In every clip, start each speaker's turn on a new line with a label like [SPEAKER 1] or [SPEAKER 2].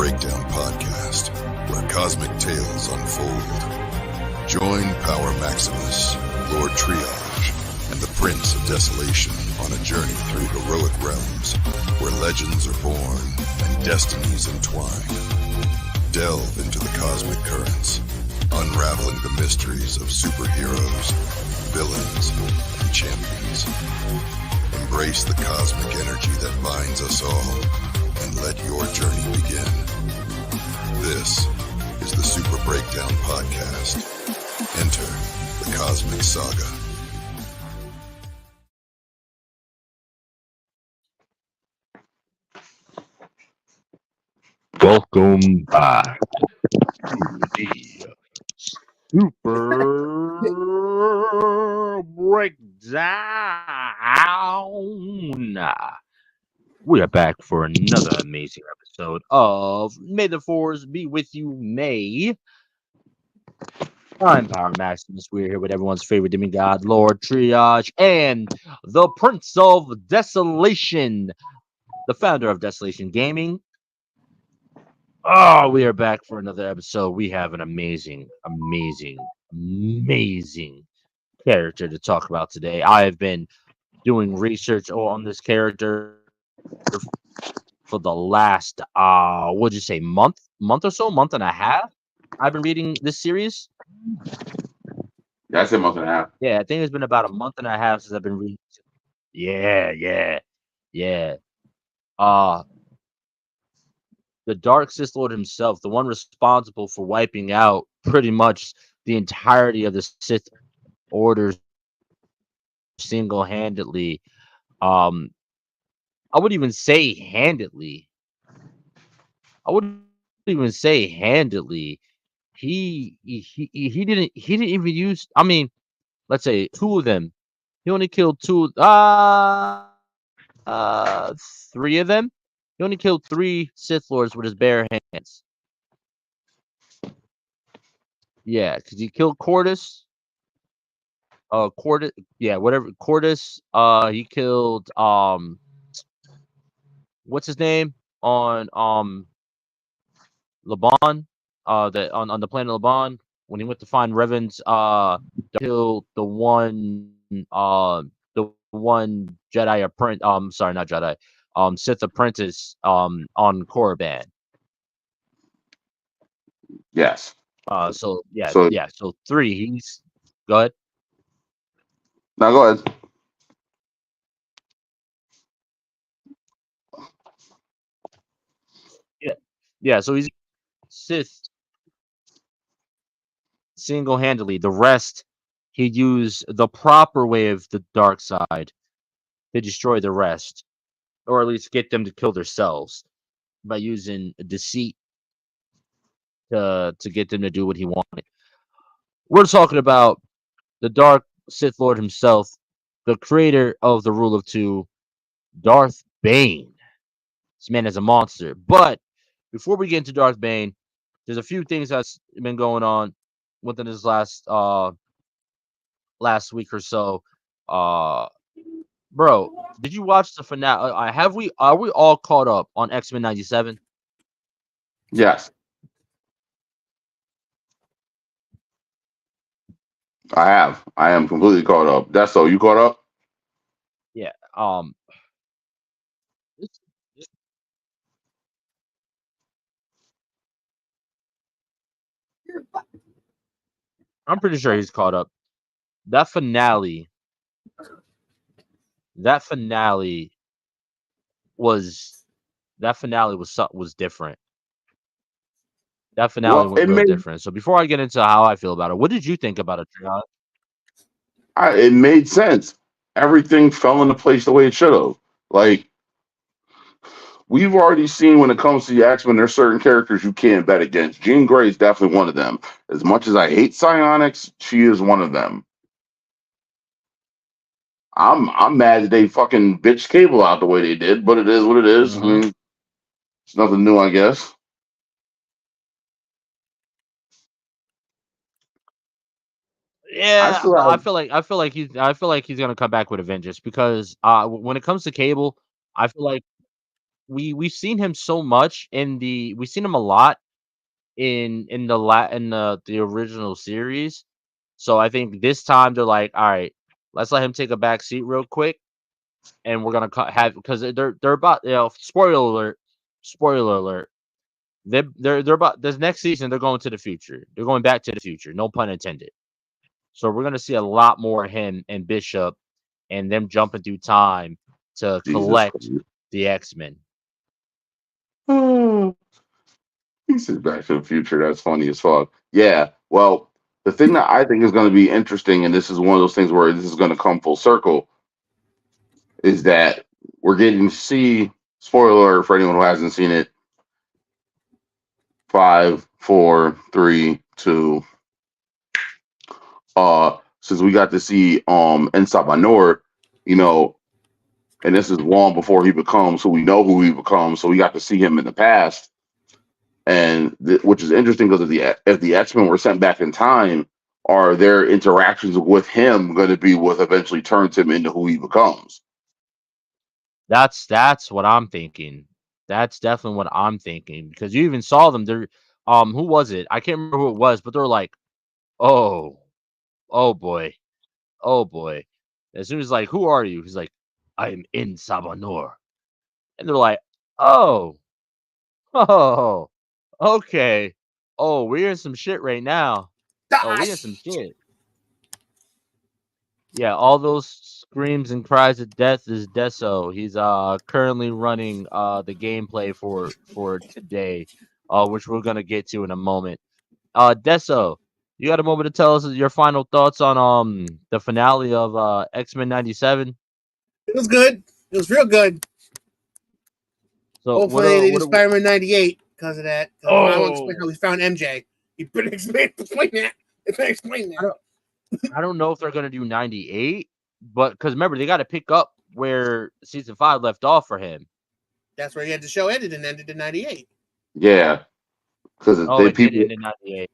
[SPEAKER 1] Breakdown podcast, where cosmic tales unfold. Join Power Maximus, Lord Triage, and the Prince of Desolation on a journey through heroic realms where legends are born and destinies entwine. Delve into the cosmic currents, unraveling the mysteries of superheroes, villains, and champions. Embrace the cosmic energy that binds us all, and let your journey begin. This is the Super Breakdown Podcast. Enter the Cosmic Saga.
[SPEAKER 2] Welcome back to the Super Breakdown. We are back for another amazing episode of May the Force Be With You, May. I'm Power Maximus. We're here with everyone's favorite demigod, Lord Triage, and the Prince of Desolation, the founder of Desolation Gaming. Oh, we are back for another episode. We have an amazing character to talk about today. I have been doing research on this character for the last what'd you say, month or so, month and a half. I've been reading this series.
[SPEAKER 3] Yeah, I said month and a half.
[SPEAKER 2] Yeah, I think it's been about a month and a half since I've been reading. Yeah. The Dark Sith Lord himself, the one responsible for wiping out pretty much the entirety of the Sith Order single-handedly. I would even say handedly. He didn't even use. I mean, let's say two of them. He only killed three of them. He only killed 3 Sith Lords with his bare hands. Yeah, because he killed Cordis. Cordis. He killed what's his name on Laban. That on the planet Laban when he went to find Revan's. Killed the one Jedi apprentice. Sorry, not Jedi. Sith apprentice. On Korriban.
[SPEAKER 3] Yes.
[SPEAKER 2] So 3. He's go ahead.
[SPEAKER 3] Now go ahead.
[SPEAKER 2] Yeah. So he's Sith single-handedly. The rest, he used the proper way of the dark side to destroy the rest, or at least get them to kill themselves by using deceit to get them to do what he wanted. We're talking about the Dark Sith Lord himself, the creator of the Rule of Two, Darth Bane. This man is a monster. But before we get into Darth Bane, there's a few things that's been going on within this last week or so. Bro, did you watch the finale? Are we all caught up on X-Men 97?
[SPEAKER 3] Yes. I have. I am completely caught up. That's so you caught up?
[SPEAKER 2] Yeah. I'm pretty sure he's caught up. That finale was different. That finale was real different. So before I get into how I feel about it, what did you think about it, Triana?
[SPEAKER 3] It made sense. Everything fell into place the way it should have. Like, we've already seen when it comes to the X-Men, there's certain characters you can't bet against. Jean Grey is definitely one of them. As much as I hate psionics, she is one of them. I'm mad that they fucking bitched Cable out the way they did, but it is what it is.
[SPEAKER 2] Mm-hmm.
[SPEAKER 3] I mean, it's nothing new, I guess.
[SPEAKER 2] Yeah, I feel like he's gonna come back with a vengeance because when it comes to Cable, I feel like we've seen him so much we've seen him a lot in the original series. So I think this time they're like, all right, let's let him take a back seat real quick, and we're gonna have because they're about spoiler alert. They're about this next season. They're going to the future. They're going back to the future. No pun intended. So we're gonna see a lot more of him and Bishop, and them jumping through time to
[SPEAKER 3] Jesus
[SPEAKER 2] collect
[SPEAKER 3] Christ.
[SPEAKER 2] the X-Men.
[SPEAKER 3] Oh, he said Back to the Future. That's funny as fuck. Yeah. Well, the thing that I think is going to be interesting, and this is one of those things where this is going to come full circle, is that we're getting to see, spoiler alert for anyone who hasn't seen it, 5, 4, 3, 2. Since we got to see En Sabanor, you know, and this is long before he becomes who we know who he becomes, so we got to see him in the past. And which is interesting because if the X-Men were sent back in time, are their interactions with him going to be what eventually turns him into who he becomes?
[SPEAKER 2] That's what I'm thinking. That's definitely what I'm thinking because you even saw them. They're who was it? I can't remember who it was, but they're like, oh, oh boy, oh boy. As soon as like, who are you? He's like, I am in Sabanor, and they're like, oh, oh, okay, oh, we're in some shit right now. Oh, we in some shit. Yeah, all those screams and cries of death is Deso. He's currently running the gameplay for today, which we're gonna get to in a moment. Deso, you got a moment to tell us your final thoughts on the finale of X-Men 97?
[SPEAKER 4] It was good. It was real good.
[SPEAKER 2] So
[SPEAKER 4] Hopefully they do Spider-Man 98 because of that.
[SPEAKER 2] Oh.
[SPEAKER 4] I don't explain how we found MJ. You better explain that. Explain that.
[SPEAKER 2] I don't know if they're gonna do 98, but because remember they got to pick up where season 5 left off for him.
[SPEAKER 4] That's where he had the show ended and ended in 98.
[SPEAKER 3] Yeah, because
[SPEAKER 2] Did end in 98.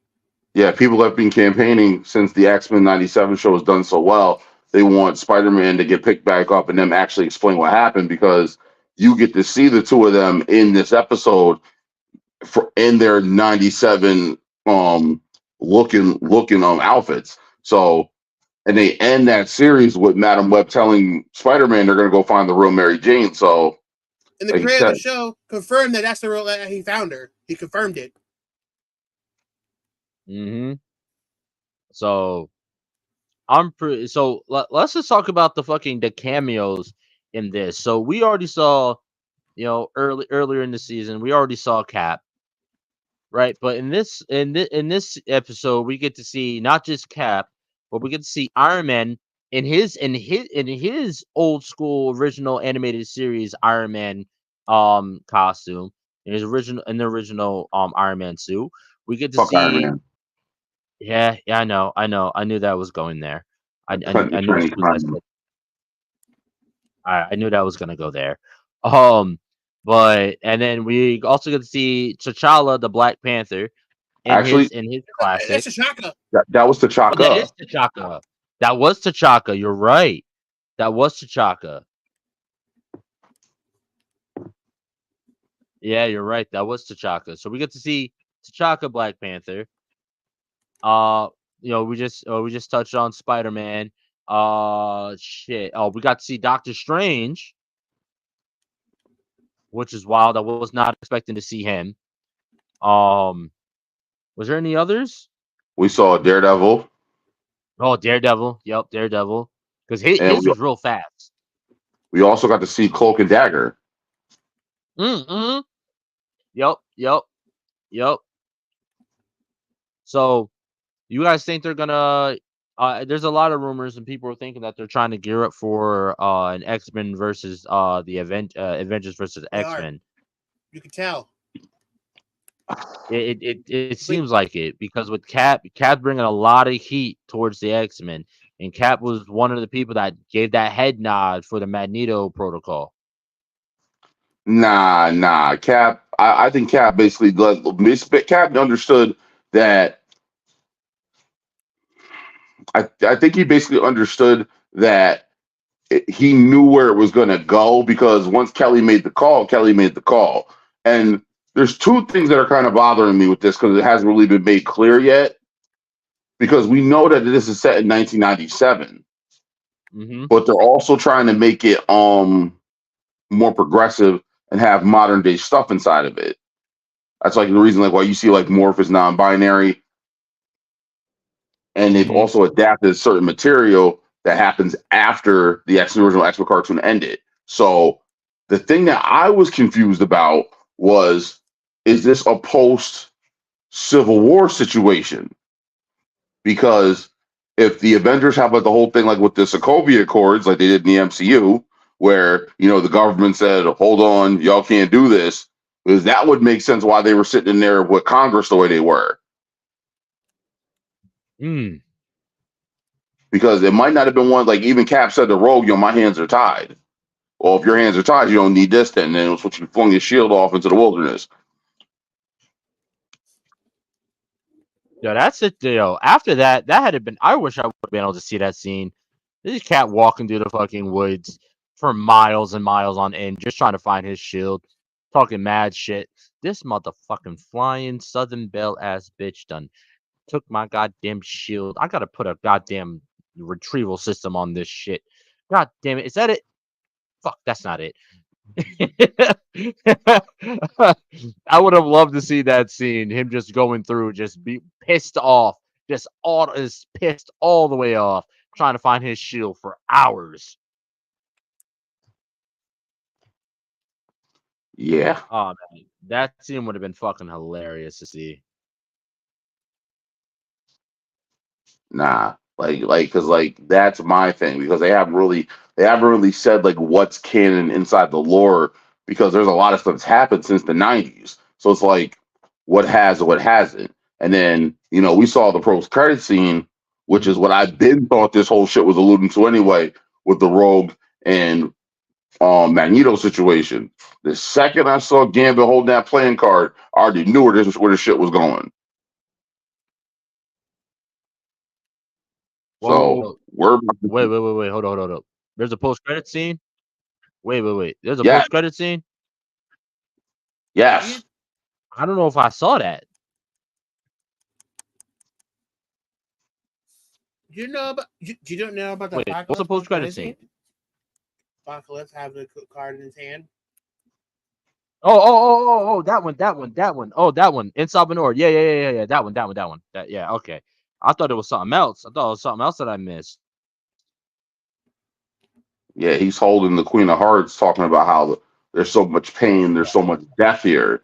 [SPEAKER 3] Yeah, people have been campaigning since the X-Men 97 show was done so well. They want Spider-Man to get picked back up and them actually explain what happened because you get to see the two of them in this episode in their 97 looking outfits. So, and they end that series with Madam Web telling Spider-Man they're going to go find the real Mary Jane. So,
[SPEAKER 4] and the creator of the show confirmed that that's the real he found her. He confirmed it.
[SPEAKER 2] Mm-hmm. So I'm pretty. So let's just talk about the cameos in this. So we already saw, earlier in the season, we already saw Cap, right? But in this episode, we get to see not just Cap, but we get to see Iron Man in his old school original animated series Iron Man costume, in the original Iron Man suit. We get to see
[SPEAKER 3] Iron Man.
[SPEAKER 2] Yeah, I know. I knew that was going there. I knew as soon as I said, I knew that was gonna go there. But and then we also get to see T'Challa, the Black Panther, in his classic.
[SPEAKER 4] That's T'Chaka.
[SPEAKER 3] That was T'Chaka.
[SPEAKER 2] Oh, that is T'Chaka. That was T'Chaka. You're right. That was T'Chaka. Yeah, you're right. That was T'Chaka. So we get to see T'Chaka, Black Panther. We just touched on Spider-Man. Shit. Oh, we got to see Doctor Strange, which is wild. I was not expecting to see him. Was there any others?
[SPEAKER 3] We saw Daredevil.
[SPEAKER 2] Oh, Daredevil. Yep, Daredevil. Because his was real fast.
[SPEAKER 3] We also got to see Cloak and Dagger.
[SPEAKER 2] Mm-hmm. Yep. So, you guys think they're gonna? There's a lot of rumors and people are thinking that they're trying to gear up for an X-Men versus the Avengers versus X-Men.
[SPEAKER 4] You can tell.
[SPEAKER 2] It seems like it because with Cap bringing a lot of heat towards the X-Men, and Cap was one of the people that gave that head nod for the Magneto protocol.
[SPEAKER 3] Nah. Cap, I think Cap basically Cap understood that. I think he basically understood that he knew where it was going to go, because once Kelly made the call. And there's two things that are kind of bothering me with this, because it hasn't really been made clear yet. Because we know that this is set in 1997, but they're also trying to make it more progressive and have modern day stuff inside of it. That's like the reason, like, why you see like Morph is non-binary, and they've also adapted certain material that happens after the original X-Men cartoon ended. So the thing that I was confused about was, is this a post-Civil War situation? Because if the Avengers have like the whole thing like with the Sokovia Accords, like they did in the MCU, where, you know, the government said, hold on, y'all can't do this, because that would make sense why they were sitting in there with Congress the way they were. Because it might not have been one, like even Cap said to Rogue, yo, my hands are tied. Well, if your hands are tied, you don't need this then. Then it's what you flung your shield off into the wilderness.
[SPEAKER 2] Yo, that's it. Yo, after that had it been, I wish I would have been able to see that scene. This cat walking through the fucking woods for miles and miles on end, just trying to find his shield, talking mad shit. This motherfucking flying Southern Belle ass bitch done took my goddamn shield. I gotta put a goddamn retrieval system on this shit. God damn it. Is that it? Fuck, that's not it. I would have loved to see that scene. Him just going through, just be pissed off, just all is pissed all the way off, trying to find his shield for hours.
[SPEAKER 3] Yeah.
[SPEAKER 2] Oh man, that scene would have been fucking hilarious to see.
[SPEAKER 3] Nah, because like that's my thing, because they haven't really said like what's canon inside the lore, because there's a lot of stuff that's happened since the 90s. So it's like what has and what hasn't. And then, you know, we saw the post credit scene, which is what I've been thought this whole shit was alluding to anyway, with the Rogue and Magneto situation. The second I saw Gambit holding that playing card, I already knew where the shit was going. So we're
[SPEAKER 2] wait, hold on. There's a post credit scene. Wait. There's a
[SPEAKER 3] Yeah.
[SPEAKER 2] post credit scene.
[SPEAKER 3] Yes.
[SPEAKER 2] I don't know if I saw that.
[SPEAKER 4] You know about? You don't know about the?
[SPEAKER 2] Wait, what's the post credit scene?
[SPEAKER 4] Apocalypse have the card in his hand.
[SPEAKER 2] Oh, that one. Oh, that one. In Salvador. Yeah. That one. Yeah, okay. I thought it was something else. I thought it was something else that I missed.
[SPEAKER 3] Yeah, he's holding the Queen of Hearts, talking about how there's so much pain, there's so much death here.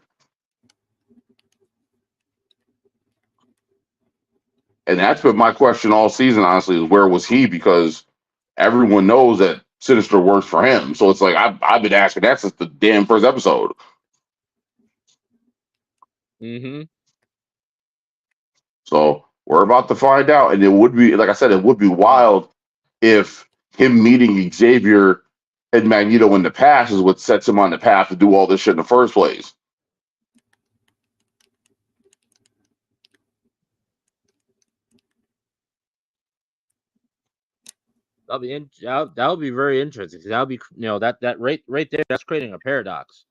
[SPEAKER 3] And that's been my question all season, honestly, is where was he? Because everyone knows that Sinister works for him. So it's like, I've been asking that since the damn first episode. So we're about to find out. And it would be, like I said, it would be wild if him meeting Xavier and Magneto in the past is what sets him on the path to do all this shit in the first place.
[SPEAKER 2] That would be very interesting. That would be, you know, that right there, that's creating a paradox.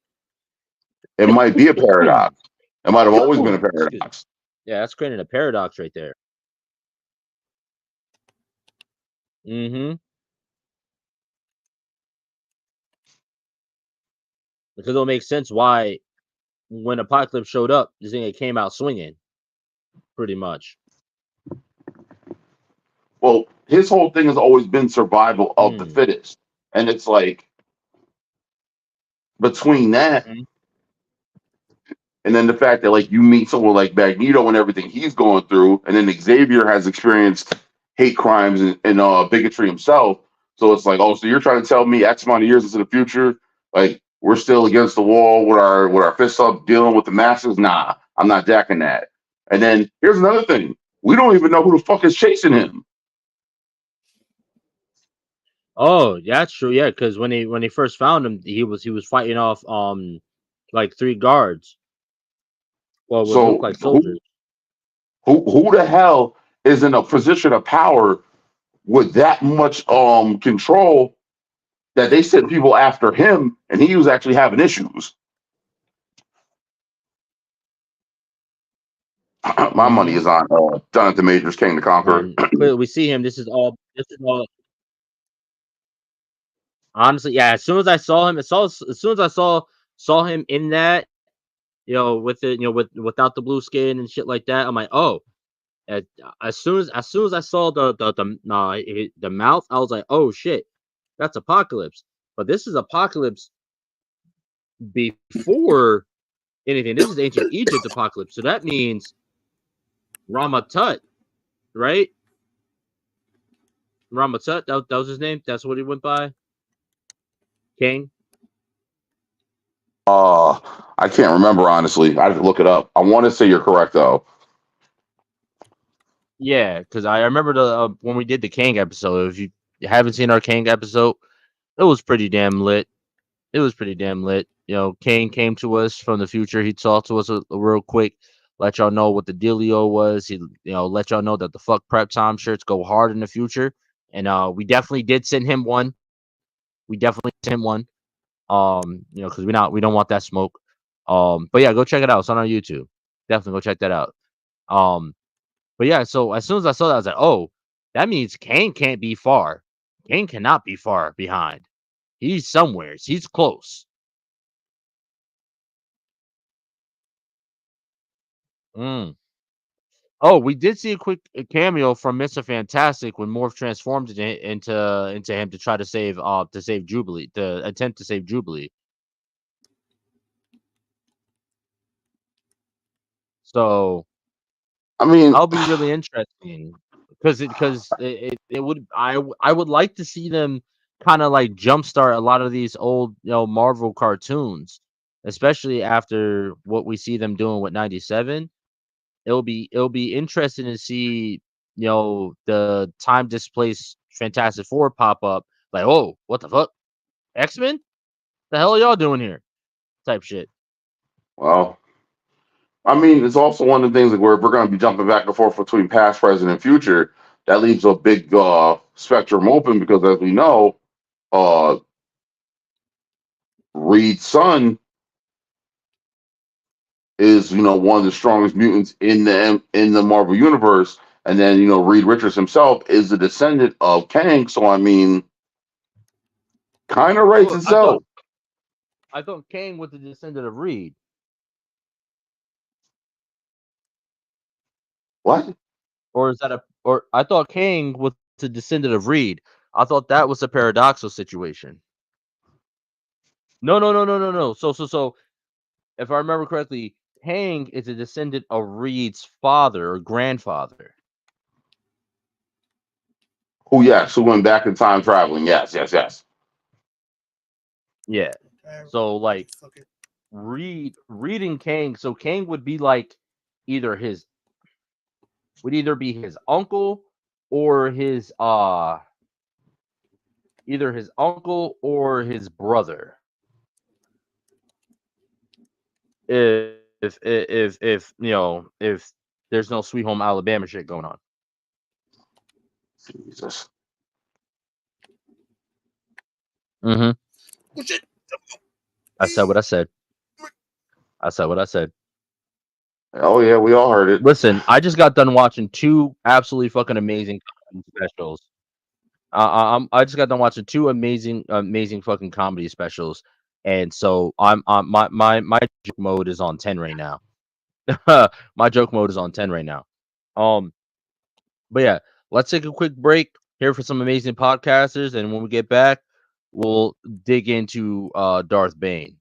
[SPEAKER 3] It might be a paradox. It might have always been a paradox.
[SPEAKER 2] Yeah, that's creating a paradox right there. Because it'll make sense why when Apocalypse showed up, this thing came out swinging, pretty much.
[SPEAKER 3] Well, his whole thing has always been survival of the fittest. And it's like, between that and then the fact that, like, you meet someone like Magneto and everything he's going through, and then Xavier has experienced hate crimes and bigotry himself. So it's like, oh, so you're trying to tell me X amount of years into the future, like, we're still against the wall with our fists up dealing with the masses? Nah, I'm not jacking that. And then here's another thing. We don't even know who the fuck is chasing him.
[SPEAKER 2] Oh, that's true. Yeah, because when he first found him, he was fighting off like 3 guards. Well, what looked like soldiers.
[SPEAKER 3] Who the hell is in a position of power with that much control that they sent people after him, and he was actually having issues. My money is on Jonathan Majors, King the Conqueror.
[SPEAKER 2] And clearly, we see him. This is all. Honestly, yeah. As soon as I saw him, as soon as I saw him in that, with it, without the blue skin and shit like that, I'm like, oh. As soon as I saw the mouth, I was like, oh shit, that's Apocalypse. But this is Apocalypse before anything. This is ancient Egypt Apocalypse. So that means Ramatut, right? Ramatut, that was his name. That's what he went by. King.
[SPEAKER 3] I can't remember, honestly. I have to look it up. I want to say you're correct though.
[SPEAKER 2] Yeah, because I remember when we did the Kang episode. If you haven't seen our Kang episode, it was pretty damn lit. It was pretty damn lit. Kang came to us from the future. He talked to us a real quick, let y'all know what the dealio was. He, let y'all know that the fuck prep time shirts go hard in the future. And we definitely did send him one. Because we don't want that smoke. But yeah, go check it out. It's on our YouTube. Definitely go check that out. But yeah, so as soon as I saw that, I was like, oh, that means Kang can't be far. Kang cannot be far behind. He's somewhere. He's close. Oh, we did see a quick cameo from Mr. Fantastic when Morph transformed into him to try to save Jubilee, to attempt to save Jubilee. So,
[SPEAKER 3] I mean,
[SPEAKER 2] that'll be really interesting because it would I would like to see them kind of like jumpstart a lot of these old Marvel cartoons, especially after what we see them doing with 97. It'll be interesting to see the time displaced Fantastic Four pop up like, oh, what the fuck, X-Men, the hell are y'all doing here, type shit.
[SPEAKER 3] Well, I mean, it's also one of the things like where we're going to be jumping back and forth between past, present, and future. That leaves a big spectrum open because, as we know, Reed's son is one of the strongest mutants in the Marvel universe, and then Reed Richards himself is a descendant of Kang. So I mean, kind of writes itself.
[SPEAKER 2] I thought Kang was the descendant of Reed.
[SPEAKER 3] What?
[SPEAKER 2] Or is that or I thought Kang was the descendant of Reed. I thought that was a paradoxical situation. No. So if I remember correctly, Kang is a descendant of Reed's father or grandfather.
[SPEAKER 3] Oh yes, who went back in time traveling? Yes.
[SPEAKER 2] Yeah. So like Reed and Kang. So Kang would be like either be his uncle or his either his uncle or his brother. If there's no Sweet Home Alabama shit going on.
[SPEAKER 3] Jesus.
[SPEAKER 2] I said what I said.
[SPEAKER 3] Oh yeah, we all heard it.
[SPEAKER 2] Listen, I just got done watching two absolutely fucking amazing specials. I just got done watching two amazing fucking comedy specials, and so my joke mode is on 10 right now. My joke mode is on 10 right now. But yeah, let's take a quick break here for some amazing podcasters, and when we get back, we'll dig into Darth Bane.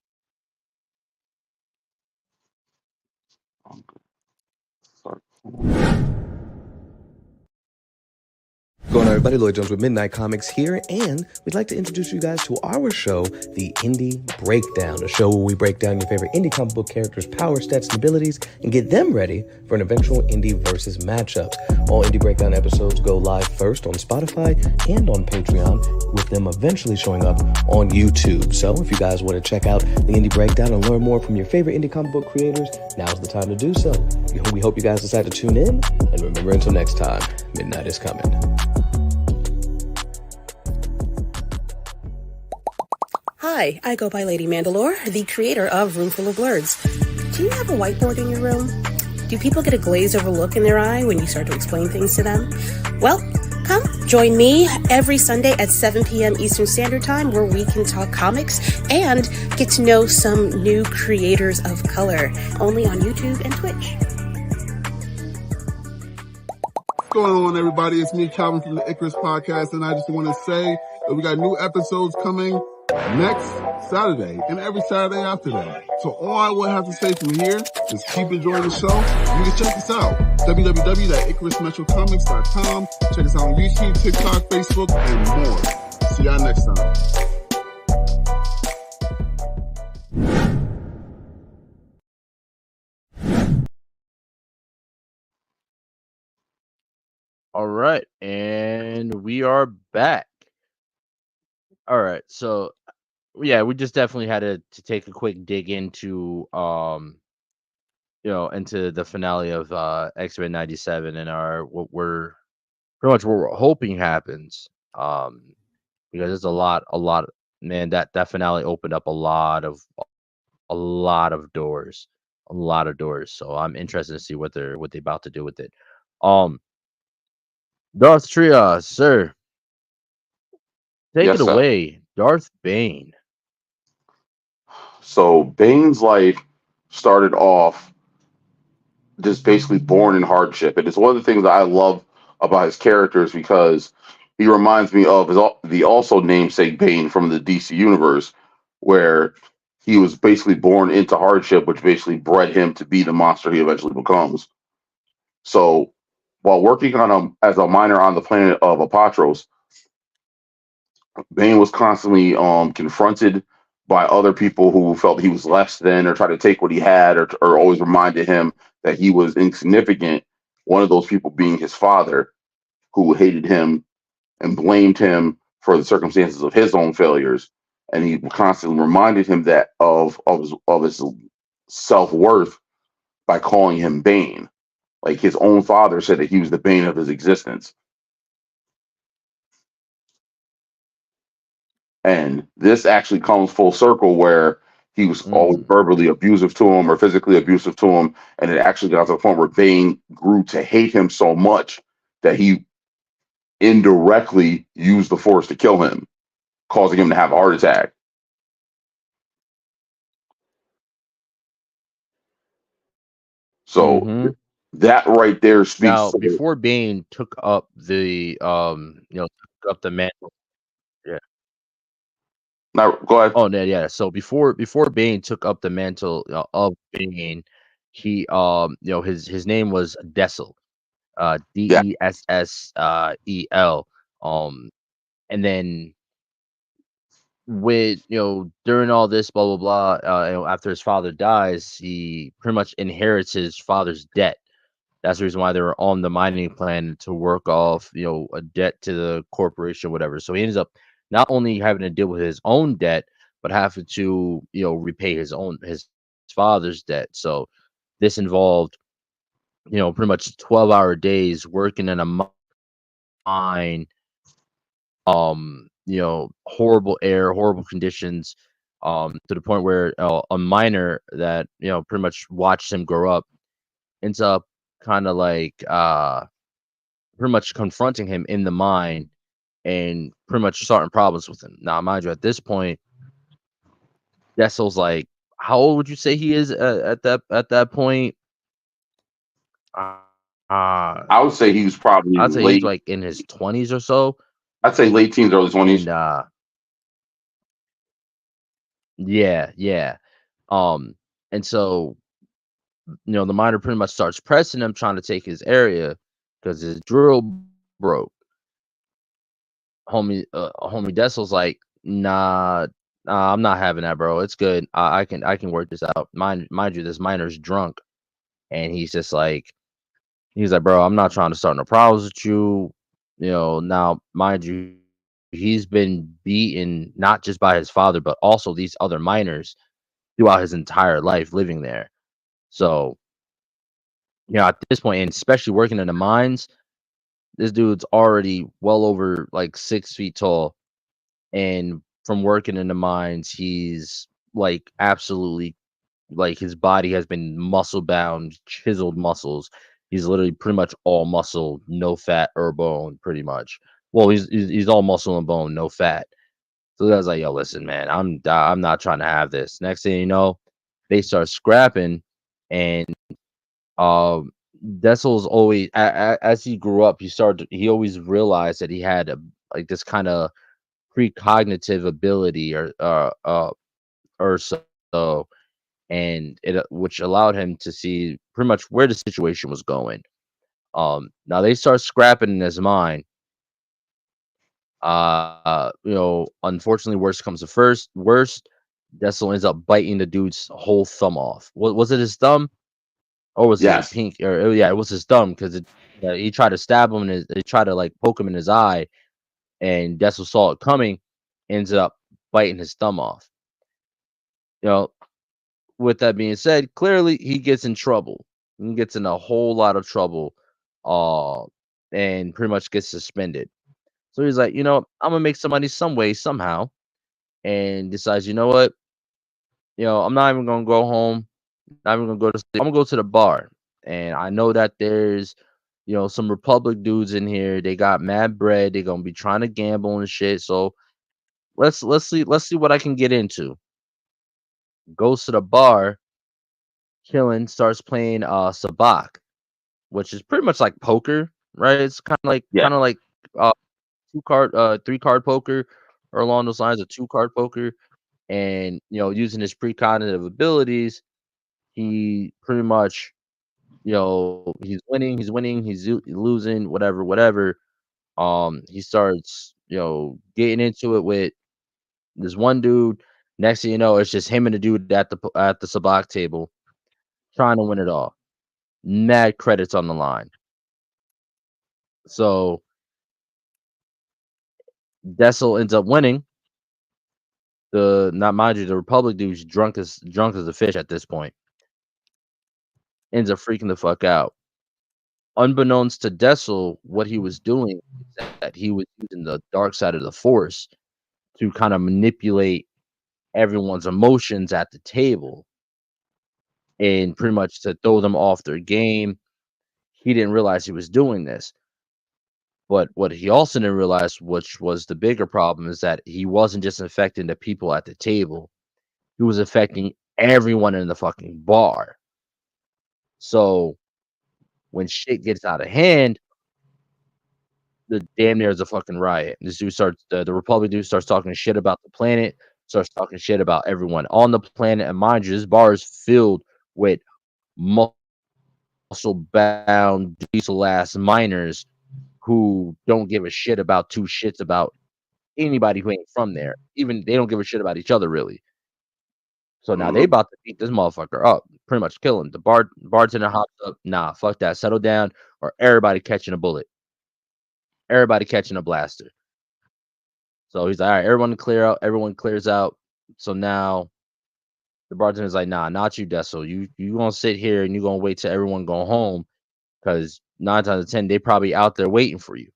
[SPEAKER 5] Going on, everybody? Lloyd Jones with Midnight Comics here, and we'd like to introduce you guys to our show, The Indie Breakdown, a show where we break down your favorite indie comic book characters' power, stats, and abilities, and get them ready for an eventual indie versus matchup. All Indie Breakdown episodes go live first on Spotify and on Patreon, with them eventually showing up on YouTube. So if you guys want to check out The Indie Breakdown and learn more from your favorite indie comic book creators, now's the time to do so. We hope you guys decide to tune in, and remember, until next time, midnight is coming.
[SPEAKER 6] Hi, I go by Lady Mandalore, the creator of Roomful of Blurs. Do you have a whiteboard in your room? Do people get a glazed over look in their eye when you start to explain things to them? Well, come join me every Sunday at 7 p.m. Eastern Standard Time, where we can talk comics and get to know some new creators of color, only on YouTube and Twitch.
[SPEAKER 7] What's going on, everybody? It's me, Calvin, from the Icarus Podcast, and I just want to say that we got new episodes coming next Saturday and every Saturday after that. So all I will have to say from here is keep enjoying the show. You can check us out, www.icarusmetrocomics.com. Check us out on YouTube, TikTok, Facebook, and more. See y'all next time.
[SPEAKER 2] All right, and we are back. All right, so yeah, we just definitely had to take a quick dig into into the finale of X-Men 97 and what we're pretty much what we're hoping happens. Because there's a lot man, that finale opened up a lot of doors. A lot of doors. So I'm interested to see what they about to do with it. Darth Trios, sir. Take
[SPEAKER 3] Yes,
[SPEAKER 2] it
[SPEAKER 3] sir.
[SPEAKER 2] away. Darth Bane.
[SPEAKER 3] So Bane's life started off just basically born in hardship. And it's one of the things that I love about his characters because he reminds me of the also namesake Bane from the DC universe, where he was basically born into hardship, which basically bred him to be the monster he eventually becomes. So while working as a miner on the planet of Apatros, Bane was constantly confronted by other people who felt he was less than or tried to take what he had or always reminded him that he was insignificant. One of those people being his father, who hated him and blamed him for the circumstances of his own failures. And he constantly reminded him that of his self-worth by calling him Bane. Like his own father said that he was the bane of his existence. And this actually comes full circle where he was always verbally abusive to him or physically abusive to him. And it actually got to the point where Bane grew to hate him so much that he indirectly used the force to kill him, causing him to have a heart attack. So that right there speaks.
[SPEAKER 2] Now, before Bane took up the took up the mantle. Yeah.
[SPEAKER 3] Now, go ahead.
[SPEAKER 2] Oh, yeah. So before Bane took up the mantle of Bane, he his name was Dessel, Dessel, and then with during all this blah blah blah, after his father dies, he pretty much inherits his father's debt. That's the reason why they were on the mining plan to work off a debt to the corporation, whatever. So he ends up not only having to deal with his own debt, but having to repay his father's debt. So this involved pretty much 12-hour days working in a mine, horrible air, horrible conditions, to the point where a miner that pretty much watched him grow up ends up kind of like pretty much confronting him in the mine and pretty much starting problems with him. Now, mind you, at this point, Dessel's like, how old would you say he is at that point?
[SPEAKER 3] I would say he was probably
[SPEAKER 2] I'd say
[SPEAKER 3] late.
[SPEAKER 2] he's like in his 20s or so.
[SPEAKER 3] I'd say late teens, early 20s.
[SPEAKER 2] And yeah. And so the miner pretty much starts pressing him, trying to take his area because his drill broke. Homie Dessel's like, nah, I'm not having that, bro. It's good. I can work this out. Mind you, this miner's drunk, and he's like, bro, I'm not trying to start no problems with you. Now, mind you, he's been beaten not just by his father, but also these other miners throughout his entire life living there. So, at this point, and especially working in the mines, this dude's already well over like 6 feet tall. And from working in the mines, he's like absolutely like his body has been muscle bound, chiseled muscles. He's literally pretty much all muscle, no fat or bone, pretty much. Well, he's all muscle and bone, no fat. So the guy's like, "Yo, listen, man, I'm not trying to have this." Next thing you know, they start scrapping, and um, Dessel's always as he grew up, he always realized that he had like this kind of precognitive ability or so, and it which allowed him to see pretty much where the situation was going. Now they start scrapping in his mind. Unfortunately, worst comes to first. Worst, Dessel ends up biting the dude's whole thumb off. Was it his thumb or was it his
[SPEAKER 3] Yes.
[SPEAKER 2] pink? Or yeah, it was his thumb because he tried to stab him he tried to like poke him in his eye, and Dessel saw it coming, ends up biting his thumb off. You know, with that being said, clearly he gets in trouble. He gets in a whole lot of trouble, uh, and pretty much gets suspended. So he's like, I'm gonna make some money some way, somehow, and decides, you know what, I'm not even gonna go home, not even gonna go to sleep. I'm gonna go to the bar, and I know that there's, some Republic dudes in here. They got mad bread. They're gonna be trying to gamble and shit. So let's see what I can get into. Goes to the bar, chilling, starts playing sabak, which is pretty much like poker, right? It's
[SPEAKER 3] Yeah.
[SPEAKER 2] kind of like uh 3 card poker, or along those lines of 2 card poker. And using his precognitive abilities, he pretty much, he's winning, he's losing, whatever. He starts, getting into it with this one dude. Next thing you know, it's just him and the dude at the sabak table trying to win it all. Mad credits on the line. So Dessel ends up winning. Not mind you, the Republic dude's drunk as a fish at this point. Ends up freaking the fuck out. Unbeknownst to Dessel, what he was doing is that he was using the dark side of the Force to kind of manipulate everyone's emotions at the table, and pretty much to throw them off their game. He didn't realize he was doing this. But what he also didn't realize, which was the bigger problem, is that he wasn't just affecting the people at the table. He was affecting everyone in the fucking bar. So when shit gets out of hand, the damn near is a fucking riot. This dude starts the Republic dude starts talking shit about the planet, starts talking shit about everyone on the planet. And mind you, this bar is filled with muscle bound diesel ass miners who don't give a shit about 2 shits about anybody who ain't from there. Even they don't give a shit about each other really. So now they
[SPEAKER 3] Mhm.
[SPEAKER 2] about to beat this motherfucker up, pretty much kill him. The bartender hops up, nah, fuck that, settle down, or everybody catching a bullet, everybody catching a blaster. So he's like, all right, everyone clear out, everyone clears out. So now the bartender's like, nah, not you, Dessel. You gonna sit here and you gonna wait till everyone go home, because 9 times out of 10 they probably out there waiting for you.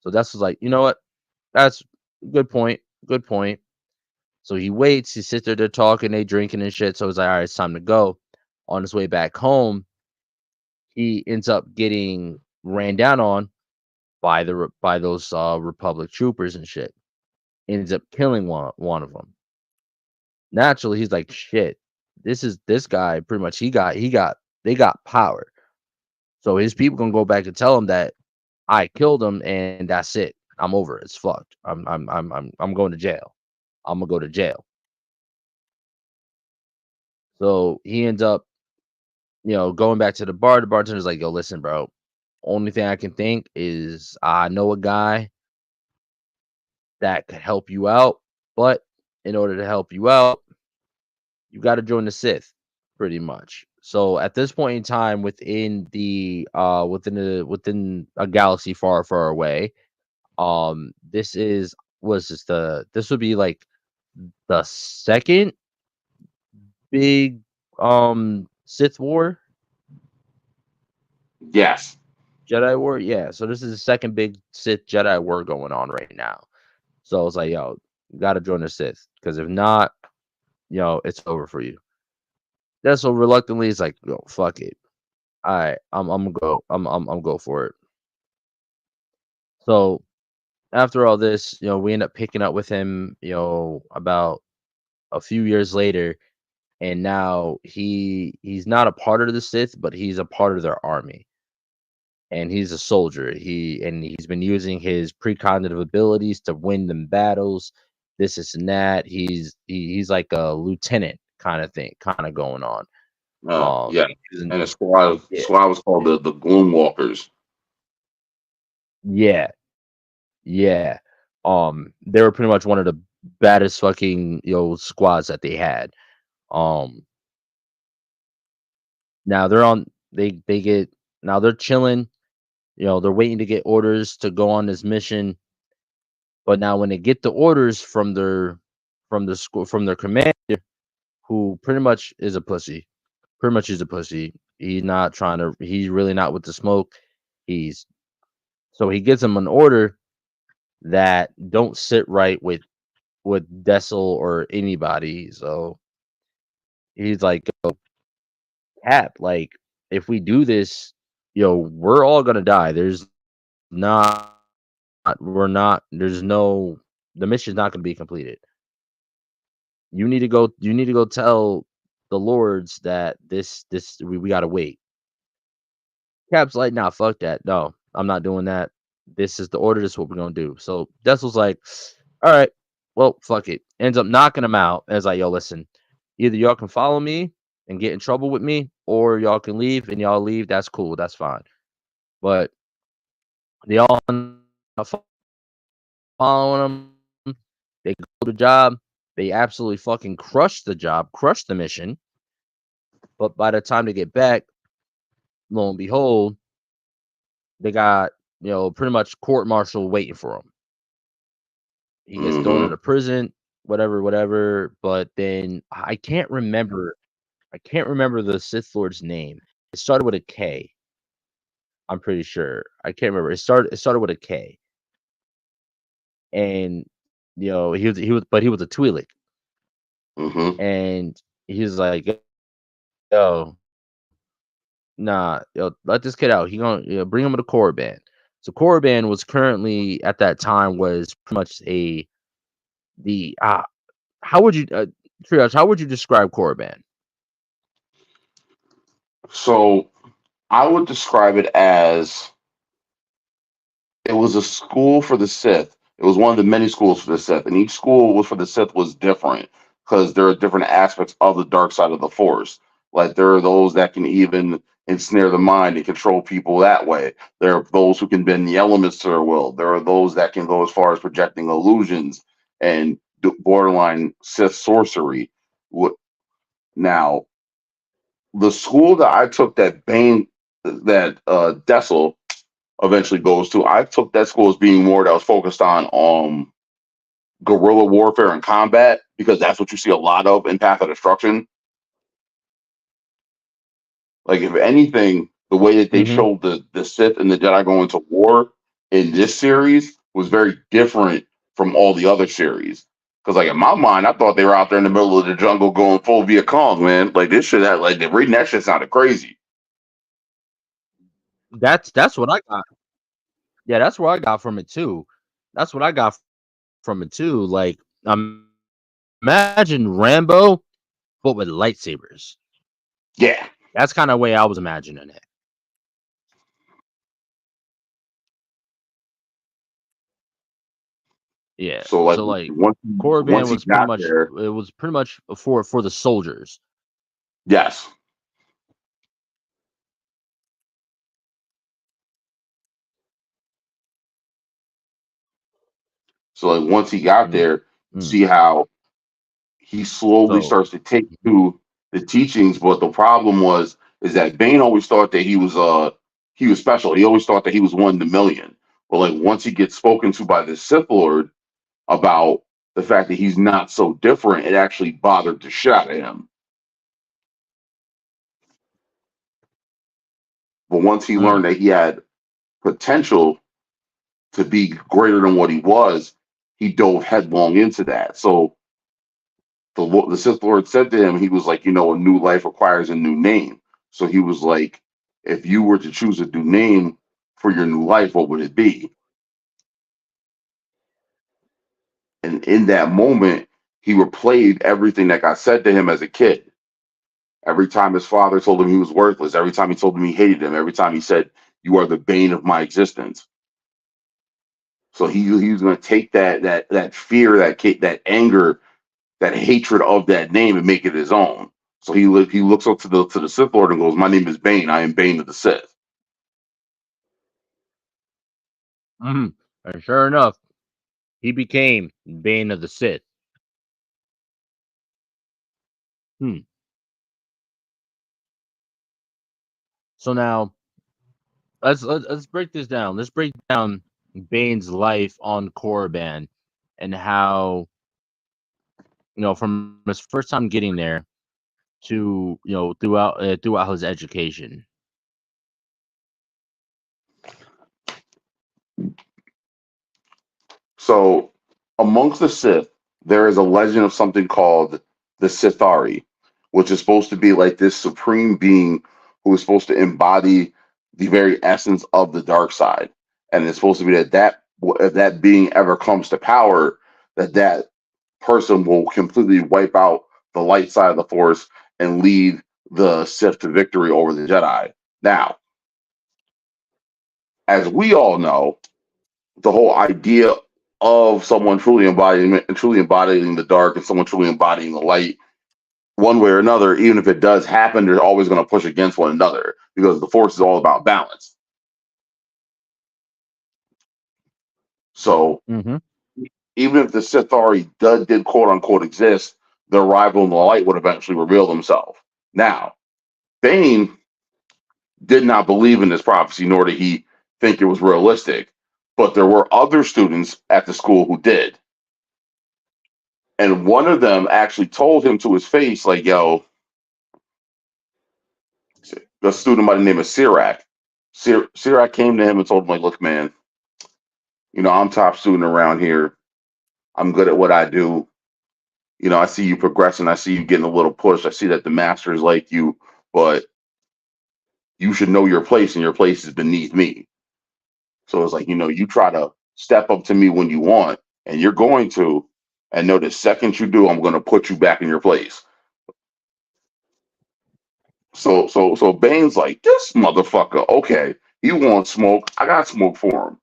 [SPEAKER 2] So Dessel's like, you know what? That's good point. Good point. So he waits, he sits there, they're talking, they drinking and shit. So he's like, all right, it's time to go. On his way back home, he ends up getting ran down on by those Republic troopers and shit. Ends up killing one of them. Naturally, he's like, shit. This guy pretty much they got power. So his people gonna go back and tell him that I killed him and that's it. I'm over it. It's fucked. I'm going to jail. I'm gonna go to jail. So he ends up, going back to the bar. The bartender's like, yo, listen, bro. Only thing I can think is I know a guy that could help you out, but in order to help you out, you got to join the Sith, pretty much. So at this point in time, within a galaxy far, far away, this would be like the second big Sith war,
[SPEAKER 3] Yes.
[SPEAKER 2] Jedi war. Yeah, so this is the second big Sith Jedi war going on right now. So it's like, yo, you gotta join the Sith, because if not, it's over for you. That's so reluctantly, it's like, yo, fuck it. All right, I'm gonna go. I'm go for it. So after all this, we end up picking up with him, about a few years later, and now he's not a part of the Sith, but he's a part of their army, and he's a soldier. He's been using his precognitive abilities to win them battles, this and that. He's like a lieutenant kind of thing, kind of going on.
[SPEAKER 3] Yeah,
[SPEAKER 2] he's an-
[SPEAKER 3] and the squad
[SPEAKER 2] yeah,
[SPEAKER 3] was called the Gloom Walkers.
[SPEAKER 2] yeah, yeah. They were pretty much one of the baddest fucking squads that they had. Um, now they get now they're chilling. They're waiting to get orders to go on this mission. But now when they get the orders from their commander, who pretty much is a pussy. Pretty much is a pussy. He's really not with the smoke. He's So he gives them an order that don't sit right with Dessel or anybody. So he's like, "Yo, Cap, like, if we do this, we're all gonna die. Not we're not there's no the mission's not gonna be completed. You need to go tell the lords that we gotta wait." Cap's like, "Nah, fuck that. No, I'm not doing that. This is the order. This is what we're gonna do." So Dessel's like, "All right, well, fuck it." Ends up knocking him out. And it's like, "Yo, listen, either y'all can follow me and get in trouble with me, or y'all can leave, and y'all leave. That's cool. That's fine." But they all end up following him. They go to the job. They absolutely fucking crush the job, crush the mission. But by the time they get back, lo and behold, they got, pretty much court martial waiting for him. He gets thrown
[SPEAKER 3] Mm-hmm.
[SPEAKER 2] into prison, whatever, whatever. But then I can't remember the Sith Lord's name. It started with a K. I'm pretty sure. I can't remember. It started with a K. And he was a Twi'lek.
[SPEAKER 3] Mm-hmm.
[SPEAKER 2] And he was like, yo, nah, let this kid out. He gonna bring him to Korriban. So Korriban was currently at that time was pretty much the how would you Triage, how would you describe Korriban?
[SPEAKER 3] So I would describe it as it was a school for the Sith. It was one of the many schools for the Sith, and each school was for the Sith was different because there are different aspects of the dark side of the Force. Like there are those that can even ensnare the mind and control people that way. There are those who can bend the elements to their will. There are those that can go as far as projecting illusions and borderline Sith sorcery. Now, the school that I took that Dessel eventually goes to. I took that school as being more that was focused on guerrilla warfare and combat because that's what you see a lot of in Path of Destruction. Like if anything, the way that they
[SPEAKER 2] Mm-hmm.
[SPEAKER 3] showed the Sith and the Jedi going to war in this series was very different from all the other series. Because like in my mind, I thought they were out there in the middle of the jungle going full Viet Cong, man. Like this shit had like reading that shit sounded crazy.
[SPEAKER 2] That's what I got. Yeah, that's what I got from it too. That's what I got from it too. Like, imagine Rambo, but with lightsabers.
[SPEAKER 3] Yeah.
[SPEAKER 2] That's kind of way I was imagining it. Yeah.
[SPEAKER 3] So like
[SPEAKER 2] So like
[SPEAKER 3] once
[SPEAKER 2] Korriban
[SPEAKER 3] he
[SPEAKER 2] was pretty
[SPEAKER 3] got
[SPEAKER 2] much
[SPEAKER 3] there,
[SPEAKER 2] it was pretty much for the soldiers.
[SPEAKER 3] yes. So like once he got
[SPEAKER 2] Mm,
[SPEAKER 3] there, you
[SPEAKER 2] mm.
[SPEAKER 3] see how he slowly
[SPEAKER 2] So
[SPEAKER 3] starts to take to the teachings. But the problem is that Bane always thought that he was special. He always thought that he was one in a million. But like once he gets spoken to by the Sith Lord about the fact that he's not so different, it actually bothered the shit out of him. But once he
[SPEAKER 2] mm,
[SPEAKER 3] learned that he had potential to be greater than what he was, he dove headlong into that. So the Sith Lord said to him, he was like, a new life requires a new name. So he was like, if you were to choose a new name for your new life, what would it be? And in that moment, he replayed everything that got said to him as a kid. Every time his father told him he was worthless, every time he told him he hated him, every time he said, "You are the bane of my existence." So he was going to take that fear, that anger, that hatred of that name and make it his own. So he looks up to the Sith Lord and goes, "My name is Bane. I am Bane of the Sith."
[SPEAKER 2] And sure enough, he became Bane of the Sith. So now let's break this down. Let's break down Bane's life on Korriban and how, from his first time getting there to, throughout his education.
[SPEAKER 3] So amongst the Sith, there is a legend of something called the Sithari, which is supposed to be like this supreme being who is supposed to embody the very essence of the dark side. And it's supposed to be that if that being ever comes to power, that person will completely wipe out the light side of the Force and lead the Sith to victory over the Jedi. Now, as we all know, the whole idea of someone truly embodying the dark and someone truly embodying the light, one way or another, even if it does happen, they're always going to push against one another because the Force is all about balance. So even if the Sithari did quote unquote exist, their rival in the light would eventually reveal themselves. Now, Bane did not believe in this prophecy, nor did he think it was realistic. But there were other students at the school who did. And one of them actually told him to his face, like, "Yo," the student by the name of Sirac. Sirac came to him and told him, like, "Look, man, I'm top student around here. I'm good at what I do. I see you progressing. I see you getting a little push. I see that the masters like you, but you should know your place, and your place is beneath me." So it's like, you try to step up to me when you want, and you're going to, and know the second you do, I'm going to put you back in your place. So Bane's like, "This motherfucker, okay, he wants smoke. I got smoke for him."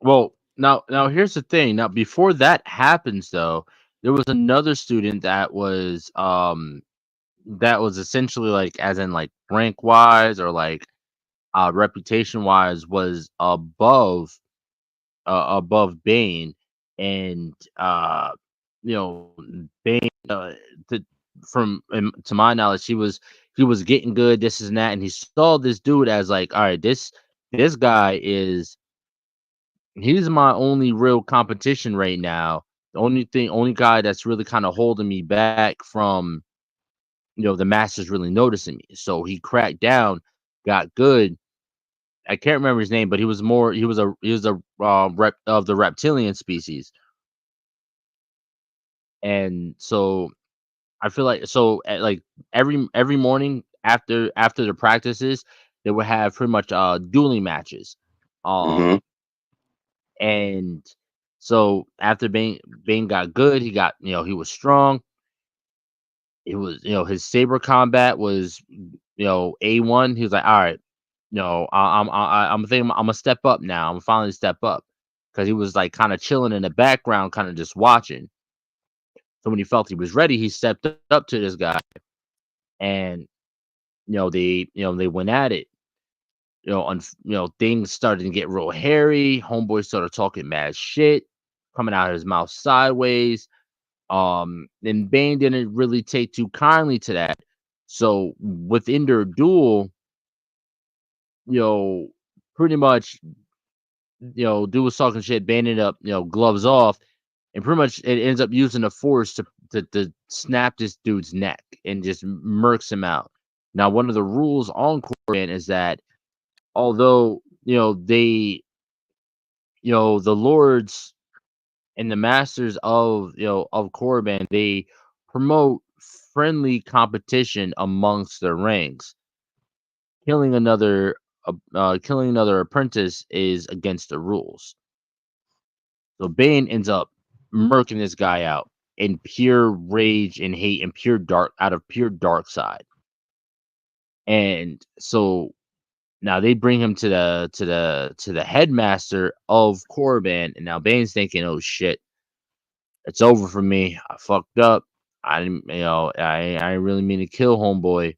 [SPEAKER 2] Well, now here's the thing. Now, before that happens, though, there was another student that was essentially, like, as in, like, rank wise or like reputation wise, was above Bane. And Bane, to my knowledge, he was getting good, this and that, and he saw this dude as like, all right, this guy he's my only real competition right now. The only guy that's really kind of holding me back from, the masters really noticing me. So he cracked down, got good. I can't remember his name, but he was a rep of the reptilian species. And so I feel like, like, every morning after the practices, they would have pretty much dueling matches.
[SPEAKER 3] Mm-hmm.
[SPEAKER 2] And so after Bane got good, he was strong. It was, his saber combat was, A1. He was like, all right, I'm thinking I'm gonna step up now. I'm gonna finally step up, because he was like kind of chilling in the background, kind of just watching. So when he felt he was ready, he stepped up to this guy, and they went at it. Things started to get real hairy. Homeboy started talking mad shit, coming out of his mouth sideways. And Bane didn't really take too kindly to that. So within their duel, pretty much, dude was talking shit. Bane ended up, gloves off, and pretty much it ends up using the force to snap this dude's neck and just murks him out. Now, one of the rules on Korriban is that, although they the lords and the masters of of Korriban, they promote friendly competition amongst their ranks. Killing another apprentice is against the rules. So Bane ends up murking this guy out in pure rage and hate and out of pure dark side. And so now they bring him to the headmaster of Korriban, and now Bane's thinking, "Oh shit, it's over for me. I fucked up. I didn't, I didn't really mean to kill homeboy.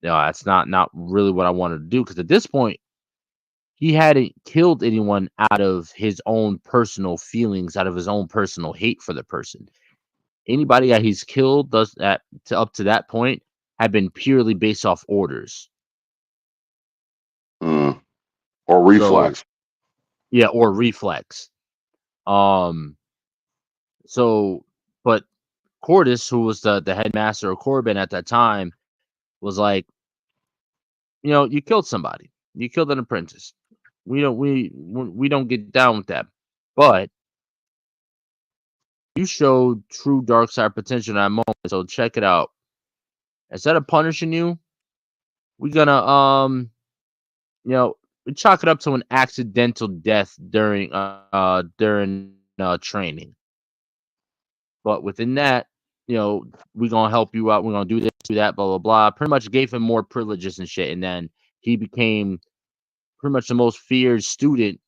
[SPEAKER 2] That's not really what I wanted to do." Because at this point, he hadn't killed anyone out of his own personal feelings, out of his own personal hate for the person. Anybody that he's killed up to that point had been purely based off orders.
[SPEAKER 3] Or
[SPEAKER 2] So
[SPEAKER 3] reflex.
[SPEAKER 2] yeah, or reflex. So, but Cordis, who was the headmaster of Corbin at that time, was like, you killed somebody. You killed an apprentice. We don't get down with that. But you showed true dark side potential in that moment. So check it out. Instead of punishing you, we're gonna we chalk it up to an accidental death during training. But within that, we're gonna help you out. We're gonna do this, do that, blah blah blah. Pretty much gave him more privileges and shit, and then he became pretty much the most feared student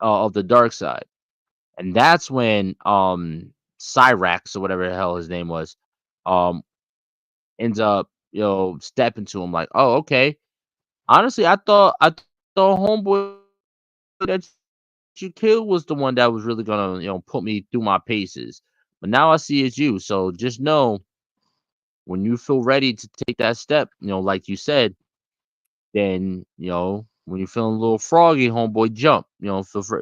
[SPEAKER 2] of the dark side. And that's when Cyrax or whatever the hell his name was, um ends up stepping to him like, "Oh, okay. Honestly, I thought homeboy that you killed was the one that was really gonna put me through my paces, but now I see it's you. So just know when you feel ready to take that step, like you said, then when you're feeling a little froggy, homeboy, jump.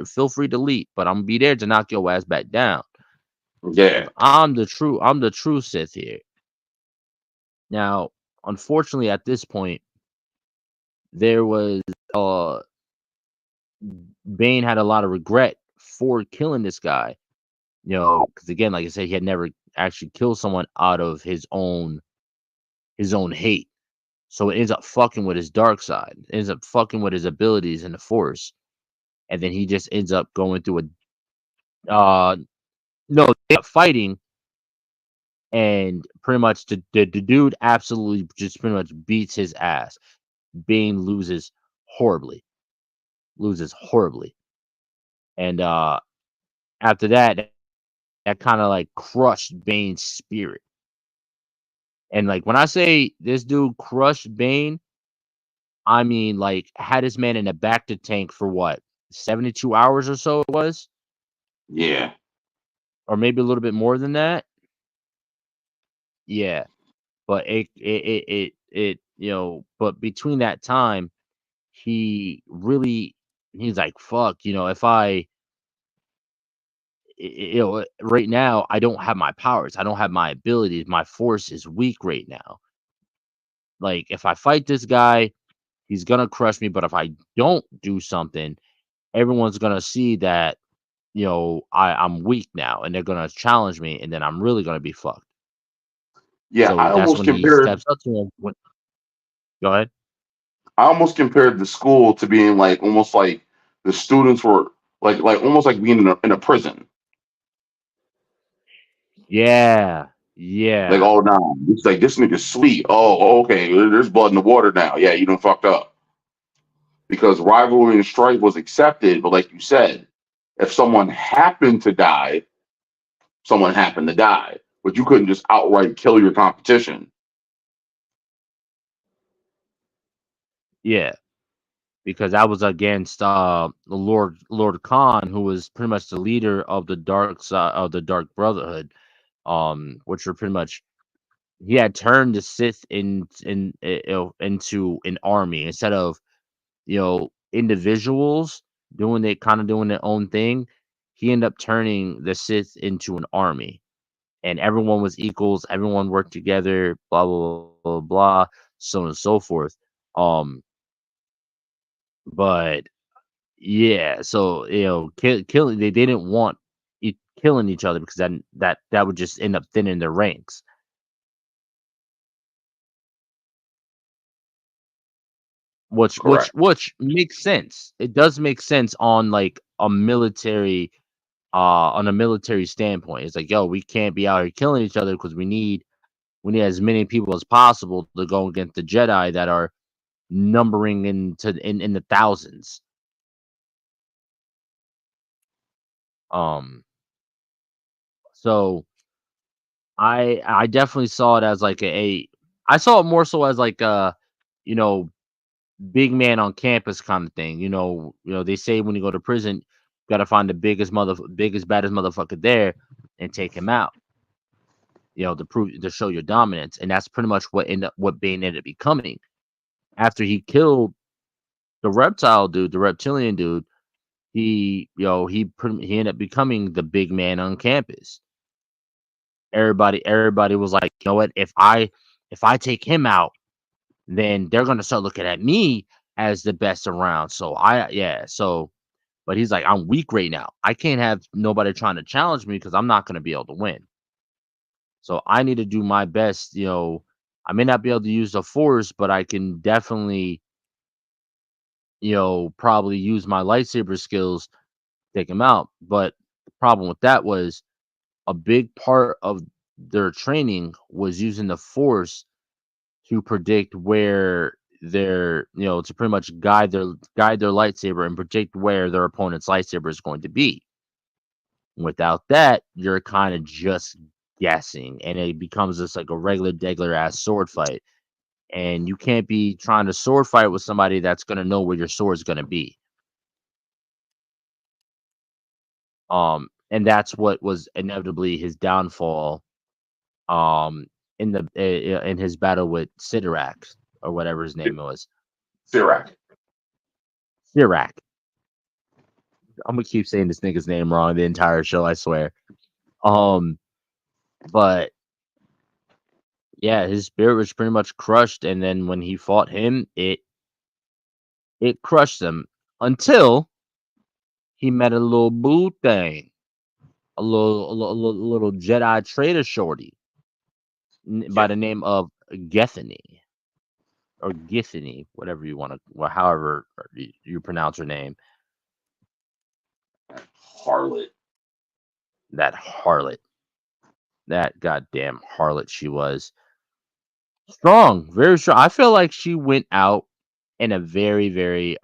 [SPEAKER 2] Feel free to leap, but I'm gonna be there to knock your ass back down.
[SPEAKER 3] Yeah.
[SPEAKER 2] I'm the true Sith here." Now, unfortunately, at this point, there was Bane had a lot of regret for killing this guy. Because again, like I said, he had never actually killed someone out of his own hate. So it ends up fucking with his dark side. It ends up fucking with his abilities in the Force, and then he just ends up going through no, they end up fighting, and pretty much the dude absolutely just pretty much beats his ass. Bane loses horribly, and after that kind of like crushed Bane's spirit. And like when I say this dude crushed Bane, I mean like had this man in a back to tank for what, 72 hours or so it was,
[SPEAKER 3] Yeah.
[SPEAKER 2] or maybe a little bit more than that. Yeah, but but between that time, he's like, fuck, if right now I don't have my powers, I don't have my abilities, my force is weak right now. Like if I fight this guy, he's gonna crush me. But if I don't do something, everyone's gonna see that I'm weak now, and they're gonna challenge me, and then I'm really gonna be fucked.
[SPEAKER 3] Yeah,
[SPEAKER 2] So that's when he steps up to him. Go ahead.
[SPEAKER 3] I almost compared the school to being like almost like the students were like almost like being in a prison.
[SPEAKER 2] Yeah,
[SPEAKER 3] Like,
[SPEAKER 2] yeah,
[SPEAKER 3] oh no, it's like this nigga's sweet. Oh, okay, there's blood in the water now. Yeah, you done fucked up. Because rivalry and strife was accepted, but like you said, if someone happened to die, someone happened to die. But you couldn't just outright kill your competition.
[SPEAKER 2] yeah. Because that was against the Lord Khan, who was pretty much the leader of the dark side of the Dark Brotherhood, which were pretty much he had turned the Sith into an army instead of individuals doing their own thing. He ended up turning the Sith into an army, and everyone was equals. Everyone worked together. Blah blah blah blah, blah, so on and so forth. Um, but Yeah, so killing they didn't want killing each other because that would just end up thinning their ranks. Which which
[SPEAKER 3] Correct.
[SPEAKER 2] which makes sense. It does make sense on like on a military standpoint. It's like, yo, we can't be out here killing each other because we need as many people as possible to go against the Jedi that are numbering in the thousands. Um, so I definitely saw it as like I saw it more so as like you know big man on campus kind of thing. They say when you go to prison, you gotta find the biggest baddest motherfucker there and take him out. To show your dominance, and that's pretty much what Bane ended up becoming after he killed the reptile dude, the reptilian dude. He ended up becoming the big man on campus. Everybody was like, you know what? If I take him out, then they're gonna start looking at me as the best around. But he's like, I'm weak right now. I can't have nobody trying to challenge me because I'm not gonna be able to win. So I need to do my best. I may not be able to use the force, but I can definitely, probably use my lightsaber skills to take him out. But the problem with that was a big part of their training was using the force to predict where to pretty much guide their lightsaber and predict where their opponent's lightsaber is going to be. Without that, you're kind of just guessing, and it becomes just like a regular ass sword fight. And you can't be trying to sword fight with somebody that's gonna know where your sword's gonna be. And that's what was inevitably his downfall. Um, in his battle with Sidorak or whatever his name was,
[SPEAKER 3] Sirac.
[SPEAKER 2] Sirak. I'm gonna keep saying this nigga's name wrong the entire show, I swear. Um, but yeah, his spirit was pretty much crushed, and then when he fought him, it crushed him until he met a little boo thing, a little Jedi traitor shorty by
[SPEAKER 3] Yeah.
[SPEAKER 2] the name of Gethany or Githany, whatever you want to, well, however you pronounce her name.
[SPEAKER 3] Harlot.
[SPEAKER 2] That harlot, that goddamn harlot, she was strong, very strong. I feel like she went out in a very, very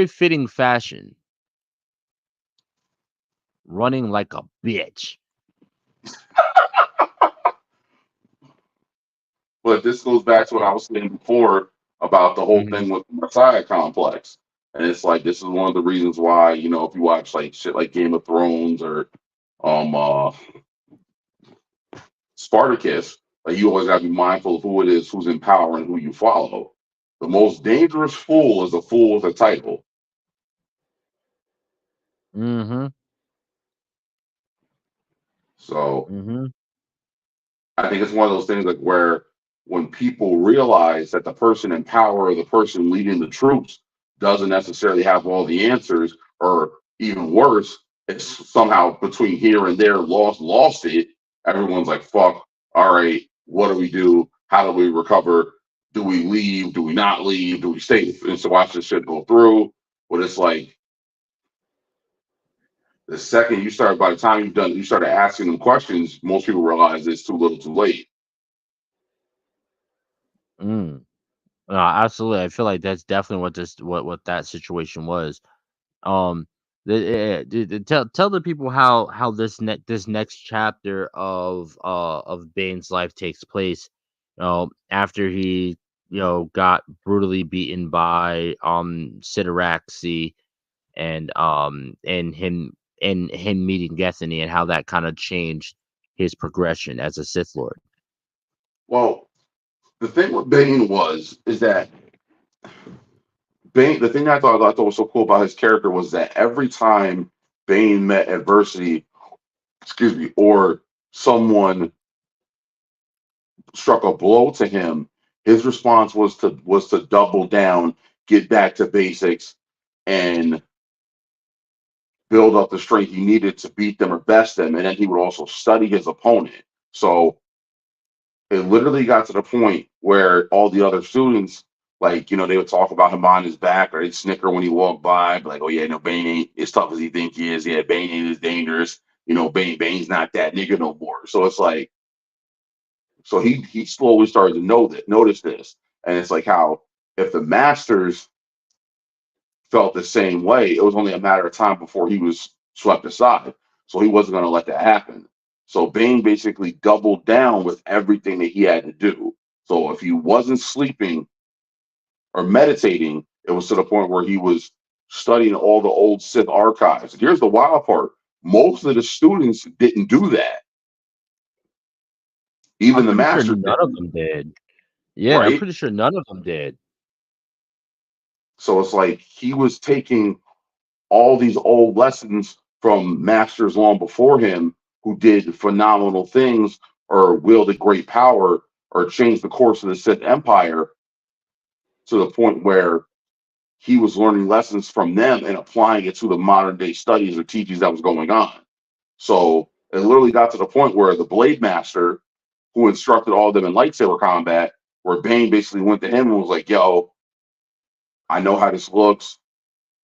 [SPEAKER 2] fitting fashion, running like a bitch.
[SPEAKER 3] But this goes back to what I was saying before about the whole
[SPEAKER 2] Mhm.
[SPEAKER 3] thing with the Messiah complex. And it's like this is one of the reasons why, if you watch like shit like Game of Thrones or um uh Spartacus, like you always gotta be mindful of who it is, who's in power and who you follow. The most dangerous fool is a fool with a title.
[SPEAKER 2] Mhm.
[SPEAKER 3] So
[SPEAKER 2] Mhm.
[SPEAKER 3] I think it's one of those things like where when people realize that the person in power or the person leading the troops doesn't necessarily have all the answers, or even worse, it's somehow between here and there lost it. Everyone's like, fuck, all right, what do we do? How do we recover? Do we leave? Do we not leave? Do we stay and so watch this shit go through? But it's like the second by the time you started asking them questions, most people realize it's too little too late.
[SPEAKER 2] Mm. No, absolutely. I feel like that's definitely what that situation was. Um, tell the people how this next chapter of Bane's life takes place. After he got brutally beaten by Sideraxi, and him meeting Gethany, and how that kind of changed his progression as a Sith Lord.
[SPEAKER 3] Well, the thing with Bane is that Bane. The thing I thought was so cool about his character was that every time Bane met adversity, excuse me, or someone struck a blow to him, his response was to double down get back to basics and build up the strength he needed to beat them or best them. And then he would also study his opponent. So it literally got to the point where all the other students, like, they would talk about him on his back, or they'd snicker when he walked by, like, oh yeah, no, Bane ain't as tough as he think he is. Yeah, Bane ain't as dangerous. Bane's not that nigga no more. So it's like, so he slowly started to notice this. And it's like how if the masters felt the same way, it was only a matter of time before he was swept aside. So he wasn't going to let that happen. So Bane basically doubled down with everything that he had to do. So if he wasn't sleeping or meditating, it was to the point where he was studying all the old Sith archives. And here's the wild part. Most of the students didn't do that. Even
[SPEAKER 2] I'm
[SPEAKER 3] the
[SPEAKER 2] pretty sure
[SPEAKER 3] masters
[SPEAKER 2] none of
[SPEAKER 3] didn't,
[SPEAKER 2] them did. Yeah, I'm
[SPEAKER 3] right?
[SPEAKER 2] pretty sure none of them did.
[SPEAKER 3] So it's like he was taking all these old lessons from masters long before him who did phenomenal things or wielded great power or changed the course of the Sith Empire to the point where he was learning lessons from them and applying it to the modern day studies or teachings that was going on. So it literally got to the point where the Blade Master, who instructed all of them in lightsaber combat, where Bane basically went to him and was like, yo, I know how this looks.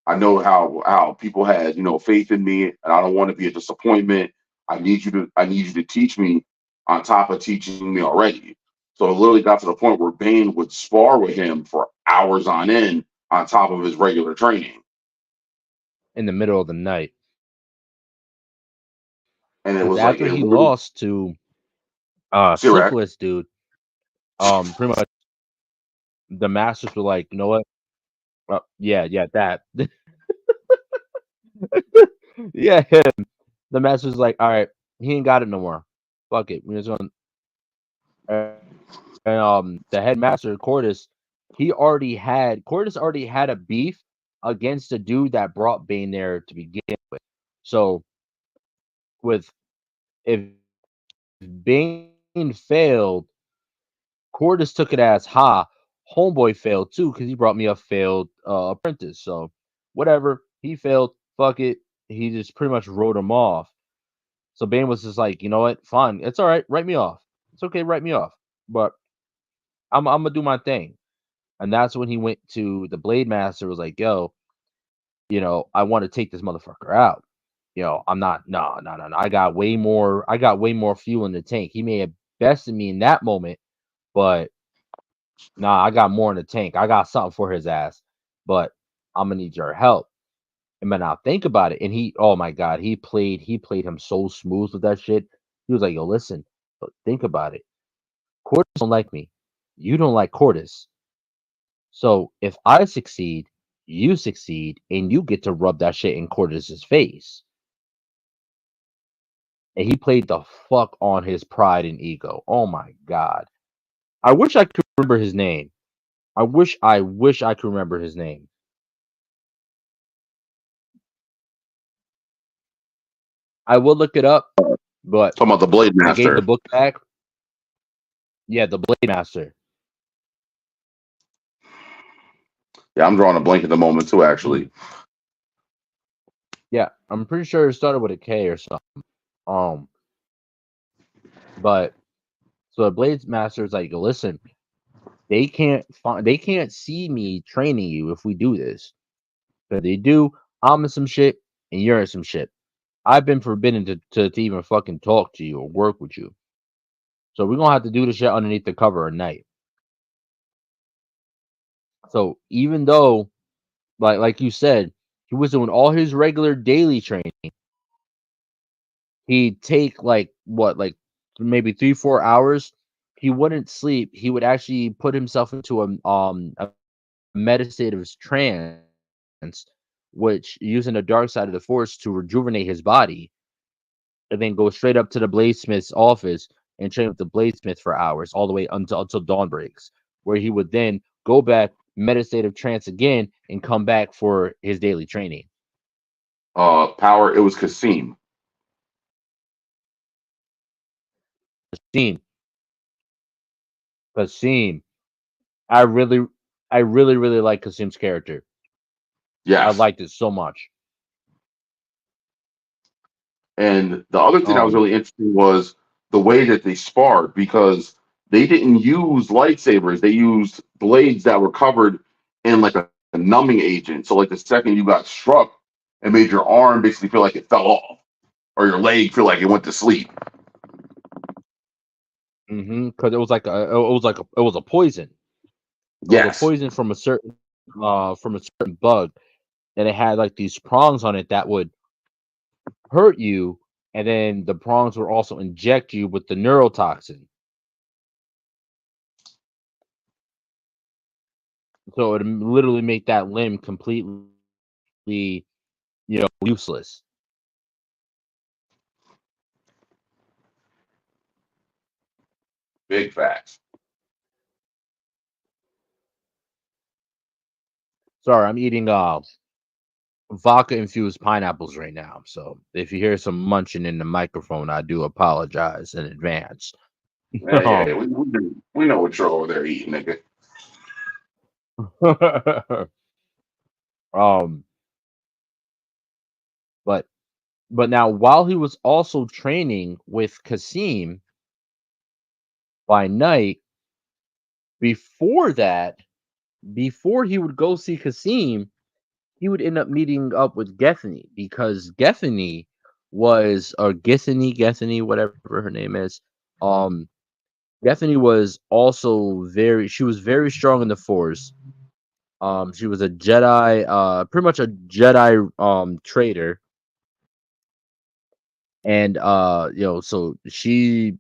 [SPEAKER 3] I know how people had faith in me, and I don't want to be a disappointment. I need you to teach me on top of teaching me already. So it literally got to the point where Bane would spar with him for hours on end on top of his regular training,
[SPEAKER 2] In the middle of the night.
[SPEAKER 3] and it
[SPEAKER 2] Because
[SPEAKER 3] was like
[SPEAKER 2] after
[SPEAKER 3] it
[SPEAKER 2] he
[SPEAKER 3] literally
[SPEAKER 2] lost to
[SPEAKER 3] Sirac.
[SPEAKER 2] Syphilis dude, pretty much the masters were like, you know what? Yeah, that. Yeah, him. The master's like, all right, he ain't got it no more. Fuck it. We're just gonna and the headmaster Cordis, Cordis already had a beef against the dude that brought Bane there to begin with. So with if Bane failed, Cordis took it as homeboy failed too, because he brought me a failed apprentice. So whatever, he failed, fuck it. He just pretty much wrote him off. So Bane was just like, you know what, fine, it's all right, write me off. It's okay, write me off. But I'm gonna do my thing. And that's when he went to the Blade Master, was like, yo, I want to take this motherfucker out. I'm not, no. I got way more fuel in the tank. He may have bested me in that moment, but nah, I got more in the tank. I got something for his ass, but I'm gonna need your help. And then now think about it. And oh my God, he played him so smooth with that shit. He was like, yo, listen, but think about it. Cordis don't like me. You don't like Cordis. So if I succeed, you succeed, and you get to rub that shit in Cordis's face. And he played the fuck on his pride and ego. Oh my God. I wish I could remember his name. I wish I could remember his name. I will look it up, but
[SPEAKER 3] Talking about the Blade
[SPEAKER 2] I gave the
[SPEAKER 3] Master.
[SPEAKER 2] book back. Yeah, the Blade Master.
[SPEAKER 3] Yeah, I'm drawing a blank at the moment too, actually.
[SPEAKER 2] Yeah, I'm pretty sure it started with a K or something. But so the Blades Master is like, listen, they can't see me training you if we do this. But they do, I'm in some shit and you're in some shit. I've been forbidden to even fucking talk to you or work with you. So we're gonna have to do this shit underneath the cover at night. So even though, like you said, he was doing all his regular daily training, he'd take like maybe 3-4 hours. He wouldn't sleep. He would actually put himself into a meditative trance, which using the dark side of the force to rejuvenate his body, and then go straight up to the bladesmith's office and train with the bladesmith for hours, all the way until dawn breaks, where he would then go back, meditative trance again, and come back for his daily training.
[SPEAKER 3] Power. It was Kasim.
[SPEAKER 2] Kasim, Kasim, I really I really, really like Kasim's character. I
[SPEAKER 3] Yes.
[SPEAKER 2] liked it so much.
[SPEAKER 3] And the other thing that was really interesting was the way that they sparred because they didn't use lightsabers. They used blades that were covered in like a numbing agent. So like the second you got struck, it made your arm basically feel like it fell off, or your leg feel like it went to sleep.
[SPEAKER 2] Because it was like it was a poison. It was a
[SPEAKER 3] Yes.
[SPEAKER 2] poison from a certain bug, and it had like these prongs on it that would hurt you, and then the prongs would also inject you with the neurotoxin. So it literally make that limb completely, useless.
[SPEAKER 3] Big facts.
[SPEAKER 2] Sorry, I'm eating vodka infused pineapples right now. So if you hear some munching in the microphone, I do apologize in advance.
[SPEAKER 3] Yeah, we know what you're over there eating, nigga.
[SPEAKER 2] um, but now while he was also training with Kasim by night, before that, before he would go see Kasim, he would end up meeting up with Gethany because Gethany was or Gethany, whatever her name is. Gethany was also she was very strong in the Force. She was a Jedi, pretty much a Jedi trader, and so she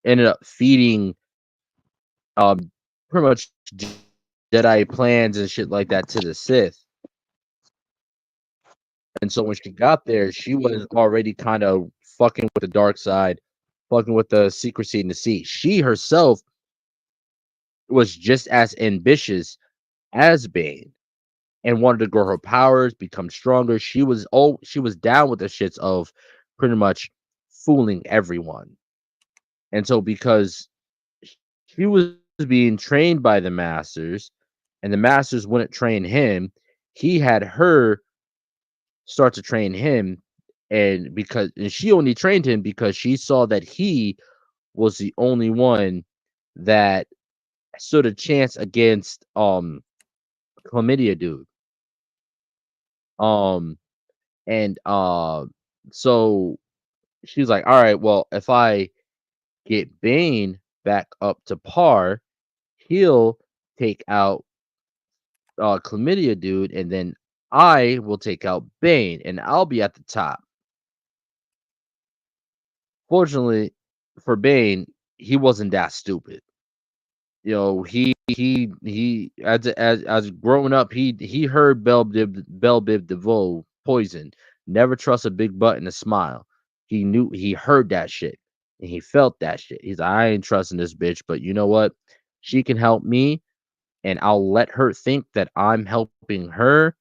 [SPEAKER 2] ended up feeding pretty much Jedi plans and shit like that to the Sith. And so when she got there, she was already kind of fucking with the dark side, fucking with the secrecy and deceit. She herself was just as ambitious as Bane and wanted to grow her powers, become stronger. She was down with the shits of pretty much fooling everyone. And so because she was being trained by the masters and the masters wouldn't train him, he had her start to train him, and she only trained him because she saw that he was the only one that stood a chance against chlamydia dude. um and so she's like, all right, well, if I get Bane back up to par, he'll take out chlamydia dude, and then I will take out Bane and I'll be at the top. Fortunately for Bane, he wasn't that stupid. He as growing up, he heard Bell Biv DeVoe poison. Never trust a big butt and a smile. He heard that shit and he felt that shit. He's like, I ain't trusting this bitch, but you know what? She can help me, and I'll let her think that I'm helping her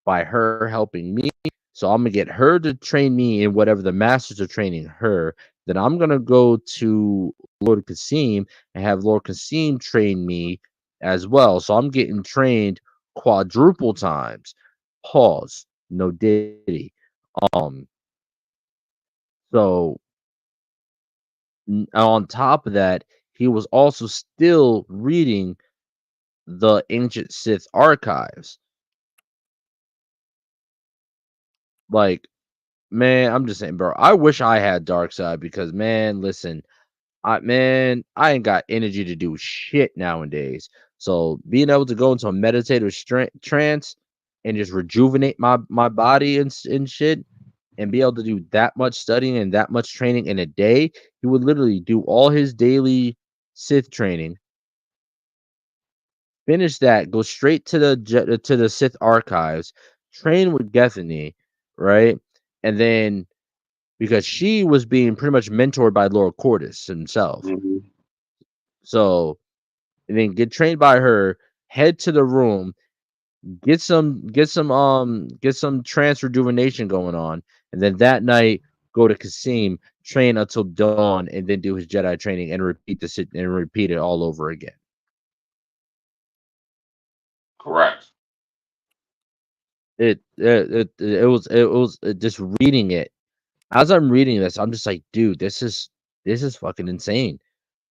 [SPEAKER 2] by her helping me. So I'm gonna get her to train me in whatever the masters are training her. Then I'm gonna go to Lord Kasim and have Lord Kasim train me as well. So I'm getting trained quadruple times. Pause. No diddy. Um. So on top of that, he was also still reading the ancient Sith archives. Like, man, I'm just saying, bro. I wish I had dark side because, man, listen, I ain't got energy to do shit nowadays. So being able to go into a meditative trance and just rejuvenate my body and shit, and be able to do that much studying and that much training in a day, he would literally do all his daily Sith training, finish that, go straight to the Sith archives, train with Gethany, right, and then because she was being pretty much mentored by Lord Cordis himself.
[SPEAKER 3] Mm-hmm.
[SPEAKER 2] So, and then get trained by her, head to the room, get some trance rejuvenation going on, and then that night go to Kasim, train until dawn, and then do his Jedi training and repeat it all over again.
[SPEAKER 3] Correct.
[SPEAKER 2] It was just reading it. As I'm reading this, I'm just like, dude, this is fucking insane.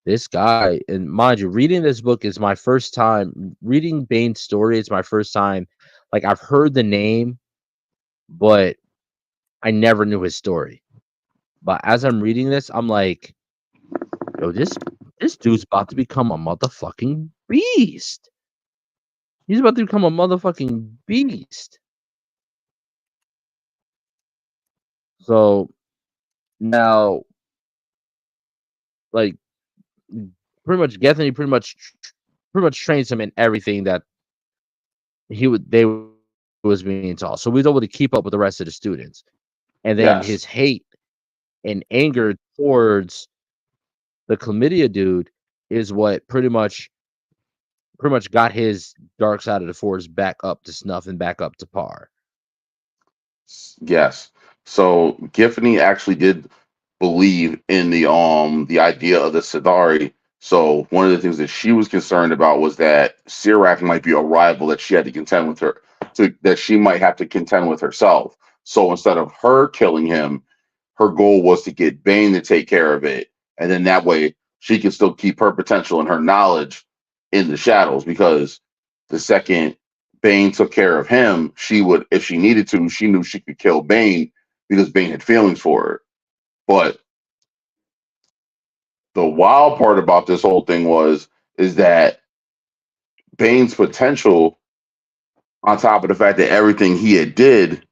[SPEAKER 2] This guy, and mind you, reading this book is my first time reading Bane's story. It's my first time. Like, I've heard the name, but I never knew his story. But as I'm reading this, I'm like, yo, this dude's about to become a motherfucking beast. He's about to become a motherfucking beast. So now, like, pretty much Gethany pretty much trains him in everything that they was being taught. So we was able to keep up with the rest of the students. And then
[SPEAKER 3] Yes.
[SPEAKER 2] his hate and anger towards the chlamydia dude is what pretty much got his dark side of the force back up to snuff and back up to par.
[SPEAKER 3] Yes. So Giffany actually did believe in the idea of the Sidari. So one of the things that she was concerned about was that Sirac might be a rival that she had to contend with her, that she might have to contend with herself. So instead of her killing him, her goal was to get Bane to take care of it, and then that way she can still keep her potential and her knowledge in the shadows. Because the second Bane took care of him, she would, if she needed to, she knew she could kill Bane because Bane had feelings for her. But the wild part about this whole thing is that Bane's potential, on top of the fact that everything he had did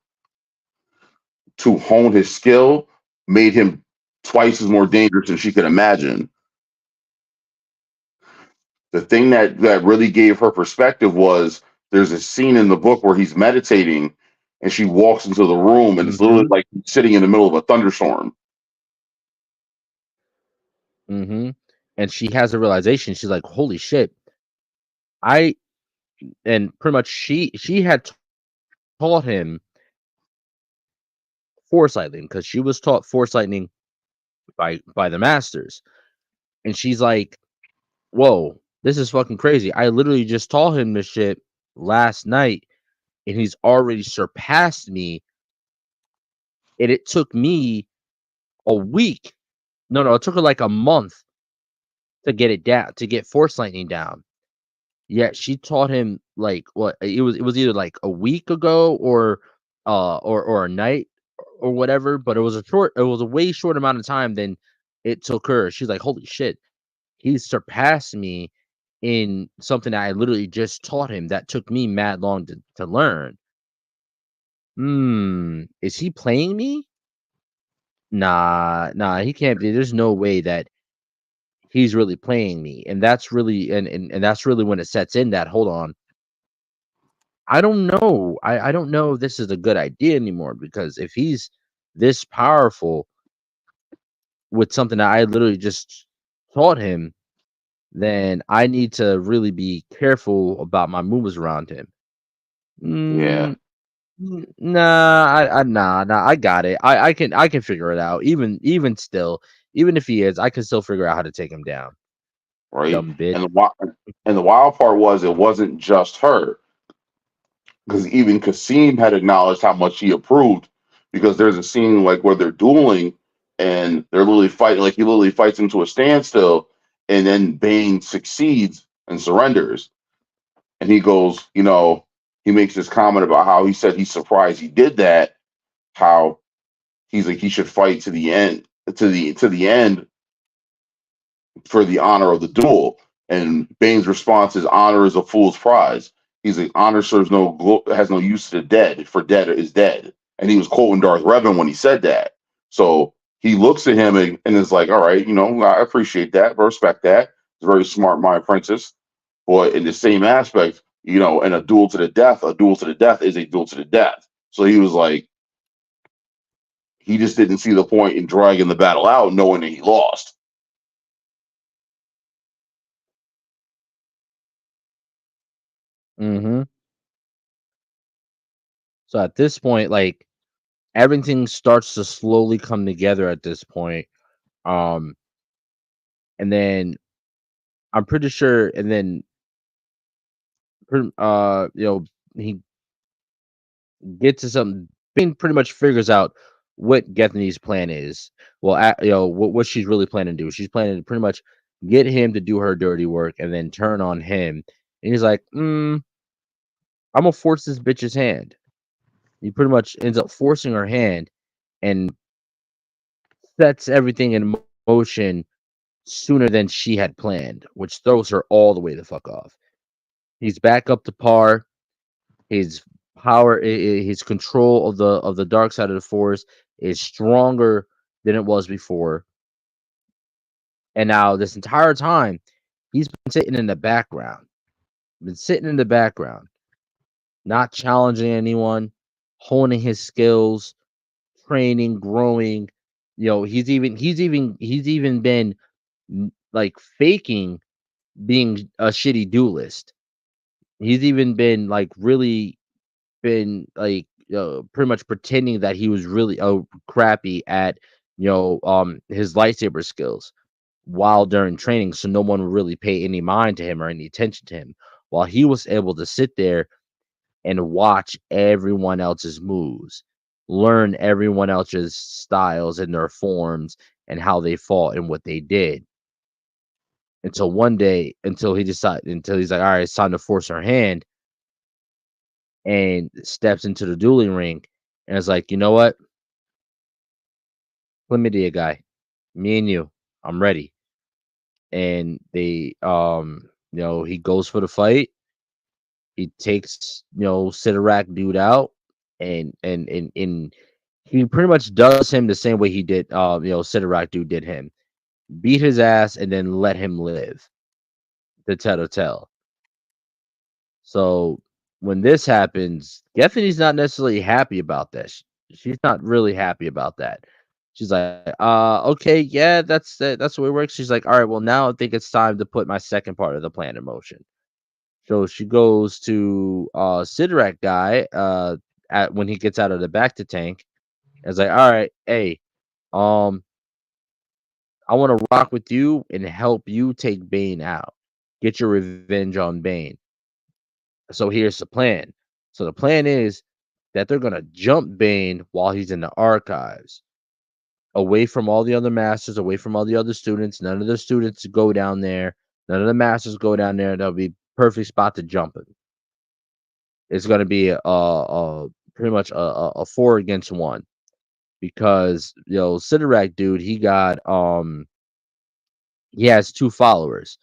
[SPEAKER 3] to hone his skill, made him twice as more dangerous than she could imagine. The thing that really gave her perspective was there's a scene in the book where he's meditating and she walks into the room and it's literally like sitting in the middle of a thunderstorm.
[SPEAKER 2] And she has a realization. She's like, holy shit. And pretty much she had taught him force lightning because she was taught force lightning by the masters. And she's like, whoa, this is fucking crazy. I literally just taught him this shit last night and he's already surpassed me. And it took me a week. No, it took her like a month to get it down, to get force lightning down. Yeah, she taught him like what it was either like a week ago or a night or whatever, but it was a way short amount of time than it took her. She's like, holy shit, he's surpassed me in something that I literally just taught him that took me mad long to learn. Is he playing me? Nah, he can't be. There's no way that he's really playing me. And that's really and that's really when it sets in that, hold on. I don't know. I don't know if this is a good idea anymore, because if he's this powerful with something that I literally just taught him, then I need to really be careful about my moves around him.
[SPEAKER 3] Yeah.
[SPEAKER 2] Nah, I got it. I can figure it out. Even still, even if he is, I can still figure out how to take him down.
[SPEAKER 3] Right.
[SPEAKER 2] Dumb bitch.
[SPEAKER 3] And the wild part was it wasn't just her, because even Kasim had acknowledged how much he approved. Because there's a scene like where they're dueling and they're literally fighting, like he literally fights him to a standstill, and then Bane succeeds and surrenders. And he goes, he makes this comment about how he said he's surprised he did that, how he's like he should fight to the end, to the end for the honor of the duel. And Bane's response is, honor is a fool's prize. He's like, honor serves has no use to the dead, for dead is dead. And he was quoting Darth Revan when he said that. So he looks at him and is like, all right, I appreciate that, respect that. It's very smart, my apprentice. But in the same aspect, in a duel to the death is a duel to the death. So he was like, he just didn't see the point in dragging the battle out, knowing that he lost.
[SPEAKER 2] So at this point, like, everything starts to slowly come together at this point. And then I'm pretty sure, and then he gets to something. Bane pretty much figures out what Gethany's plan is. Well, what she's really planning to do. She's planning to pretty much get him to do her dirty work and then turn on him. And he's like, I'm gonna force this bitch's hand. He pretty much ends up forcing her hand and sets everything in motion sooner than she had planned, which throws her all the way the fuck off. He's back up to par. His his control of the dark side of the force is stronger than it was before. And now this entire time, he's been sitting in the background, not challenging anyone, honing his skills, training, growing. He's even been like faking being a shitty duelist. He's even been like really been like pretty much pretending that he was really crappy at his lightsaber skills while during training, so no one would really pay any mind to him or any attention to him, while he was able to sit there and watch everyone else's moves, learn everyone else's styles and their forms and how they fought and what they did. Until one day, until he's like, all right, it's time to force her hand, and steps into the dueling ring and is like, you know what? Chlamydia guy, me and you, I'm ready. And they he goes for the fight. He takes Sidorak dude out, and he pretty much does him the same way he did Sidorak dude did him. Beat his ass and then let him live. The tell. So when this happens, Gethany's not necessarily happy about this. She's not really happy about that. She's like, okay, yeah, that's the way it works. She's like, all right, well, now I think it's time to put my second part of the plan in motion. So she goes to Sidorak guy at when he gets out of the back to tank. And it's like, all right, hey, I want to rock with you and help you take Bane out. Get your revenge on Bane. So here's the plan. So the plan is that they're gonna jump Bane while he's in the archives, away from all the other masters, away from all the other students. None of the students go down there. None of the masters go down there. That'll be perfect spot to jump him. It's gonna be pretty much a 4-against-1 because Sidorak dude, he has 2 followers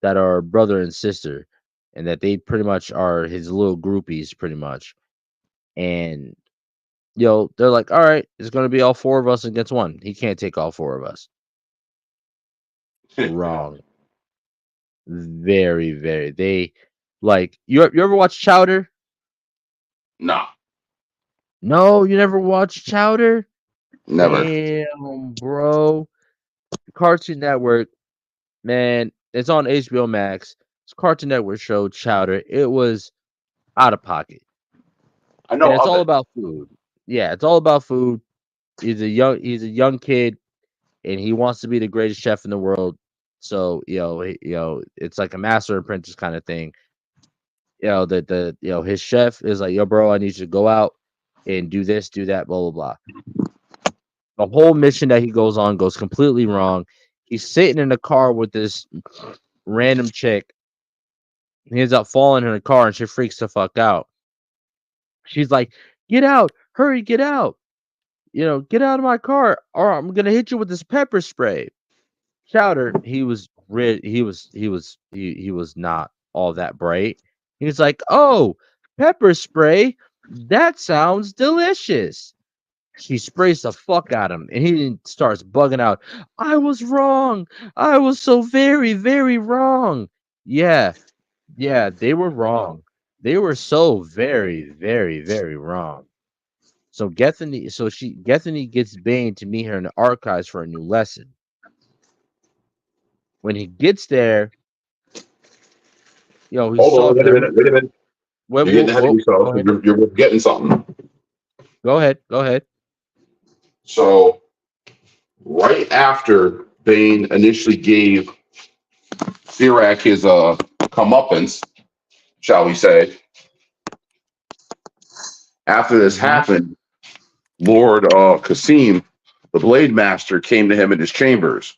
[SPEAKER 2] that are brother and sister, and that they pretty much are his little groupies, pretty much. And they're like, all right, it's gonna be all 4 of us against 1. He can't take all 4 of us. Wrong. Very, very. They like you ever watch Chowder?
[SPEAKER 3] Nah,
[SPEAKER 2] No, you never watched Chowder?
[SPEAKER 3] never.
[SPEAKER 2] Damn, bro. Cartoon Network, man, it's on HBO Max. It's Cartoon Network show Chowder. It was out of pocket.
[SPEAKER 3] I
[SPEAKER 2] And
[SPEAKER 3] know
[SPEAKER 2] it's
[SPEAKER 3] of
[SPEAKER 2] all
[SPEAKER 3] it.
[SPEAKER 2] about food. Yeah, it's all about food. He's a young kid and he wants to be the greatest chef in the world. So, it's like a master apprentice kind of thing. His chef is like, yo, bro, I need you to go out and do this, do that, blah, blah, blah. The whole mission that he goes on goes completely wrong. He's sitting in the car with this random chick. He ends up falling in the car and she freaks the fuck out. She's like, get out, hurry, get out. Get out of my car or I'm gonna hit you with this pepper spray. Chowder, he was not all that bright. He's like, oh, pepper spray, that sounds delicious. She sprays the fuck out of him and he starts bugging out. I was wrong. I was so very, very wrong. Yeah, they were wrong. They were so very, very, very wrong. So Gethany gets Bane to meet her in the archives for a new lesson. When he gets there, he
[SPEAKER 3] Hold
[SPEAKER 2] saw
[SPEAKER 3] on, wait a minute.
[SPEAKER 2] Whoa,
[SPEAKER 3] You're getting ahead of
[SPEAKER 2] whoa,
[SPEAKER 3] yourself.
[SPEAKER 2] go ahead.
[SPEAKER 3] You're getting something.
[SPEAKER 2] Go ahead.
[SPEAKER 3] So, right after Bane initially gave Sirak his comeuppance, shall we say. After this happened, Lord Kasim, the Blade Master, came to him in his chambers.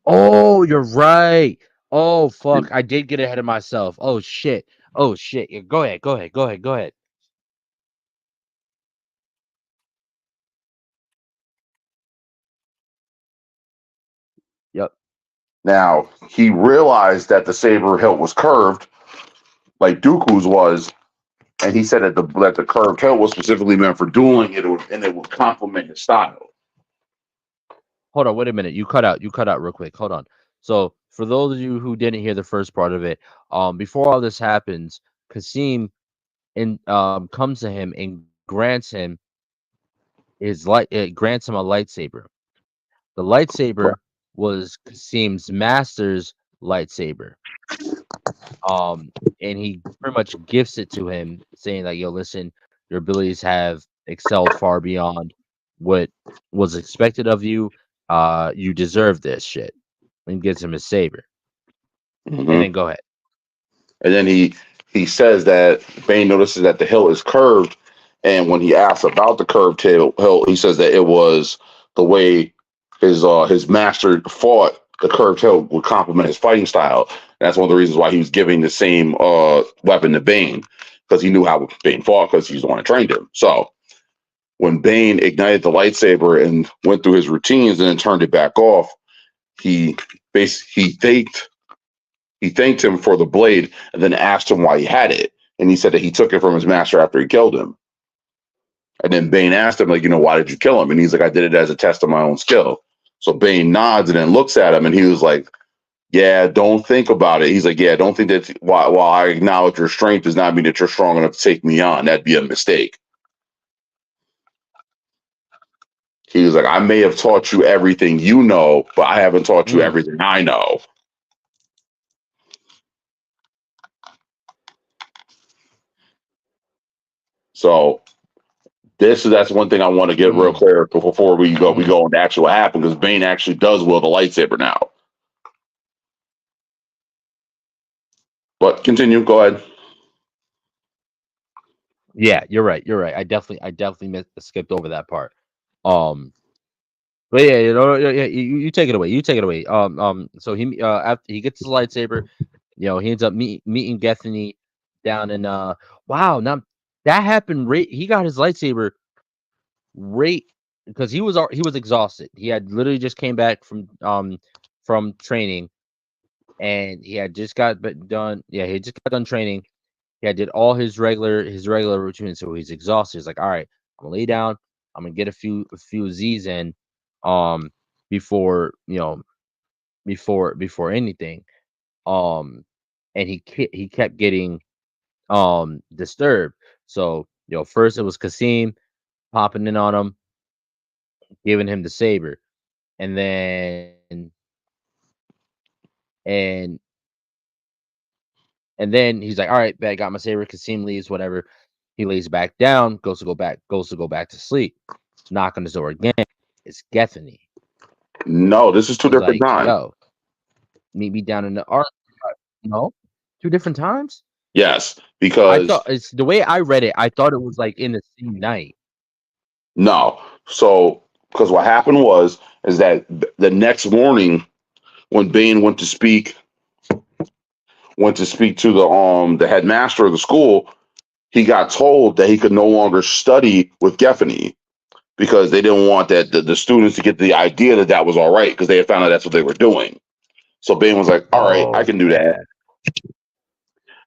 [SPEAKER 2] Oh, you're right. Oh fuck, I did get ahead of myself. Oh shit. Oh shit. Yeah, go ahead. Go ahead. Go ahead. Go ahead. Yep.
[SPEAKER 3] Now, he realized that the saber hilt was curved, like Dooku's was, and he said that the curved hilt was specifically meant for dueling, and it would complement his style.
[SPEAKER 2] Hold on. Wait a minute. You cut out. You cut out real quick. Hold on. So for those of you who didn't hear the first part of it, before all this happens, Kasim comes to him and grants him it grants him a lightsaber. The lightsaber was Kasim's master's lightsaber. And he pretty much gifts it to him, saying like, "Yo, listen, your abilities have excelled far beyond what was expected of you. You deserve this shit." And gives him his saber. And
[SPEAKER 3] Mm-hmm.
[SPEAKER 2] then go ahead.
[SPEAKER 3] And then he says that Bane notices that the hilt is curved, and when he asks about the curved hilt, he says that it was the way his master fought. The curved hilt would complement his fighting style. And that's one of the reasons why he was giving the same weapon to Bane, because he knew how Bane fought, because he's the one that trained him. So when Bane ignited the lightsaber and went through his routines and then turned it back off, he thanked him for the blade and then asked him why he had it. And he said that he took it from his master after he killed him. And then Bane asked him, like, why did you kill him? And he's like, I did it as a test of my own skill. So Bane nods and then looks at him, and he was like, yeah, don't think about it. He's like, yeah, don't think that while I acknowledge your strength does not mean that you're strong enough to take me on. That'd be a mistake. He was like, I may have taught you everything you know, but I haven't taught you everything I know. So that's one thing I want to get real clear before we go into actually what happened, because Bane actually does wield the lightsaber now. But continue, go ahead.
[SPEAKER 2] Yeah, you're right. You're right. I definitely skipped over that part. But yeah, you take it away. You take it away. So he after he gets his lightsaber, he ends up meeting Gethany down in wow, now that happened right. He got his lightsaber right because he was exhausted. He had literally just came back from training, and he had just got done. Yeah, he just got done training. He had did all his regular routine, so he's exhausted. He's like, all right, I'm gonna lay down. I'm gonna get a few Z's in, before before anything. And he kept getting disturbed. So first it was Kasim popping in on him, giving him the saber, and then and and then he's like, all right, bet I got my saber. Kasim leaves, whatever. He lays back down, goes to go back to sleep. Knock on his door again. It's Gethany.
[SPEAKER 3] No, this is two
[SPEAKER 2] He's
[SPEAKER 3] different
[SPEAKER 2] like,
[SPEAKER 3] times.
[SPEAKER 2] yo, meet me down in the art. No, two different times.
[SPEAKER 3] Yes,
[SPEAKER 2] I
[SPEAKER 3] because
[SPEAKER 2] thought it's the way I read it. I thought it was like in the same night.
[SPEAKER 3] no. So because what happened is that the next morning when Bane went to speak to the headmaster of the school, he got told that he could no longer study with Gethany, because they didn't want that the students to get the idea that that was all right, because they had found out that's what they were doing. So Bane was like, all right, I can do that.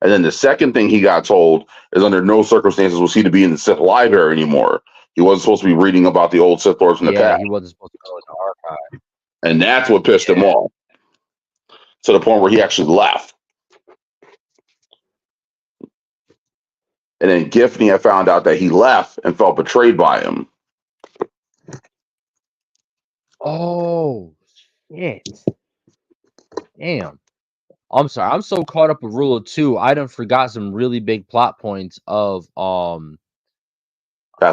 [SPEAKER 3] And then the second thing he got told is under no circumstances was he to be in the Sith library anymore. He wasn't supposed to be reading about the old Sith Lords from the
[SPEAKER 2] Yeah,
[SPEAKER 3] past.
[SPEAKER 2] he wasn't supposed to go in the archive.
[SPEAKER 3] And that's what pissed him off, to the point where he actually left. And then Gifney had found out that he left and felt betrayed by him.
[SPEAKER 2] Oh shit! Damn. I'm sorry. I'm so caught up with Rule of Two. I done forgot some really big plot points of
[SPEAKER 3] Path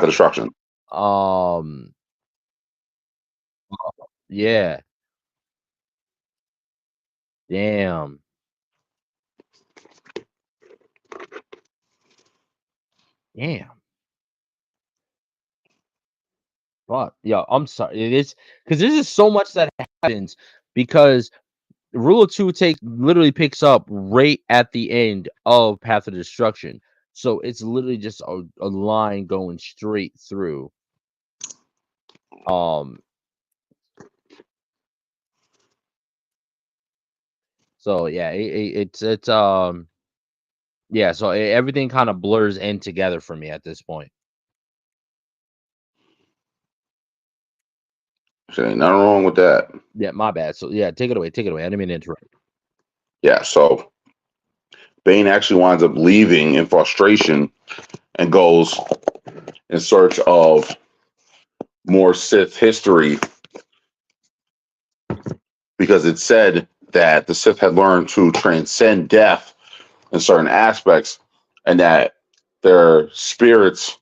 [SPEAKER 3] of Destruction.
[SPEAKER 2] um yeah. Damn. Damn. Fuck. Yeah, I'm sorry. It is because this is so much that happens because Rule of Two literally picks up right at the end of Path of Destruction. So it's literally just a line going straight through. So yeah, it's yeah, so everything kind of blurs in together for me at this point.
[SPEAKER 3] So ain't nothing wrong with that.
[SPEAKER 2] Yeah, my bad. So yeah, take it away. Take it away. I didn't mean to interrupt.
[SPEAKER 3] Yeah, so Bane actually winds up leaving in frustration and goes in search of more Sith history because it said that the Sith had learned to transcend death in certain aspects and that their spirits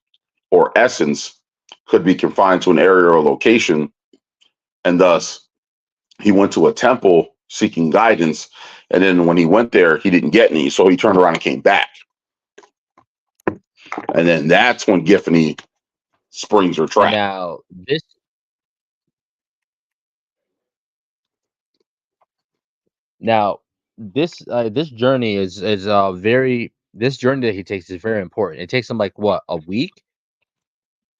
[SPEAKER 3] or essence could be confined to an area or location. And thus, he went to a temple seeking guidance. And then when he went there, he didn't get any. So he turned around and came back. And then that's when Giffany springs her
[SPEAKER 2] And
[SPEAKER 3] trap.
[SPEAKER 2] now this journey is very this journey that he takes is very important. It takes him like what, a week?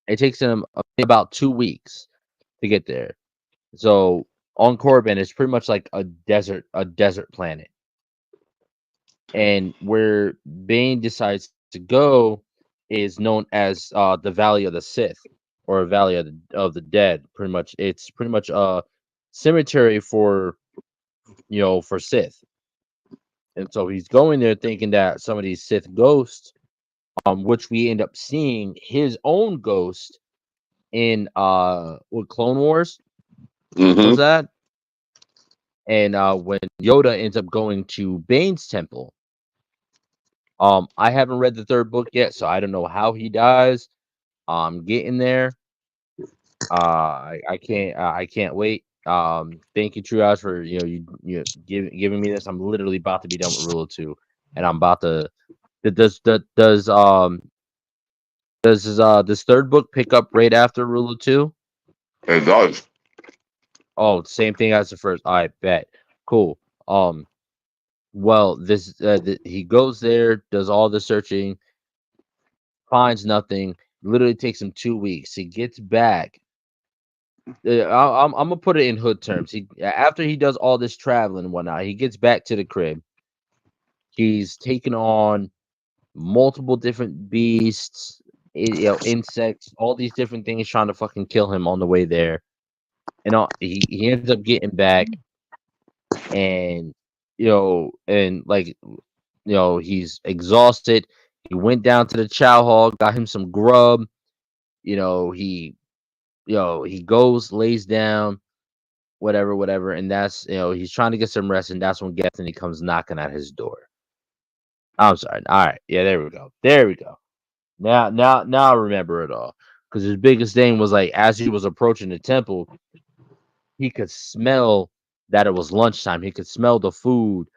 [SPEAKER 2] It takes him about 2 weeks to get there. So on Corbin, it's pretty much like a desert planet. And where Bane decides to go is known as the Valley of the Sith or Valley of the Dead. Pretty much, it's pretty much a cemetery for for Sith. And so he's going there thinking that some of these Sith ghosts, which we end up seeing his own ghost in with Clone Wars. Was that? And when Yoda ends up going to Bane's temple, I haven't read the third book yet, so I don't know how he dies. Getting there. I can't wait. Thank you, Triage, for you giving me this. I'm literally about to be done with Rule of Two, and I'm about to. Does this third book pick up right after Rule of Two?
[SPEAKER 3] It does.
[SPEAKER 2] Oh, same thing as the first. I bet. Cool. Well, he goes there, does all the searching, finds nothing. Literally takes him 2 weeks. He gets back. I'm gonna put it in hood terms. After he does all this traveling and whatnot, he gets back to the crib. He's taken on multiple different beasts, insects, all these different things trying to fucking kill him on the way there. And he ends up getting back, and he's exhausted. He went down to the chow hall, got him some grub. He goes, lays down, whatever, and that's he's trying to get some rest, and that's when Gethany comes knocking at his door. I'm sorry. All right, yeah, there we go. Now I remember it all, because his biggest thing was like as he was approaching the temple, he could smell that it was lunchtime. He could smell the food,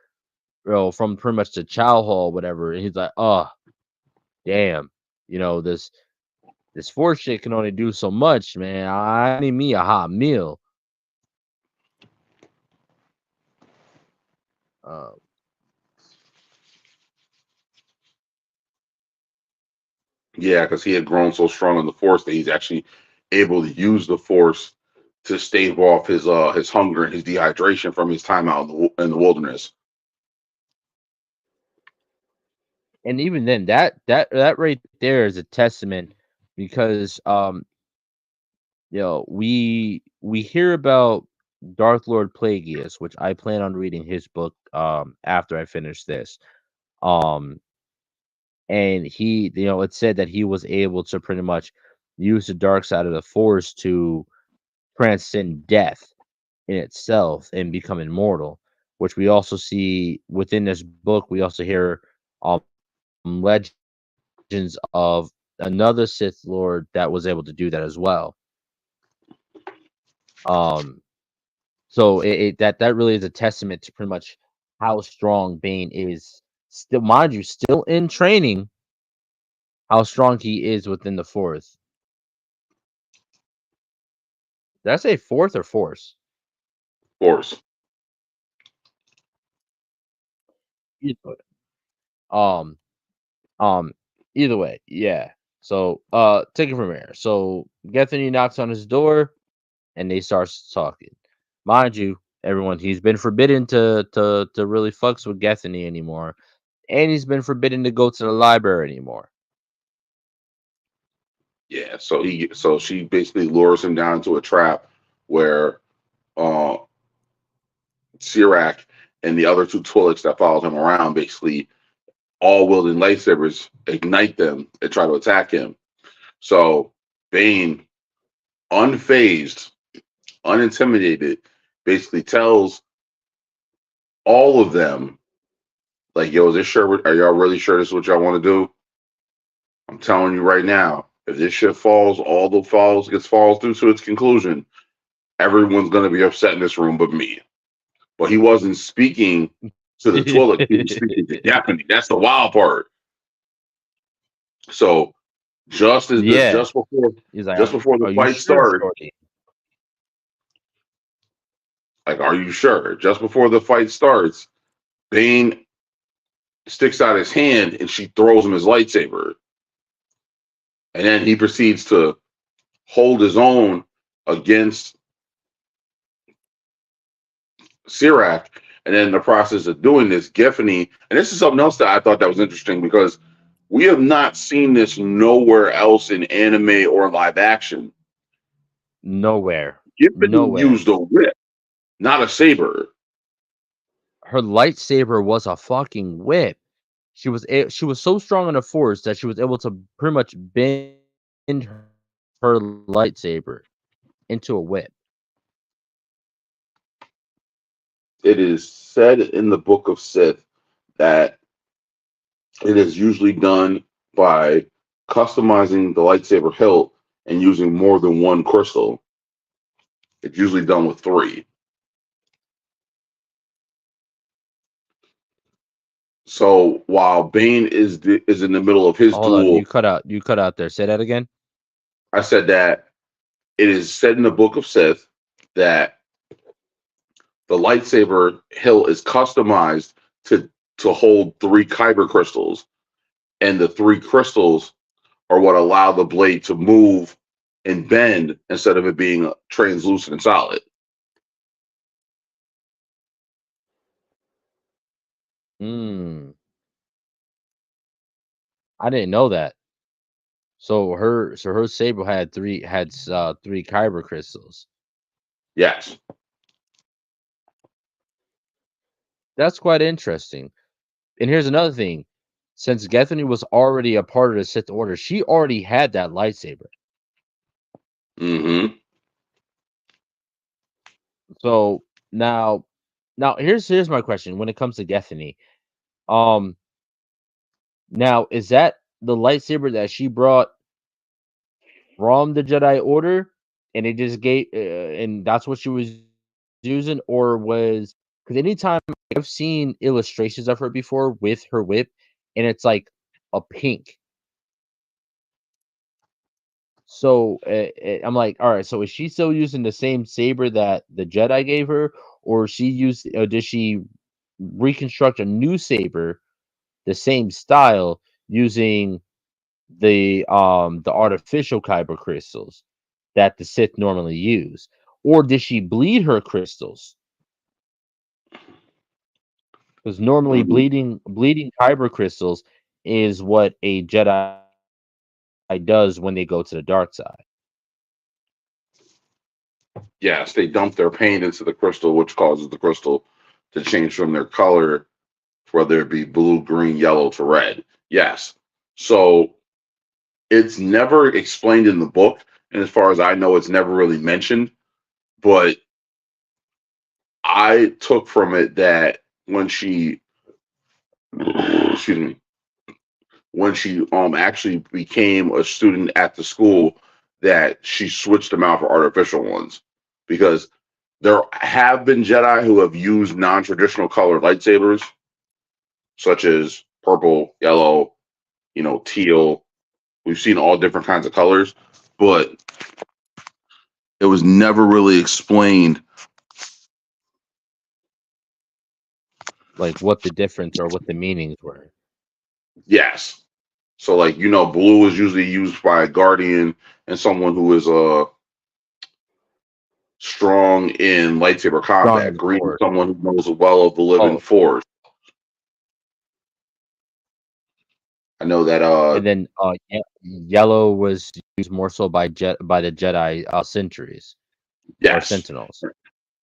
[SPEAKER 2] from pretty much the chow hall, whatever. And he's like, oh, damn, this force shit can only do so much, man. I need me a hot meal.
[SPEAKER 3] Yeah, because he had grown so strong in the Force that he's actually able to use the Force to stave off his hunger and his dehydration from his time out in the wilderness.
[SPEAKER 2] And even then, that right there is a testament, because we hear about Darth Lord Plagueis, which I plan on reading his book after I finish this. And he, it said that he was able to pretty much use the dark side of the Force to transcend death in itself and become immortal, which we also see within this book. We also hear legends of another Sith Lord that was able to do that as well. So that really is a testament to pretty much how strong Bane is. Still, mind you, still in training, how strong he is within the fourth. Did I say fourth or force?
[SPEAKER 3] Force.
[SPEAKER 2] Either way. Um, either way, yeah. So, take it from here. So, Gethany knocks on his door, and they start talking. Mind you, everyone, he's been forbidden to really fucks with Gethany anymore, and he's been forbidden to go to the library anymore.
[SPEAKER 3] Yeah, so she basically lures him down to a trap where uh Sirac and the other two Twi'leks that followed him around basically all wielding lightsabers ignite them and try to attack him. So Bane, unfazed, unintimidated, basically tells all of them, like, yo, is this sure? Are y'all really sure this is what y'all want to do? I'm telling you right now, if this shit falls, all the falls through to its conclusion, everyone's gonna be upset in this room but me. But he wasn't speaking to the Twi'lek, he was speaking to Gethany. That's the wild part. So just
[SPEAKER 2] Yeah, he's like,
[SPEAKER 3] before the
[SPEAKER 2] are you
[SPEAKER 3] fight
[SPEAKER 2] sure,
[SPEAKER 3] started,
[SPEAKER 2] Shorty?
[SPEAKER 3] like, are you sure? Just before the fight starts, Bane sticks out his hand and she throws him his lightsaber. And then he proceeds to hold his own against Sirac. And then in the process of doing this, Gethany, and this is something else that I thought that was interesting because we have not seen this nowhere else in anime or live action.
[SPEAKER 2] Nowhere.
[SPEAKER 3] Gethany
[SPEAKER 2] Nowhere.
[SPEAKER 3] used a whip, not a saber.
[SPEAKER 2] Her lightsaber was a fucking whip. She was so strong in the force that she was able to pretty much bend her lightsaber into a whip.
[SPEAKER 3] It is said in the Book of Sith that it is usually done by customizing the lightsaber hilt and using more than one crystal. It's usually done with 3. So while Bane is in the middle of his
[SPEAKER 2] Hold on,
[SPEAKER 3] duel,
[SPEAKER 2] you cut out there. Say that again.
[SPEAKER 3] I said that it is said in the Book of Sith that the lightsaber hilt is customized to hold 3 kyber crystals, and the 3 crystals are what allow the blade to move and bend instead of it being translucent and solid.
[SPEAKER 2] I didn't know that. So her saber had 3 kyber crystals.
[SPEAKER 3] Yes.
[SPEAKER 2] That's quite interesting. And here's another thing. Since Gethany was already a part of the Sith Order, she already had that lightsaber.
[SPEAKER 3] Mm-hmm.
[SPEAKER 2] So now here's my question when it comes to Gethany. Now is that the lightsaber that she brought from the Jedi Order, and it just gave, and that's what she was using, or was because anytime I've seen illustrations of her before with her whip, and it's like a pink. So I'm like, all right. So is she still using the same saber that the Jedi gave her, or did she reconstruct a new saber, the same style, using the artificial kyber crystals that the Sith normally use, or did she bleed her crystals? Because normally
[SPEAKER 3] Mm-hmm.
[SPEAKER 2] bleeding kyber crystals is what a Jedi does when they go to the dark side.
[SPEAKER 3] Yes, they dump their paint into the crystal, which causes the crystal to change from their color, whether it be blue, green, yellow, to red. Yes. So it's never explained in the book, and as far as I know, it's never really mentioned. But I took from it that when she, excuse me, when she actually became a student at the school, that she switched them out for artificial ones, because there have been Jedi who have used non-traditional colored lightsabers, such as purple, yellow, teal. We've seen all different kinds of colors, but it was never really explained.
[SPEAKER 2] Like what the difference or what the meanings were.
[SPEAKER 3] Yes. So, like, blue is usually used by a guardian and someone who is strong in lightsaber
[SPEAKER 2] Strong in
[SPEAKER 3] combat.
[SPEAKER 2] the
[SPEAKER 3] Green is
[SPEAKER 2] Force.
[SPEAKER 3] someone who knows well of the living
[SPEAKER 2] Oh.
[SPEAKER 3] force. I know that.
[SPEAKER 2] And then yellow was used more so by the Jedi sentries or
[SPEAKER 3] Yes.
[SPEAKER 2] sentinels.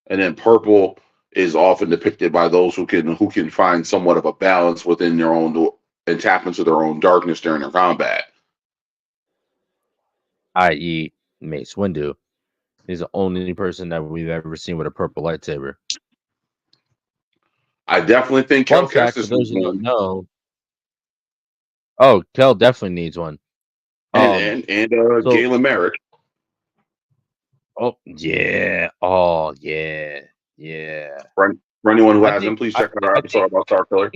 [SPEAKER 3] And then purple is often depicted by those who can find somewhat of a balance within their own and tap into their own darkness during their combat.
[SPEAKER 2] I.e., Mace Windu. He's the only person that we've ever seen with a purple lightsaber.
[SPEAKER 3] I definitely think
[SPEAKER 2] Fun
[SPEAKER 3] Cal
[SPEAKER 2] fact for
[SPEAKER 3] Kestis
[SPEAKER 2] those
[SPEAKER 3] needs
[SPEAKER 2] who don't
[SPEAKER 3] one.
[SPEAKER 2] know. Oh, Kel definitely needs one.
[SPEAKER 3] And
[SPEAKER 2] so-
[SPEAKER 3] Galen Merrick.
[SPEAKER 2] Oh yeah. Oh yeah. Yeah.
[SPEAKER 3] For anyone who
[SPEAKER 2] I
[SPEAKER 3] hasn't,
[SPEAKER 2] think-
[SPEAKER 3] please check out our
[SPEAKER 2] I
[SPEAKER 3] episode
[SPEAKER 2] think-
[SPEAKER 3] about Star Killer.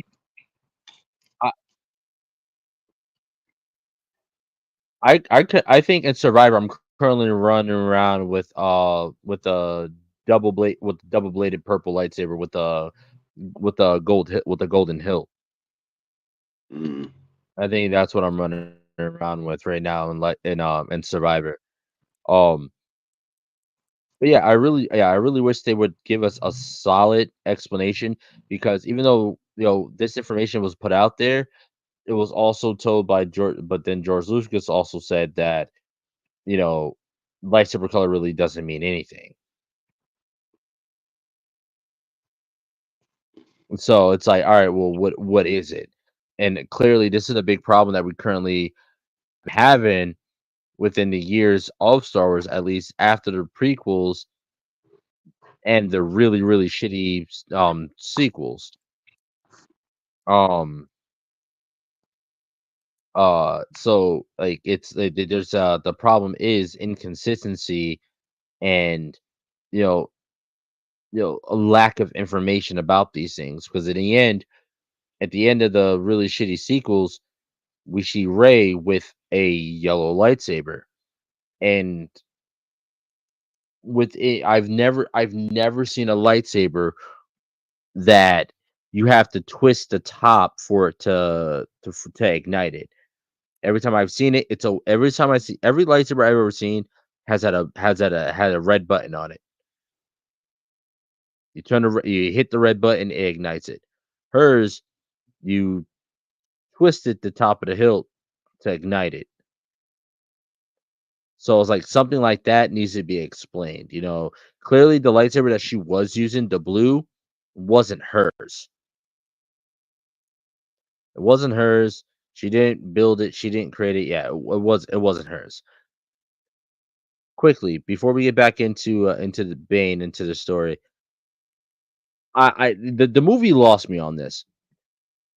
[SPEAKER 2] I think in Survivor I'm currently running around with a double bladed purple lightsaber with a golden hilt.
[SPEAKER 3] Mm.
[SPEAKER 2] I think that's what I'm running around with right now in Survivor. But yeah, I really wish they would give us a solid explanation, because even though this information was put out there, it was also told by George. But then George Lucas also said that lightsaber color really doesn't mean anything. So it's like, all right, well, what is it? And clearly, this is a big problem that we currently having within the years of Star Wars, at least after the prequels and the really, really shitty sequels. So like there's the problem is inconsistency and you know a lack of information about these things, because at the end of the really shitty sequels, we see Rey with a yellow lightsaber, and with it, I've never seen a lightsaber that you have to twist the top for it to ignite it. Every time I've seen it, every time I see every lightsaber I've ever seen had a red button on it. You hit the red button, it ignites it. Hers, you twisted the top of the hilt to ignite it. So it's like something like that needs to be explained. Clearly the lightsaber that she was using, the blue, wasn't hers. It wasn't hers. She didn't build it. She didn't create it. Yeah, it wasn't hers. Quickly, before we get back into the Bane, into the story, the movie lost me on this.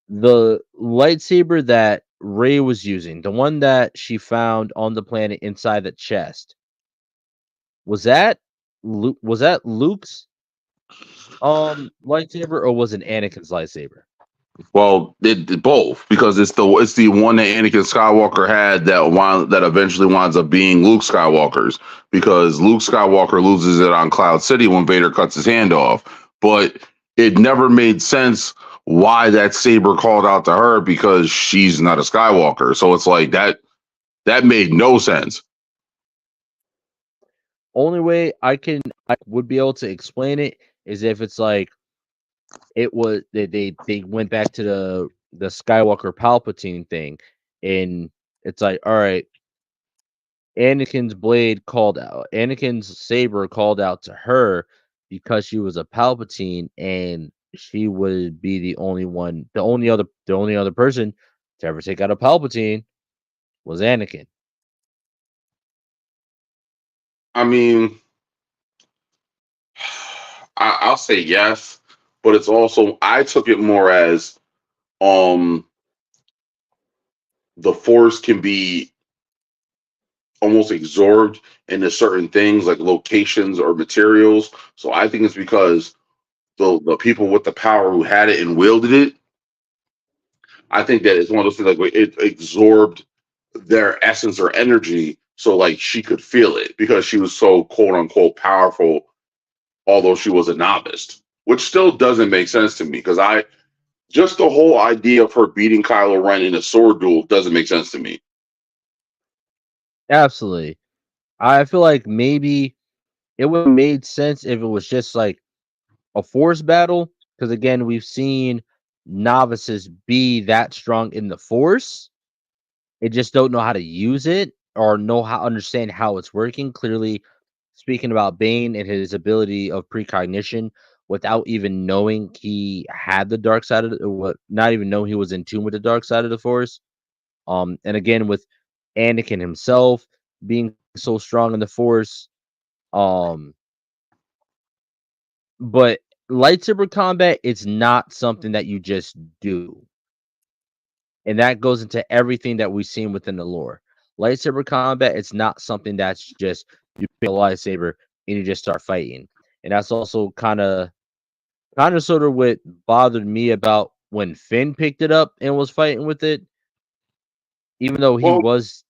[SPEAKER 2] The lightsaber that Rey was using, the one that she found on the planet inside the chest, was that Luke's lightsaber, or was it Anakin's lightsaber?
[SPEAKER 3] Well, it both, because it's the one that Anakin Skywalker had that eventually winds up being Luke Skywalker's, because Luke Skywalker loses it on Cloud City when Vader cuts his hand off. But it never made sense why that saber called out to her, because she's not a Skywalker. So it's like that made no sense.
[SPEAKER 2] Only way I would be able to explain it is if it's like it was they went back to the Skywalker Palpatine thing, and it's like, all right, Anakin's saber called out to her because she was a Palpatine, and she would be the only other person to ever take out a Palpatine was Anakin.
[SPEAKER 3] I mean, I'll say yes, but it's also, I took it more as the Force can be almost absorbed into certain things like locations or materials. So I think it's because the people with the power who had it and wielded it, I think that it's one of those things like it absorbed their essence or energy, so like she could feel it because she was so quote unquote powerful, although she was a novice, which still doesn't make sense to me because I just the whole idea of her beating Kylo Ren in a sword duel doesn't make sense to me.
[SPEAKER 2] Absolutely. I feel like maybe it would have made sense if it was just like a force battle. Because again, we've seen novices be that strong in the force. They just don't know how to use it or know how understand how it's working. Clearly, speaking about Bane and his ability of precognition without even knowing he had the dark side of what, not even know he was in tune with the dark side of the force. And again, with Anakin himself being so strong in the force, um, but lightsaber combat, it's not something that you just do. And that goes into everything that we've seen within the lore. Lightsaber combat, it's not something that's just you pick a lightsaber and you just start fighting. And that's also kind of sort of what bothered me about when Finn picked it up and was fighting with it, even though he
[SPEAKER 3] Well,
[SPEAKER 2] was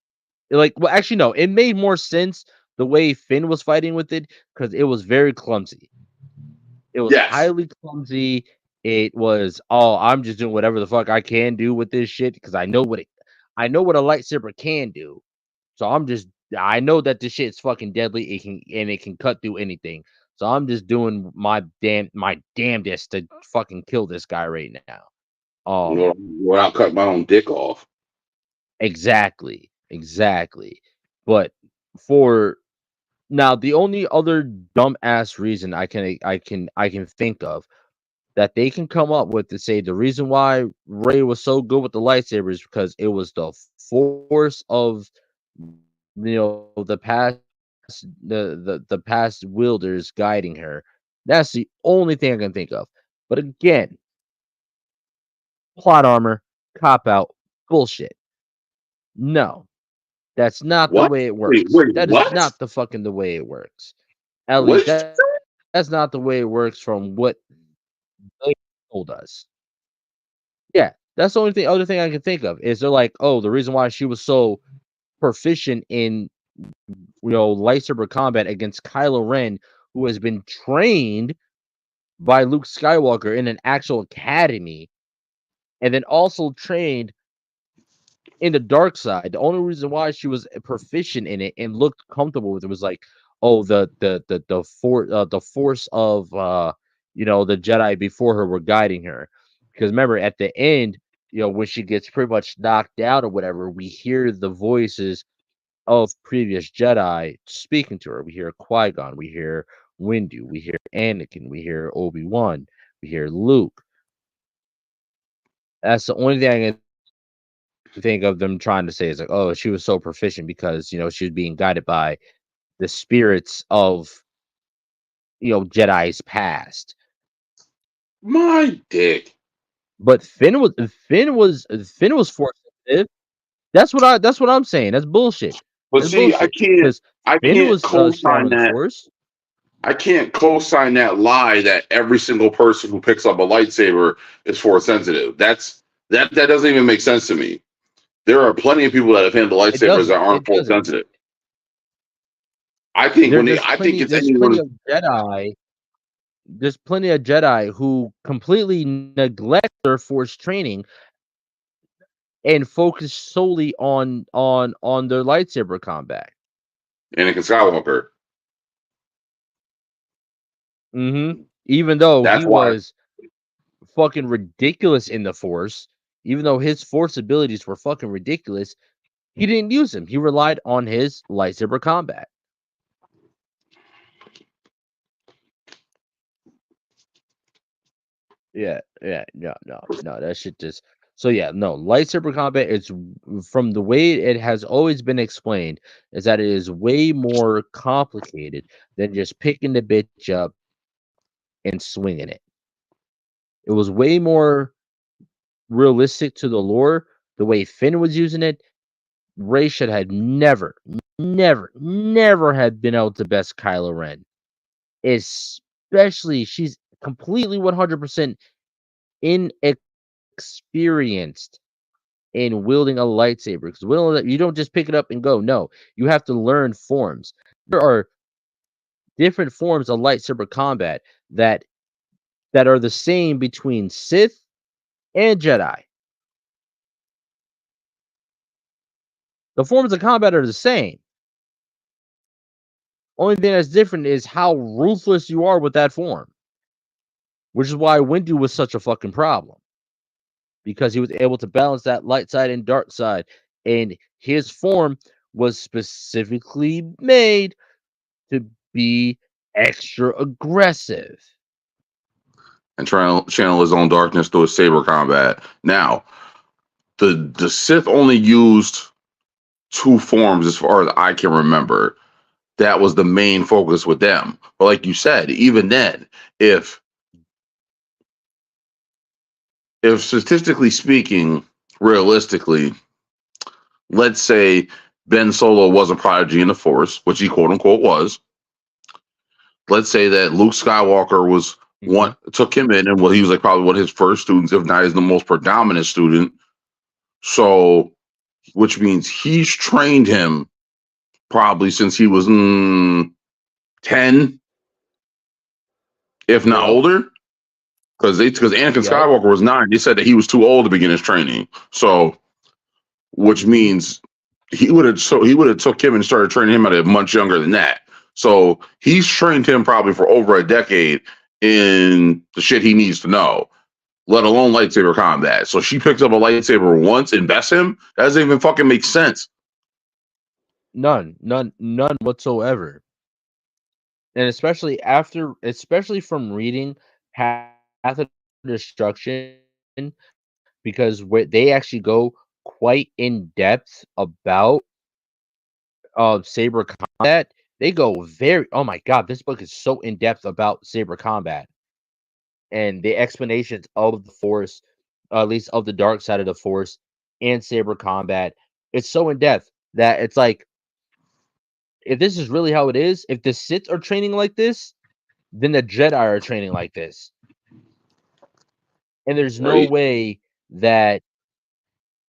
[SPEAKER 2] like, well, actually, no, it made more sense the way Finn was fighting with it because it was very clumsy. It was
[SPEAKER 3] yes,
[SPEAKER 2] highly clumsy. It was, oh, I'm just doing whatever the fuck I can do with this shit because I know what a lightsaber can do. So I know that this shit's fucking deadly. It can cut through anything. So I'm just doing my damnedest to fucking kill this guy right now.
[SPEAKER 3] you know,
[SPEAKER 2] Um,
[SPEAKER 3] without cutting my own dick off.
[SPEAKER 2] exactly. But for now, the only other dumbass reason I can think of that they can come up with to say the reason why Ray was so good with the lightsaber is because it was the force of the past the past wielders guiding her. That's the only thing I can think of. But again, plot armor, cop out, bullshit. No, that's not the
[SPEAKER 3] What?
[SPEAKER 2] way it
[SPEAKER 3] Wait,
[SPEAKER 2] works.
[SPEAKER 3] wait,
[SPEAKER 2] That is
[SPEAKER 3] what?
[SPEAKER 2] not the fucking the way it works. At least
[SPEAKER 3] What?
[SPEAKER 2] that's not the way it works from what they told us. Yeah, that's the only other thing I can think of is they're like, oh, the reason why she was so proficient in lightsaber combat against Kylo Ren, who has been trained by Luke Skywalker in an actual academy, and then also trained in the dark side. The only reason why she was proficient in it and looked comfortable with it was like, oh, the force of the Jedi before her were guiding her. Because remember, at the end, when she gets pretty much knocked out or whatever, we hear the voices of previous Jedi speaking to her. We hear Qui-Gon, we hear Windu, we hear Anakin, we hear Obi-Wan, we hear Luke. That's the only thing I can think of them trying to say is like, oh, she was so proficient because she was being guided by the spirits of Jedi's past.
[SPEAKER 3] My dick.
[SPEAKER 2] But Finn was force sensitive. That's what I'm saying. That's bullshit.
[SPEAKER 3] But
[SPEAKER 2] That's
[SPEAKER 3] see,
[SPEAKER 2] bullshit because
[SPEAKER 3] I
[SPEAKER 2] Finn
[SPEAKER 3] can't
[SPEAKER 2] was strong
[SPEAKER 3] co-sign
[SPEAKER 2] in the
[SPEAKER 3] that.
[SPEAKER 2] force.
[SPEAKER 3] I can't co-sign that lie that every single person who picks up a lightsaber is force sensitive. That doesn't even make sense to me. There are plenty of people that have handled
[SPEAKER 2] It
[SPEAKER 3] lightsabers that
[SPEAKER 2] doesn't.
[SPEAKER 3] aren't
[SPEAKER 2] It
[SPEAKER 3] force
[SPEAKER 2] doesn't.
[SPEAKER 3] sensitive. I think I think it's
[SPEAKER 2] There's plenty
[SPEAKER 3] anyone.
[SPEAKER 2] of Jedi. There's plenty of Jedi who completely neglect their force training and focus solely on their lightsaber combat.
[SPEAKER 3] Anakin Skywalker.
[SPEAKER 2] Even though
[SPEAKER 3] That's
[SPEAKER 2] he
[SPEAKER 3] why.
[SPEAKER 2] was fucking ridiculous in the force, even though his force abilities were fucking ridiculous, he didn't use them. He relied on his lightsaber combat. No. That shit just so yeah, no. Lightsaber combat is from the way it has always been explained is that it is way more complicated than just picking the bitch up and swinging it. It was way more realistic to the lore. The way Finn was using it, Ray should have never had been able to best Kylo Ren. Especially she's completely 100% inexperienced in wielding a lightsaber, because you don't just pick it up and go. No, you have to learn forms. There are different forms of lightsaber combat that are the same between Sith and Jedi. The forms of combat are the same. Only thing that's different is how ruthless you are with that form, which is why Windu was such a fucking problem, because he was able to balance that light side and dark side, and his form was specifically made to be extra aggressive
[SPEAKER 3] and trying to channel his own darkness through his saber combat. Now, the Sith only used two forms as far as I can remember. That was the main focus with them. But like you said, even then, if statistically speaking, realistically, let's say Ben Solo was a prodigy in the Force, which he quote unquote was. Let's say that Luke Skywalker was one, took him in, and he was like probably one of his first students, if not his the most predominant student. So, which means he's trained him probably since he was 10, if not older. Because Anakin Skywalker was 9. They said that he was too old to begin his training. So, which means he would have took him and started training him at a much younger than that. So he's trained him probably for over a decade in the shit he needs to know, let alone lightsaber combat. So she picks up a lightsaber once and bests him. That doesn't even fucking make sense.
[SPEAKER 2] None whatsoever. And especially from reading Path of Destruction, because they actually go quite in depth about saber combat. They go oh my god, this book is so in depth about saber combat and the explanations of the Force, at least of the dark side of the Force and saber combat. It's so in depth that it's like, if this is really how it is, if the Sith are training like this, then the Jedi are training like this. And there's no way that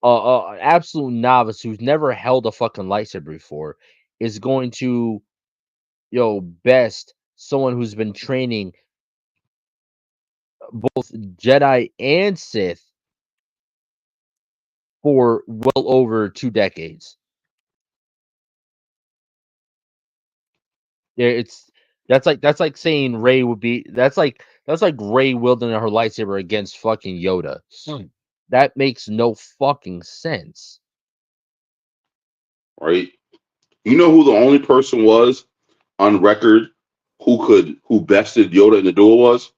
[SPEAKER 2] an absolute novice who's never held a fucking lightsaber before is going to, best someone who's been training both Jedi and Sith for well over 2 decades. Yeah, that's like saying Rey would be that's like Rey wielding her lightsaber against fucking Yoda. That makes no fucking sense.
[SPEAKER 3] Right? You know who the only person was on record who bested Yoda in the duel was?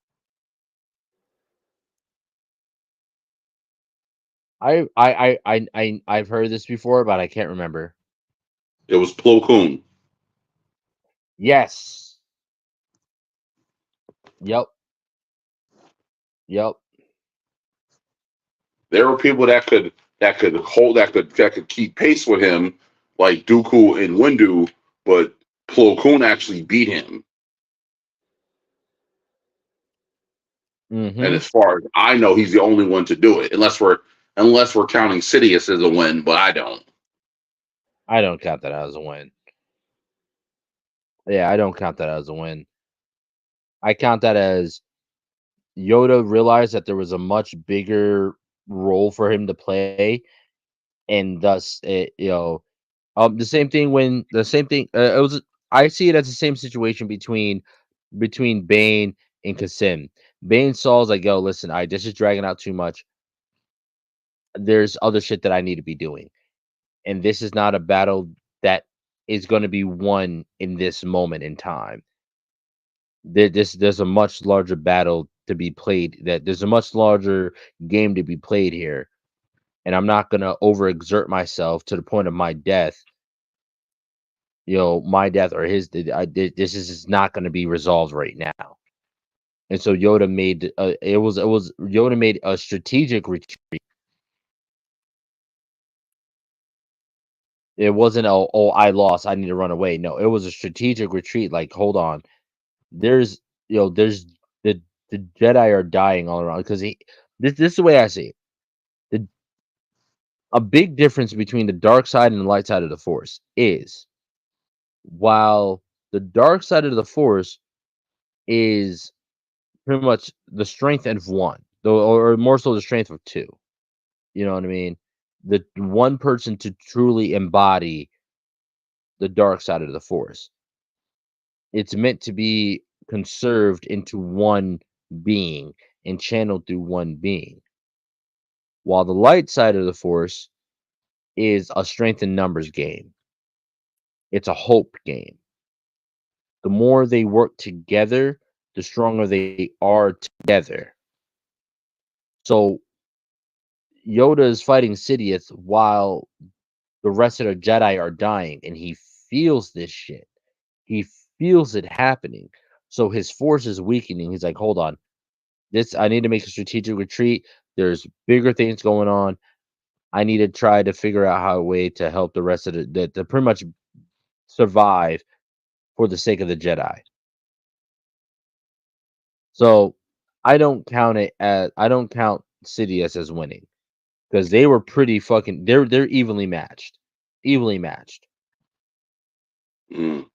[SPEAKER 2] I've heard this before, but I can't remember.
[SPEAKER 3] It was Plo Koon.
[SPEAKER 2] Yes. Yep.
[SPEAKER 3] There were people that could keep pace with him, like Dooku and Windu, but Plo Koon actually beat him. And as far as I know, he's the only one to do it, unless we're counting Sidious as a win, but I don't.
[SPEAKER 2] I don't count that as a win. Yeah, I don't count that as a win. I count that as Yoda realized that there was a much bigger role for him to play, and thus, the same thing. It was. I see it as the same situation between Bane and Kasim. Bane Saul's like, yo, listen, this is dragging out too much. There's other shit that I need to be doing, and this is not a battle that is going to be won in this moment in time. There's a much larger battle to be played. There's a much larger game to be played here, and I'm not gonna overexert myself to the point of my death. My death or his. This is not going to be resolved right now. And so Yoda made Yoda made a strategic retreat. It wasn't I lost, I need to run away. No, it was a strategic retreat. Like, hold on, there's the Jedi are dying all around, because this is the way I see it. a big difference between the dark side and the light side of the Force is while the dark side of the Force is pretty much the strength of one, though, or more so the strength of two. You know what I mean? The one person to truly embody the dark side of the Force. It's meant to be conserved into one being and channeled through one being. While the light side of the Force is a strength in numbers game. It's a hope game. The more they work together, the stronger they are together. So Yoda is fighting Sidious while the rest of the Jedi are dying, and he feels this shit. He feels it happening. So his force is weakening. He's like, hold on. I need to make a strategic retreat. There's bigger things going on. I need to try to figure out how a way to help the rest of to pretty much survive for the sake of the Jedi. So I don't count Sidious as winning because they were pretty fucking. They're evenly matched, evenly matched,
[SPEAKER 3] Mm.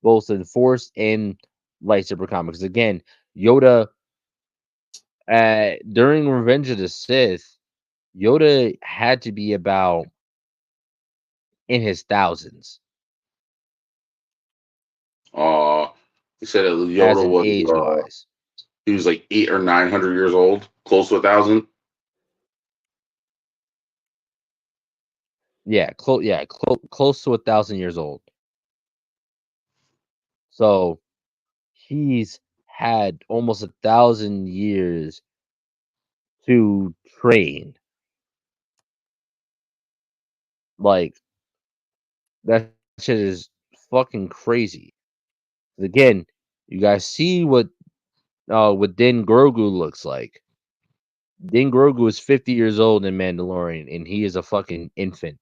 [SPEAKER 2] both in Force and lightsaber comics. Again, Yoda during Revenge of the Sith, Yoda had to be about in his thousands
[SPEAKER 3] He said that
[SPEAKER 2] as
[SPEAKER 3] Yoda
[SPEAKER 2] in age
[SPEAKER 3] was
[SPEAKER 2] wise.
[SPEAKER 3] he was like 800 or 900 years old, close to 1,000.
[SPEAKER 2] Yeah, close to 1,000 years old. So he's had almost 1,000 years to train. Like that shit is fucking crazy. Again, you guys see what Din Grogu looks like. Din Grogu is 50 years old in Mandalorian, and he is a fucking infant.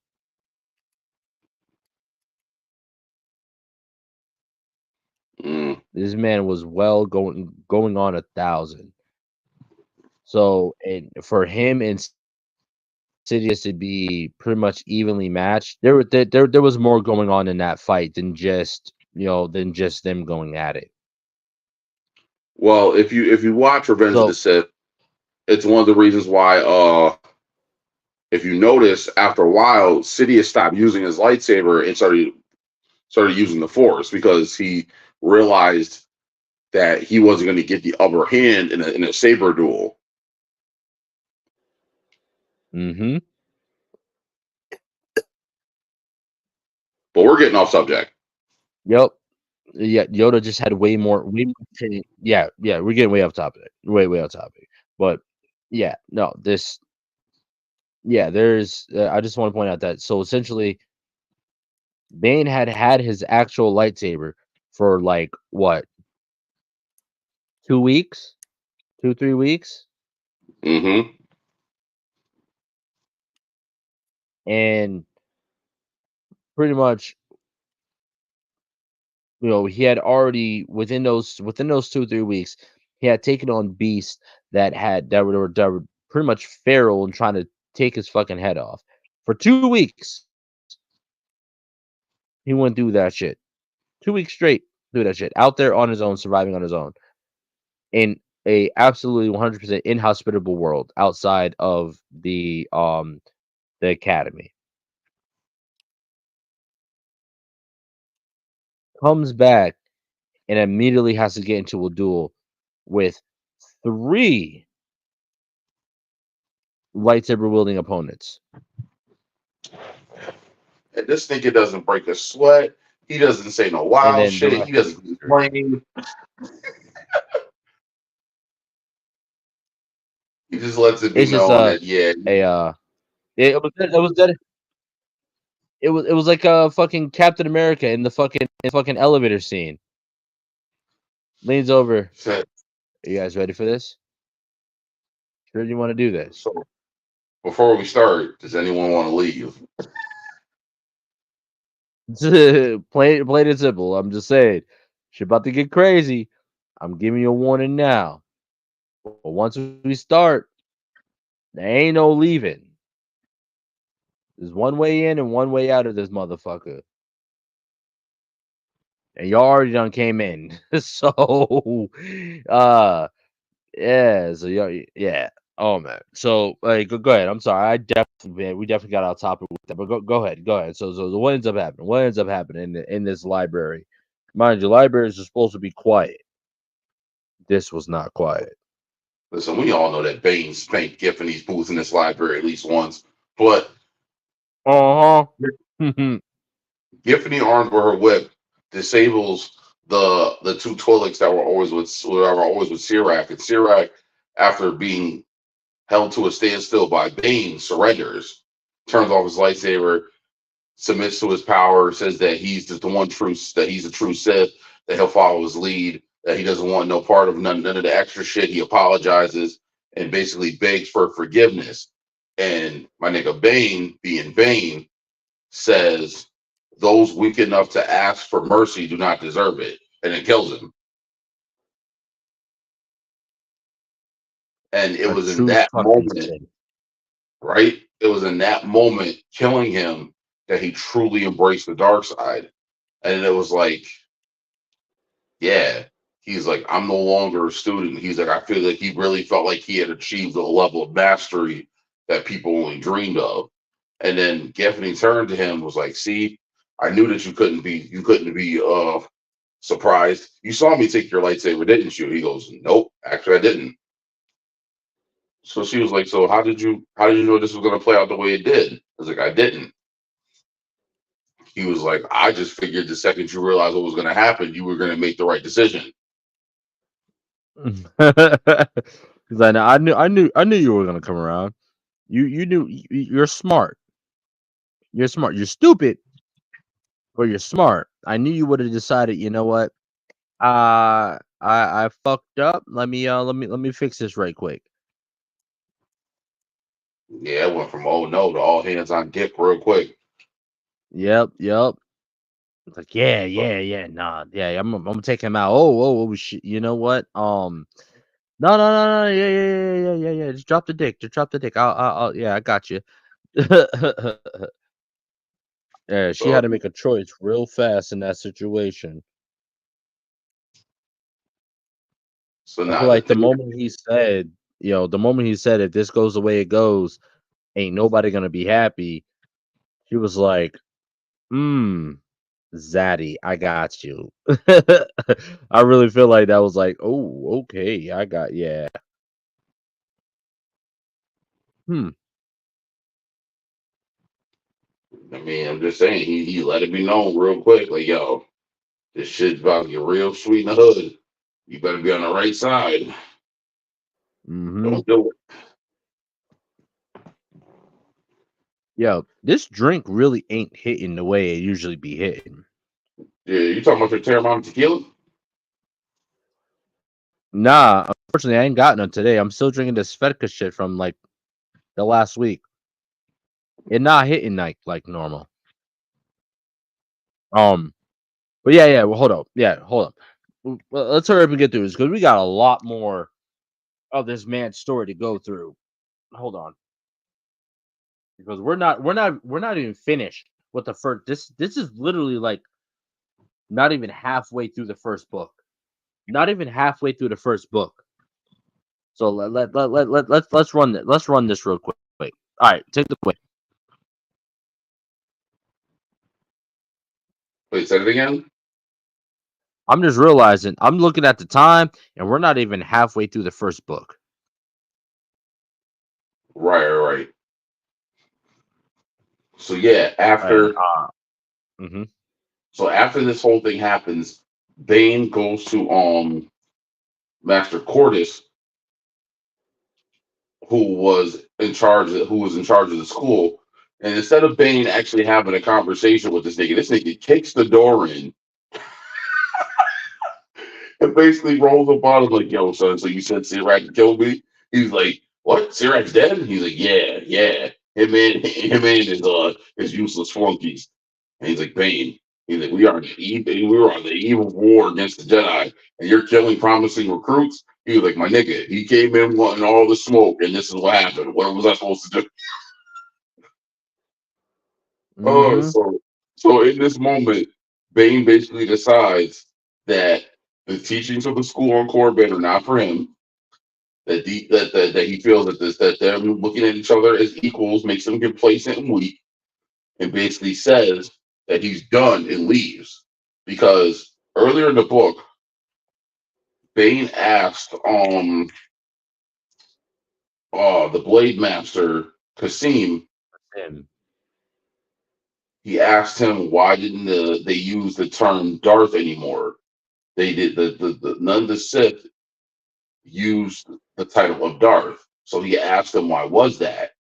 [SPEAKER 3] Mm.
[SPEAKER 2] This man was going on 1,000. So, and for him and Sidious to be pretty much evenly matched, there was more going on in that fight than just them going at it.
[SPEAKER 3] Well, if you watch Revenge of the
[SPEAKER 2] So,
[SPEAKER 3] Sith, it's one of the reasons why if you notice, after a while, Sidious stopped using his lightsaber and started using the Force because he realized that he wasn't going to get the upper hand in a saber duel.
[SPEAKER 2] mm-hmm.
[SPEAKER 3] But we're getting off subject.
[SPEAKER 2] Yep. Yeah, Yoda just had way more. Yeah, we're getting way off topic. Way off topic. But yeah, no, this. Yeah, there's. I just want to point out that so essentially, Bane had his actual lightsaber for like what 2 weeks, 3 weeks,
[SPEAKER 3] Mm-hmm.
[SPEAKER 2] and pretty much, he had already within those 2 3 weeks, he had taken on beasts that were pretty much feral and trying to take his fucking head off for 2 weeks. He wouldn't do that shit. 2 weeks straight, do that shit out there on his own, surviving on his own in a absolutely 100% inhospitable world outside of the academy. Comes back and immediately has to get into a duel with 3 lightsaber wielding opponents.
[SPEAKER 3] And this nigga doesn't break a sweat. He doesn't say no
[SPEAKER 2] And
[SPEAKER 3] wild
[SPEAKER 2] then the
[SPEAKER 3] shit.
[SPEAKER 2] rest
[SPEAKER 3] He doesn't
[SPEAKER 2] is
[SPEAKER 3] complain. He just lets it be
[SPEAKER 2] it's just
[SPEAKER 3] known that
[SPEAKER 2] it was like a fucking Captain America in the fucking elevator scene. Leans over.
[SPEAKER 3] said,
[SPEAKER 2] Are you guys ready for this? Sure you want to do this?
[SPEAKER 3] so before we start, does anyone want to leave?
[SPEAKER 2] Plain and simple. I'm just saying. Shit about to get crazy. I'm giving you a warning now. But once we start, there ain't no leaving. There's one way in and one way out of this motherfucker. And y'all already done came in. So yeah, so yeah. Oh man. So go ahead. I'm sorry. We definitely got out topic with that. But go ahead. So what ends up happening? What ends up happening in this library? Mind you, libraries are supposed to be quiet. This was not quiet.
[SPEAKER 3] Listen, we all know that Bane spanked Giffany's booth in this library at least once, but Giffany, armed with her whip, disables the two Twi'leks that were always with Sirac, and Sirac, after being held to a standstill by Bane, surrenders, turns off his lightsaber, submits to his power, says that he's the one true, that he's a true Sith, that he'll follow his lead, that he doesn't want no part of none of the extra shit. He apologizes and basically begs for forgiveness. And my nigga Bane, being Bane, says those weak enough to ask for mercy do not deserve it, and it kills him. And it was in that moment, right? It was in that moment, killing him, that he truly embraced the dark side. And it was like, yeah, he's like, I'm no longer a student. He's like, I feel like he really felt like he had achieved a level of mastery that people only dreamed of. And then Giffany turned to him, was like, see, I knew that you couldn't be surprised. You saw me take your lightsaber, didn't you? He goes, nope, actually I didn't. So she was like, so how did you know this was gonna play out the way it did? I was like, I didn't. He was like, I just figured the second you realized what was gonna happen, you were gonna make the right decision.
[SPEAKER 2] Because I knew you were gonna come around. You knew you're smart. You're smart. You're stupid, but you're smart. I knew you would have decided. You know what? I fucked up. Let me fix this right quick.
[SPEAKER 3] Yeah, it went from oh no to all hands on deck real quick.
[SPEAKER 2] Yep. It's like yeah. Nah, yeah. I'm gonna take him out. Oh shit. You know what? No. Yeah. Just drop the dick. I'll yeah. I got you. Yeah, she
[SPEAKER 3] So,
[SPEAKER 2] had to make a choice real fast in that situation.
[SPEAKER 3] so
[SPEAKER 2] I feel
[SPEAKER 3] now
[SPEAKER 2] like the moment he said, if this goes the way it goes, ain't nobody gonna be happy. He was like, Zaddy, I got you. I really feel like that was like, oh, okay, yeah.
[SPEAKER 3] I mean, I'm just saying he let it be known real quick, like yo, this shit's about to get real sweet in the hood. You better be on the right side. Don't do it.
[SPEAKER 2] Yo, this drink really ain't hitting the way it usually be hitting.
[SPEAKER 3] Yeah, you talking about your Terramana tequila?
[SPEAKER 2] Nah, unfortunately, I ain't got none today. I'm still drinking this Svedka shit from like the last week. It not hitting like normal. But yeah. Well, hold up. Yeah, hold up. Well, let's hurry up and get through this because we got a lot more of this man's story to go through. Hold on, because we're not even finished with the first. This is literally like not even halfway through the first book. Not even halfway through the first book. So let's run this. Let's run this real quick. Wait. All right, take the quick.
[SPEAKER 3] Wait, say it again.
[SPEAKER 2] I'm just realizing I'm looking at the time, and we're not even halfway through the first book.
[SPEAKER 3] Right. So yeah, after so after this whole thing happens, Bane goes to Master Cordis, who was in charge of the school. And instead of Bane actually having a conversation with this nigga kicks the door in and basically rolls up on him like, yo, son, so you said Sirac killed me? He's like, what? Sirac's dead? He's like, yeah. Him and his useless flunkies. And he's like, Bane. He's like, we were on the eve of war against the Jedi, and you're killing promising recruits. He was like, my nigga, he came in wanting all the smoke, and this is what happened. What was I supposed to do?
[SPEAKER 2] Mm-hmm.
[SPEAKER 3] So in this moment, Bane basically decides that the teachings of the school on Corbin are not for him. That he feels that them looking at each other as equals makes him complacent and weak, and basically says that he's done and leaves. Because earlier in the book, Bane asked the Blade Master Kasim,
[SPEAKER 2] Him.
[SPEAKER 3] he asked him why didn't they use the term Darth anymore? They did the none of the Sith used the title of Darth. So he asked him why was that?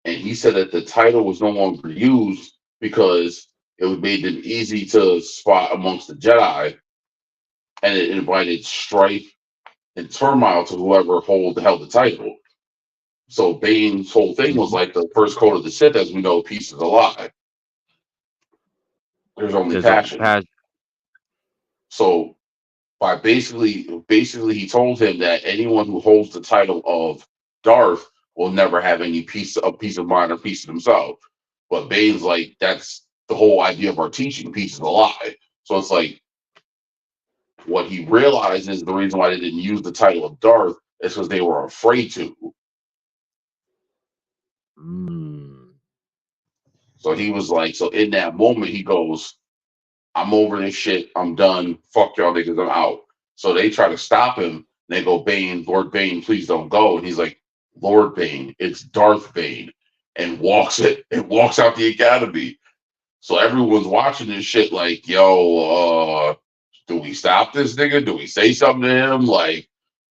[SPEAKER 3] And he said that the title was no longer used because it made them easy to spot amongst the Jedi, and it invited strife and turmoil to whoever held the title. So Bane's whole thing was like the first code of the Sith, as we know, peace is a lie. There's only
[SPEAKER 2] There's only
[SPEAKER 3] passion.
[SPEAKER 2] passion.
[SPEAKER 3] So by basically he told him that anyone who holds the title of Darth will never have any peace of mind or peace of himself. But Bane's like, that's the whole idea of our teaching, peace is a lie. So it's like what he realizes the reason why they didn't use the title of Darth is because they were afraid to.
[SPEAKER 2] Mm.
[SPEAKER 3] So he was like, so in that moment he goes, I'm over this shit. I'm done. Fuck y'all niggas. I'm out. So they try to stop him. They go, Bane, Lord Bane, please don't go. And he's like, Lord Bane, it's Darth Bane, and walks out the academy. So everyone's watching this shit like, yo, do we stop this nigga? Do we say something to him? Like,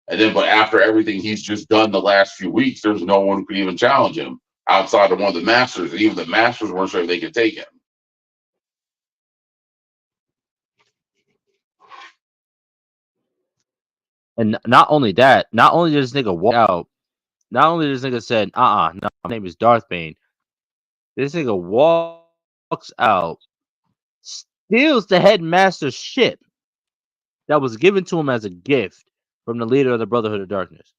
[SPEAKER 3] and then, but after everything he's just done the last few weeks, there's no one who can even challenge him outside of one of the masters. And even the masters weren't sure if they could take him.
[SPEAKER 2] And not only that, not only does this nigga walk out, not only does this nigga said, no, my name is Darth Bane. This nigga walks out, steals the headmaster's ship that was given to him as a gift from the leader of the Brotherhood of Darkness.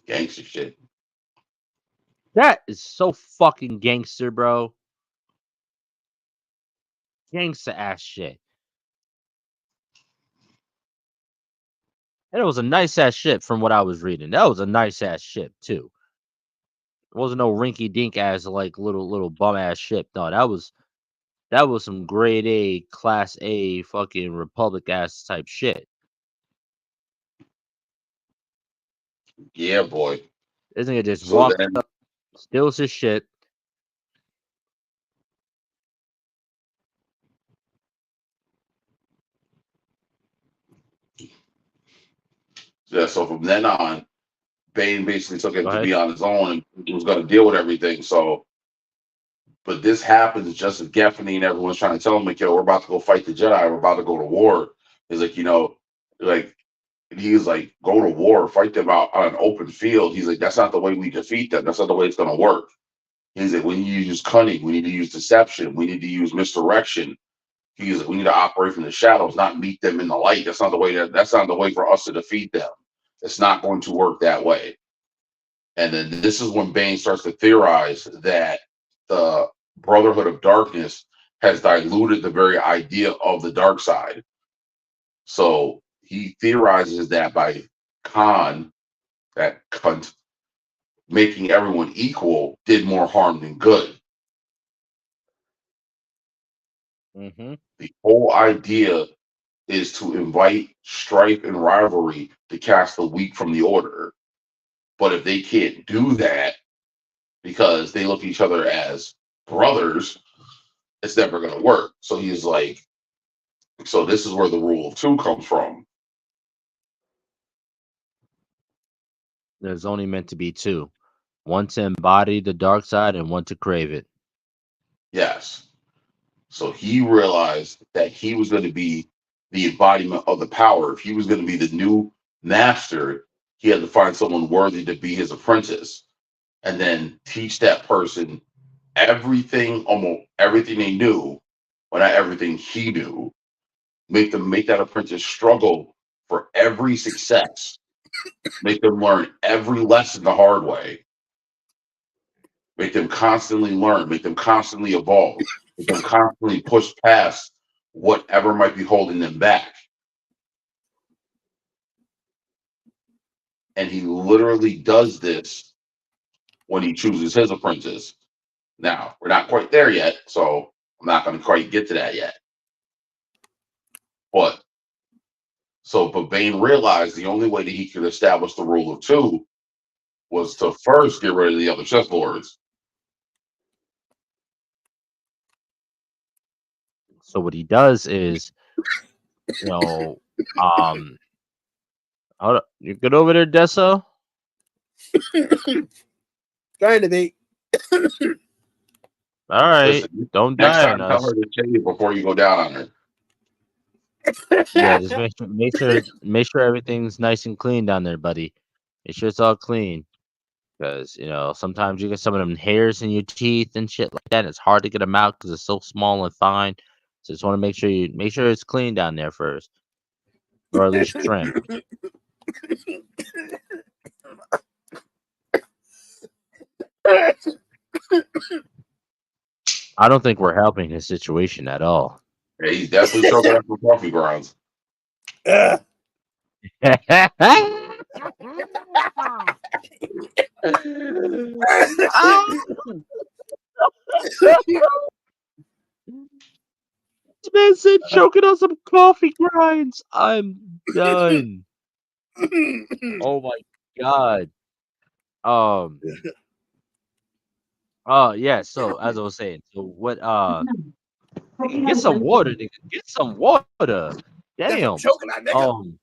[SPEAKER 3] Gangster shit.
[SPEAKER 2] That is so fucking gangster, bro. Gangster ass shit. And it was a nice ass ship from what I was reading. That was a nice ass ship too. It wasn't no rinky dink ass like little bum ass ship. No, that was some grade A, class A fucking Republic ass type shit.
[SPEAKER 3] Yeah, boy.
[SPEAKER 2] This nigga just
[SPEAKER 3] So
[SPEAKER 2] walks
[SPEAKER 3] then,
[SPEAKER 2] up, steals his shit.
[SPEAKER 3] yeah, so from then on, Bane basically took
[SPEAKER 2] Go
[SPEAKER 3] him to
[SPEAKER 2] ahead.
[SPEAKER 3] be on his own and he was going to deal with everything. So, but this happens just as Gaffney and everyone's trying to tell him, like, yo, we're about to go fight the Jedi. We're about to go to war. He's like, like, he's like, go to war, fight them out on an open field. He's like, that's not the way we defeat them. That's not the way it's going to work. He's like, we need to use cunning. We need to use deception. We need to use misdirection. He's like, we need to operate from the shadows, not meet them in the light. That's not the way. That's not the way for us to defeat them. It's not going to work that way. And then this is when Bane starts to theorize that the Brotherhood of Darkness has diluted the very idea of the dark side. So he theorizes that by Khan, that cunt, making everyone equal did more harm than good.
[SPEAKER 2] Mm-hmm.
[SPEAKER 3] The whole idea is to invite strife and rivalry to cast the weak from the order. But if they can't do that because they look at each other as brothers, it's never going to work. So he's like, so this is where the rule of two comes from.
[SPEAKER 2] There's only meant to be two. One to embody the dark side and one to crave it.
[SPEAKER 3] Yes. So he realized that he was going to be the embodiment of the power. If he was going to be the new master, he had to find someone worthy to be his apprentice and then teach that person everything, almost everything they knew, but not everything he knew. Make that apprentice struggle for every success. Make them learn every lesson the hard way. make them constantly learn, make them constantly evolve, make them constantly push past whatever might be holding them back. And he literally does this when he chooses his apprentice. Now, we're not quite there yet, so I'm not going to quite get to that yet. But Bane realized the only way that he could establish the rule of two was to first get rid of the other Sith Lords.
[SPEAKER 2] So what he does is, hold up, you good over there, Deso?
[SPEAKER 4] Trying to be.
[SPEAKER 2] All right,
[SPEAKER 3] Listen,
[SPEAKER 2] don't
[SPEAKER 3] next
[SPEAKER 2] die
[SPEAKER 3] time
[SPEAKER 2] on
[SPEAKER 3] tell
[SPEAKER 2] us.
[SPEAKER 3] her to shave before you go down on her.
[SPEAKER 2] Yeah, just make sure everything's nice and clean down there, buddy. Make sure it's all clean, because sometimes you get some of them hairs in your teeth and shit like that. And it's hard to get them out because it's so small and fine. So just want to make sure it's clean down there first, or at least trimmed. I don't think we're helping his situation at all.
[SPEAKER 3] Yeah, he's definitely choking up some coffee grounds.
[SPEAKER 2] This man said choking on some coffee grinds. I'm done. Oh my god. Yeah, so as I was saying, so what nigga, get some water, nigga. Get some water. Damn.
[SPEAKER 4] Choking on nigga.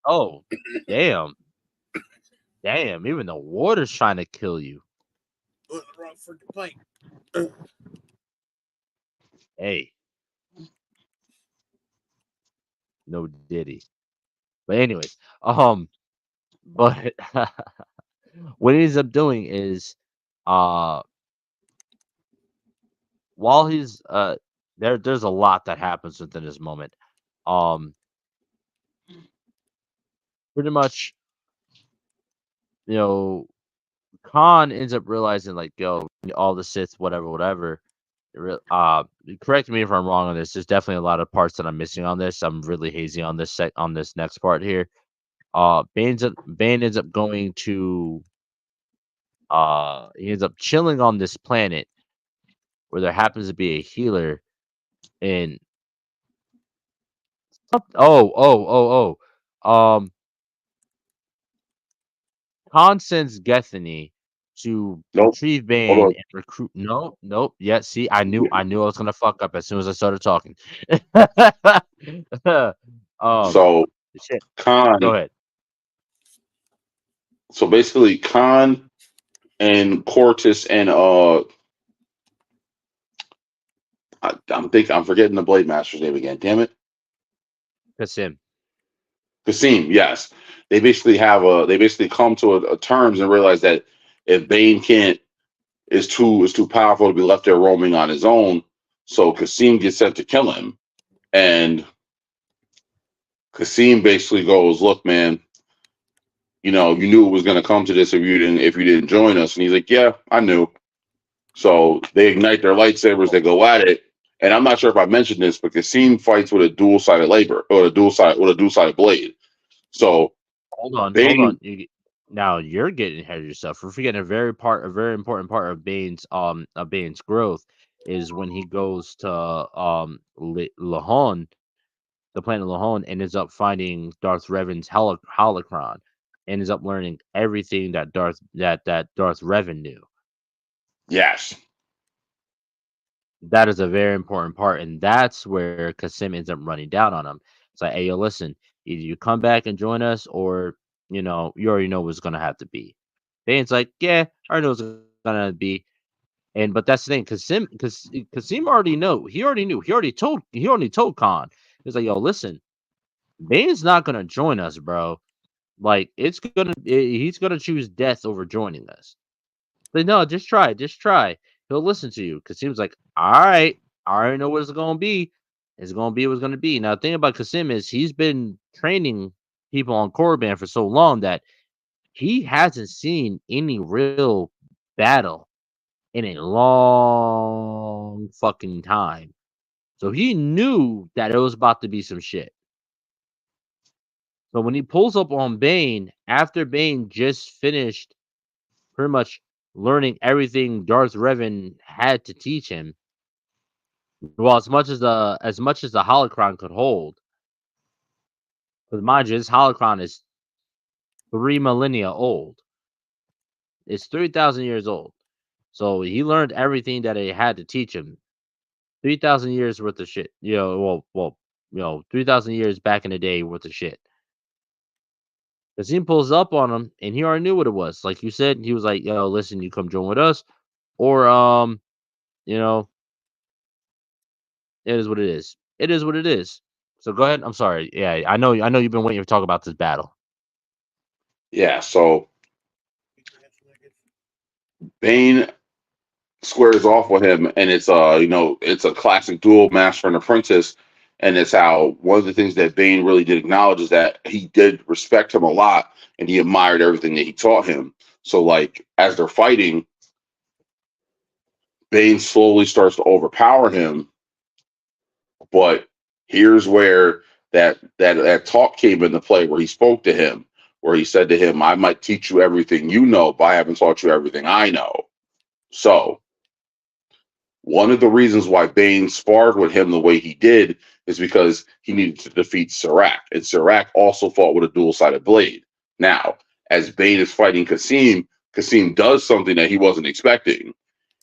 [SPEAKER 2] Oh, damn. Damn, even the water's trying to kill you.
[SPEAKER 4] Wrong freaking plate.
[SPEAKER 2] Hey. No diddy. But anyways, but what he ends up doing is while he's there's a lot that happens within this moment. Pretty much, Khan ends up realizing like, yo, all the Sith, whatever. Correct me if I'm wrong on this. There's definitely a lot of parts that I'm missing on this. I'm really hazy on this next part here. Bane ends up going to he ends up chilling on this planet where there happens to be a healer and Khan sends Gethany to
[SPEAKER 3] Nope.
[SPEAKER 2] retrieve
[SPEAKER 3] Hold
[SPEAKER 2] Bane
[SPEAKER 3] on.
[SPEAKER 2] and recruit. Nope. Yeah, see, I knew I was gonna fuck up as soon as I started talking.
[SPEAKER 3] So
[SPEAKER 2] Shit.
[SPEAKER 3] Khan.
[SPEAKER 2] Go ahead.
[SPEAKER 3] So basically, Khan and Cortus and I'm forgetting the Blade Master's name again. Damn it.
[SPEAKER 2] Kasim.
[SPEAKER 3] Kasim, yes. They basically come to a terms and realize that if Bane is too powerful to be left there roaming on his own, so Kasim gets sent to kill him. And Kasim basically goes, "Look, man, you knew it was going to come to this if you didn't join us." And he's like, "Yeah, I knew." So they ignite their lightsabers, they go at it. And I'm not sure if I mentioned this, but Kasim fights with a dual-sided blade. So
[SPEAKER 2] Hold on.
[SPEAKER 3] Bane,
[SPEAKER 2] Now you're getting ahead of yourself. We're forgetting a very important part of Bane's growth is when he goes to Lahon, the planet Lahon, and ends up finding Darth Revan's holocron, and ends up learning everything that Darth Revan knew.
[SPEAKER 3] yes.
[SPEAKER 2] That is a very important part, and that's where Kasim ends up running down on him. It's like, hey, yo, listen, either you come back and join us, or you already know what's gonna have to be. Bane's like, yeah, I already know what's gonna be, but that's the thing, Kasim already know. He already knew. He already told Khan. He's like, yo, listen, Bane's not gonna join us, bro. Like, he's gonna choose death over joining us. Like, no, just try. He'll listen to you. Kasim's like, all right, I already know what it's gonna be. It's gonna be what's gonna be. Now, the thing about Kasim is he's been training people on Korriban for so long that he hasn't seen any real battle in a long fucking time. So he knew that it was about to be some shit. So when he pulls up on Bane, after Bane just finished pretty much learning everything Darth Revan had to teach him, well, as much as the holocron could hold, because mind you, this holocron is 3 millennia old. It's 3,000 years old. So he learned everything that it had to teach him. 3,000 years worth of shit. 3,000 years back in the day worth of shit. Kasim pulls up on him, and he already knew what it was. Like you said, he was like, "Yo, listen, you come join with us, or you know, it is what it is. It is what it is." So go ahead. I'm sorry. Yeah, I know you've been waiting to talk about this battle.
[SPEAKER 3] Yeah, so Bane squares off with him, and it's it's a classic duel, master and apprentice, and it's how one of the things that Bane really did acknowledge is that he did respect him a lot, and he admired everything that he taught him. So, like, as they're fighting, Bane slowly starts to overpower him, but here's where that talk came into play, where he spoke to him, where he said to him, "I might teach you everything you know, but I haven't taught you everything I know." So one of the reasons why Bane sparred with him the way he did is because he needed to defeat Serac, and Serac also fought with a dual-sided blade. Now, as Bane is fighting Kasim, Kasim does something that he wasn't expecting.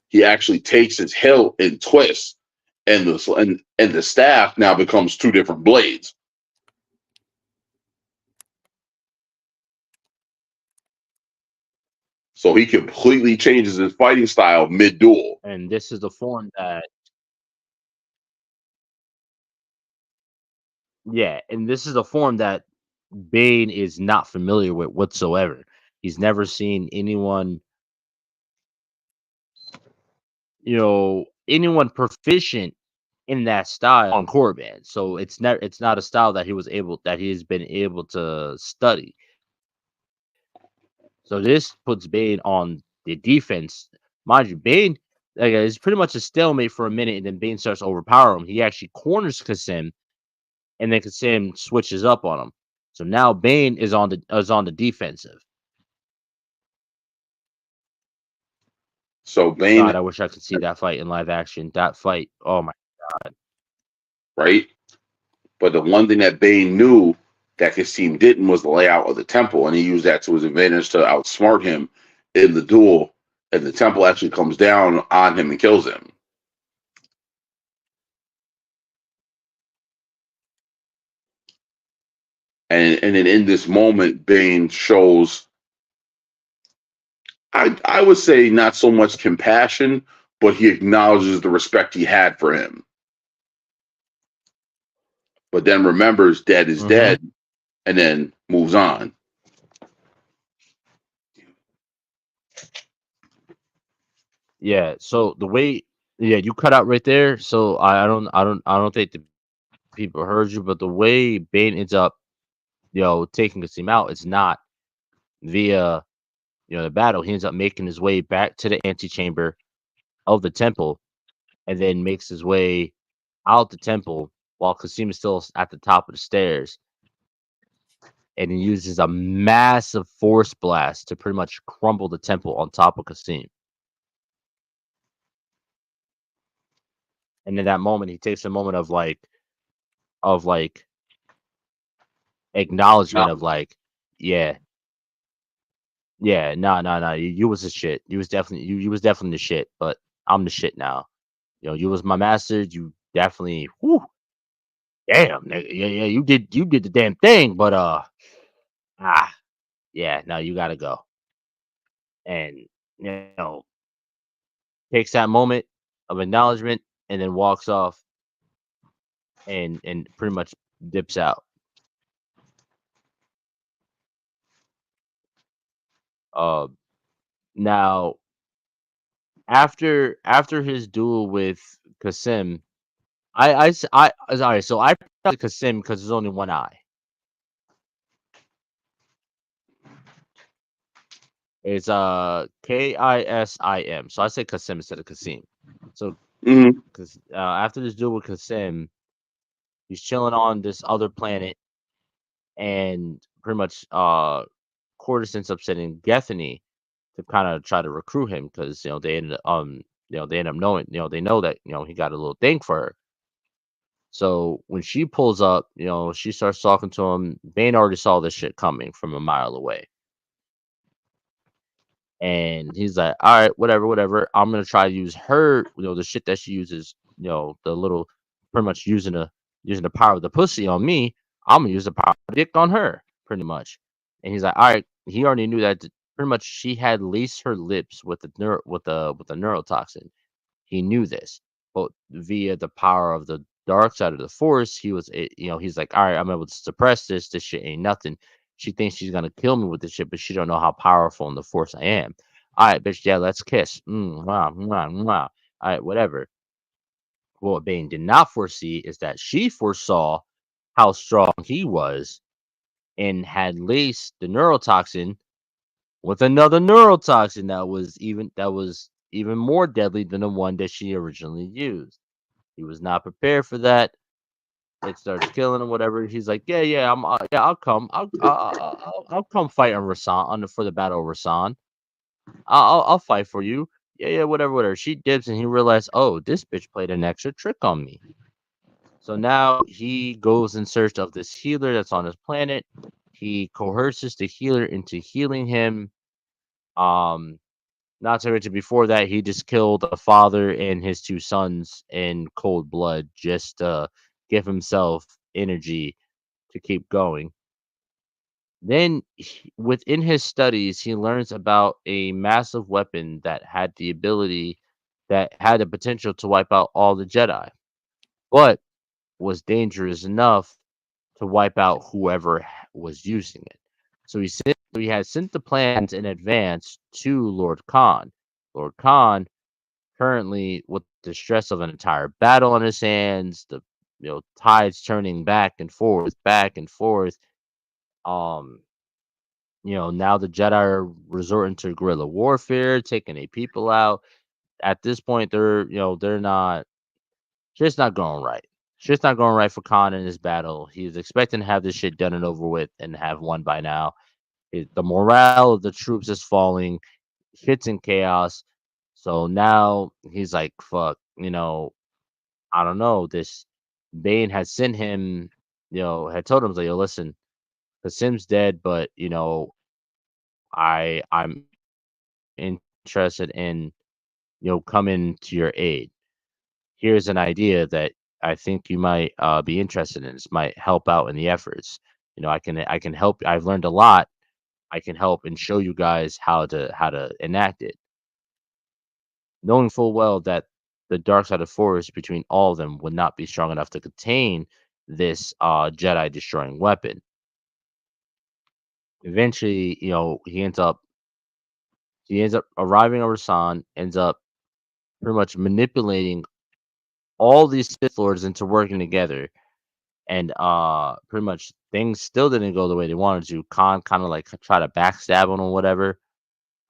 [SPEAKER 3] He actually takes his hilt and twists, and the staff now becomes two different blades. So he completely changes his fighting style mid-duel.
[SPEAKER 2] And this is the form that, and this is the form that Bane is not familiar with whatsoever. He's never seen anyone, anyone proficient in that style on Korriban. So it's not a style that he's been able to study. So this puts Bane on the defense. Mind you, Bane is pretty much a stalemate for a minute, and then Bane starts to overpower him. He actually corners Kasim, and then Kasim switches up on him. So now Bane is on the defensive.
[SPEAKER 3] So Bane,
[SPEAKER 2] God, I wish I could see that fight in live action. That fight, oh my God.
[SPEAKER 3] Right? But the one thing that Bane knew that Kasim didn't was the layout of the temple, and he used that to his advantage to outsmart him in the duel, and the temple actually comes down on him and kills him. And then in this moment, Bane shows, I would say, not so much compassion, but he acknowledges the respect he had for him. But then remembers dead is dead, and then moves on.
[SPEAKER 2] Yeah. So the way, you cut out right there. So I don't think the people heard you, but the way Bane ends up, taking Kasim out is not via, the battle. He ends up making his way back to the antechamber of the temple, and then makes his way out the temple while Kasim is still at the top of the stairs. And he uses a massive force blast to pretty much crumble the temple on top of Kasim. And in that moment, he takes a moment of acknowledgement of yeah, no, you was the shit. You was definitely you was definitely the shit, but I'm the shit now. You was my master. You definitely, damn, nigga, yeah, you did the damn thing, but yeah, no, you gotta go. And you know, takes that moment of acknowledgement and then walks off and pretty much dips out. Uh, Now after his duel with Kasim, sorry, so I picked Kasim because there's only one eye. It's Kisim. So I say Kasim instead of Kasim. So
[SPEAKER 3] Mm-hmm.
[SPEAKER 2] because after this duel with Kasim, he's chilling on this other planet, and pretty much Cortis ends up sending Gethany to kind of try to recruit him because they end up knowing they know that he got a little thing for her. So when she pulls up, she starts talking to him. Bane already saw this shit coming from a mile away. And he's like, all right, whatever, whatever. I'm gonna try to use her, the shit that she uses, the little pretty much using the power of the pussy on me. I'm gonna use the power of the dick on her, pretty much. And he's like, all right, he already knew that pretty much she had laced her lips with the neurotoxin. He knew this, but via the power of the dark side of the force, he's like, all right, I'm able to suppress this. This shit ain't nothing. She thinks she's gonna kill me with this shit, but she don't know how powerful in the force I am. All right, bitch, yeah, let's kiss. Wow, mwah, mwah. All right, whatever. What Bane did not foresee is that she foresaw how strong he was and had laced the neurotoxin with another neurotoxin that was even more deadly than the one that she originally used. He was not prepared for that. It starts killing him, whatever. He's like, yeah, yeah, I'll come, I'll come fight on Rasan for the battle of Rasan. I'll fight for you. Yeah, yeah, whatever, whatever. She dips, and he realized, oh, this bitch played an extra trick on me. So now he goes in search of this healer that's on his planet. He coerces the healer into healing him. Um, Not to mention before that, he just killed a father and his two sons in cold blood just to give himself energy to keep going. Then, within his studies, he learns about a massive weapon that had the potential to wipe out all the Jedi, but was dangerous enough to wipe out whoever was using it. So he had sent the plans in advance to Lord Khan. Lord Khan, currently with the stress of an entire battle on his hands, the tides turning back and forth. Um, now the Jedi are resorting to guerrilla warfare, taking a people out. At this point, they're not shit's not going right. Shit's not going right for Khan in this battle. He's expecting to have this shit done and over with and have won by now. The morale of the troops is falling. Shit's in chaos. So now he's like, fuck, I don't know. This Bane had sent him, had told him, like, yo, listen, the Sim's dead, but I'm interested in coming to your aid. Here's an idea that I think you might be interested in. This might help out in the efforts. I can help. I've learned a lot. I can help and show you guys how to enact it, knowing full well that the dark side of force between all of them would not be strong enough to contain this Jedi destroying weapon. Eventually, he ends up arriving over San, ends up pretty much manipulating all these Sith Lords into working together, and pretty much things still didn't go the way they wanted to. Khan kind of like try to backstab him or whatever,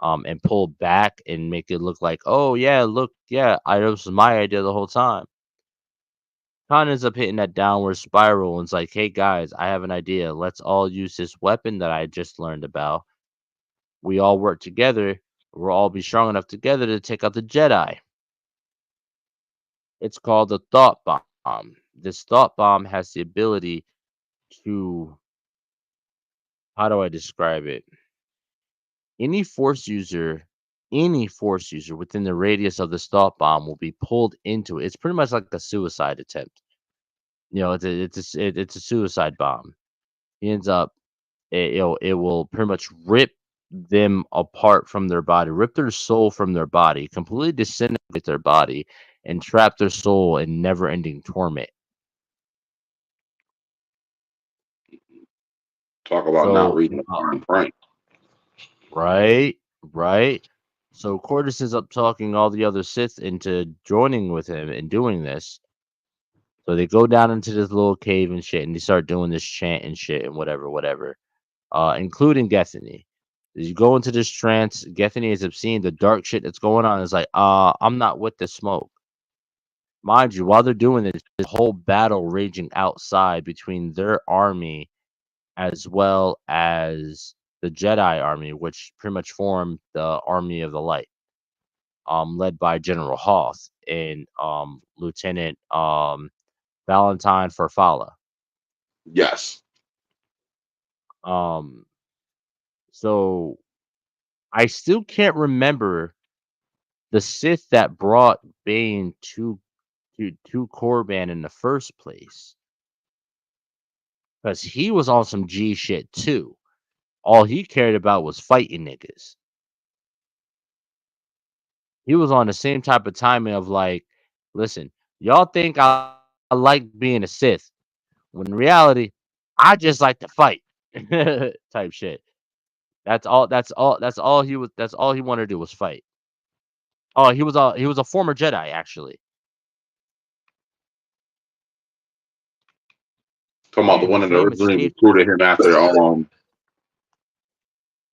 [SPEAKER 2] and pull back and make it look like, oh yeah, look, yeah, this was my idea the whole time. Khan ends up hitting that downward spiral and it's like, hey guys, I have an idea. Let's all use this weapon that I just learned about. We all work together. We'll all be strong enough together to take out the Jedi. It's called the Thought Bomb. This Thought Bomb has the ability to, how do I describe it? Any any force user within the radius of this Thought Bomb will be pulled into it. It's pretty much like a suicide attempt. It's a suicide bomb. He ends up it will pretty much rip them apart from their body, rip their soul from their body, completely disintegrate their body, and trap their soul in never-ending torment.
[SPEAKER 3] Talk about not
[SPEAKER 2] So,
[SPEAKER 3] reading the fine print.
[SPEAKER 2] right, right. So Cordis ends up talking all the other Sith into joining with him and doing this. So they go down into this little cave and shit, and they start doing this chant and shit and whatever, whatever, including Gethany. You go into this trance. Gethany ends up seeing the dark shit that's going on. It's like, I'm not with the smoke. Mind you, while they're doing this whole battle raging outside between their army as well as the Jedi army, which pretty much formed the Army of the Light, led by General Hoth and Lieutenant Valentine Farfalla.
[SPEAKER 3] Yes.
[SPEAKER 2] So I still can't remember the Sith that brought Bane to Korriban in the first place, because he was on some G shit too. All he cared about was fighting niggas. He was on the same type of timing of like, listen, y'all think I like being a Sith, when in reality, I just like to fight. Type shit. That's all. That's all. That's all he was. That's all he wanted to do was fight. Oh, he was a former Jedi actually.
[SPEAKER 3] Talking about the
[SPEAKER 2] And
[SPEAKER 3] one
[SPEAKER 2] his
[SPEAKER 3] that
[SPEAKER 2] name
[SPEAKER 3] originally
[SPEAKER 2] escaped.
[SPEAKER 3] recruited him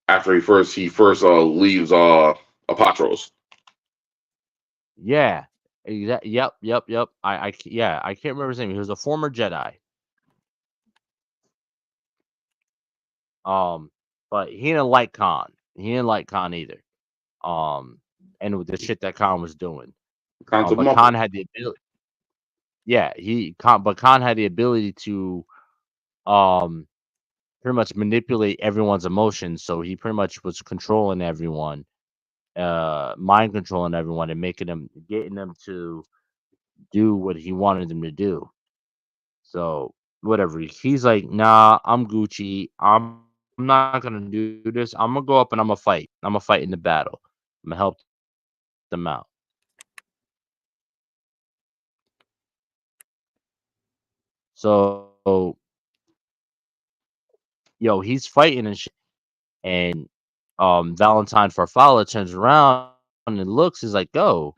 [SPEAKER 3] after he first leaves Apatros.
[SPEAKER 2] Yeah. Yep. Yeah, I can't remember his name. He was a former Jedi. But he didn't like Khan. He didn't like Khan either. And with the shit that Khan was doing.
[SPEAKER 3] Concept
[SPEAKER 2] But
[SPEAKER 3] muffin.
[SPEAKER 2] Khan had the ability. Yeah, but Khan had the ability to um pretty much manipulate everyone's emotions. So he pretty much was controlling everyone, mind controlling everyone, and getting them to do what he wanted them to do. So whatever. He's like, nah, I'm Gucci. I'm not gonna do this. I'm gonna go up and I'm gonna fight. I'm gonna fight in the battle. I'm gonna help them out. So yo, he's fighting and shit. And Valentine Farfalla turns around and looks. He's like, "Yo,"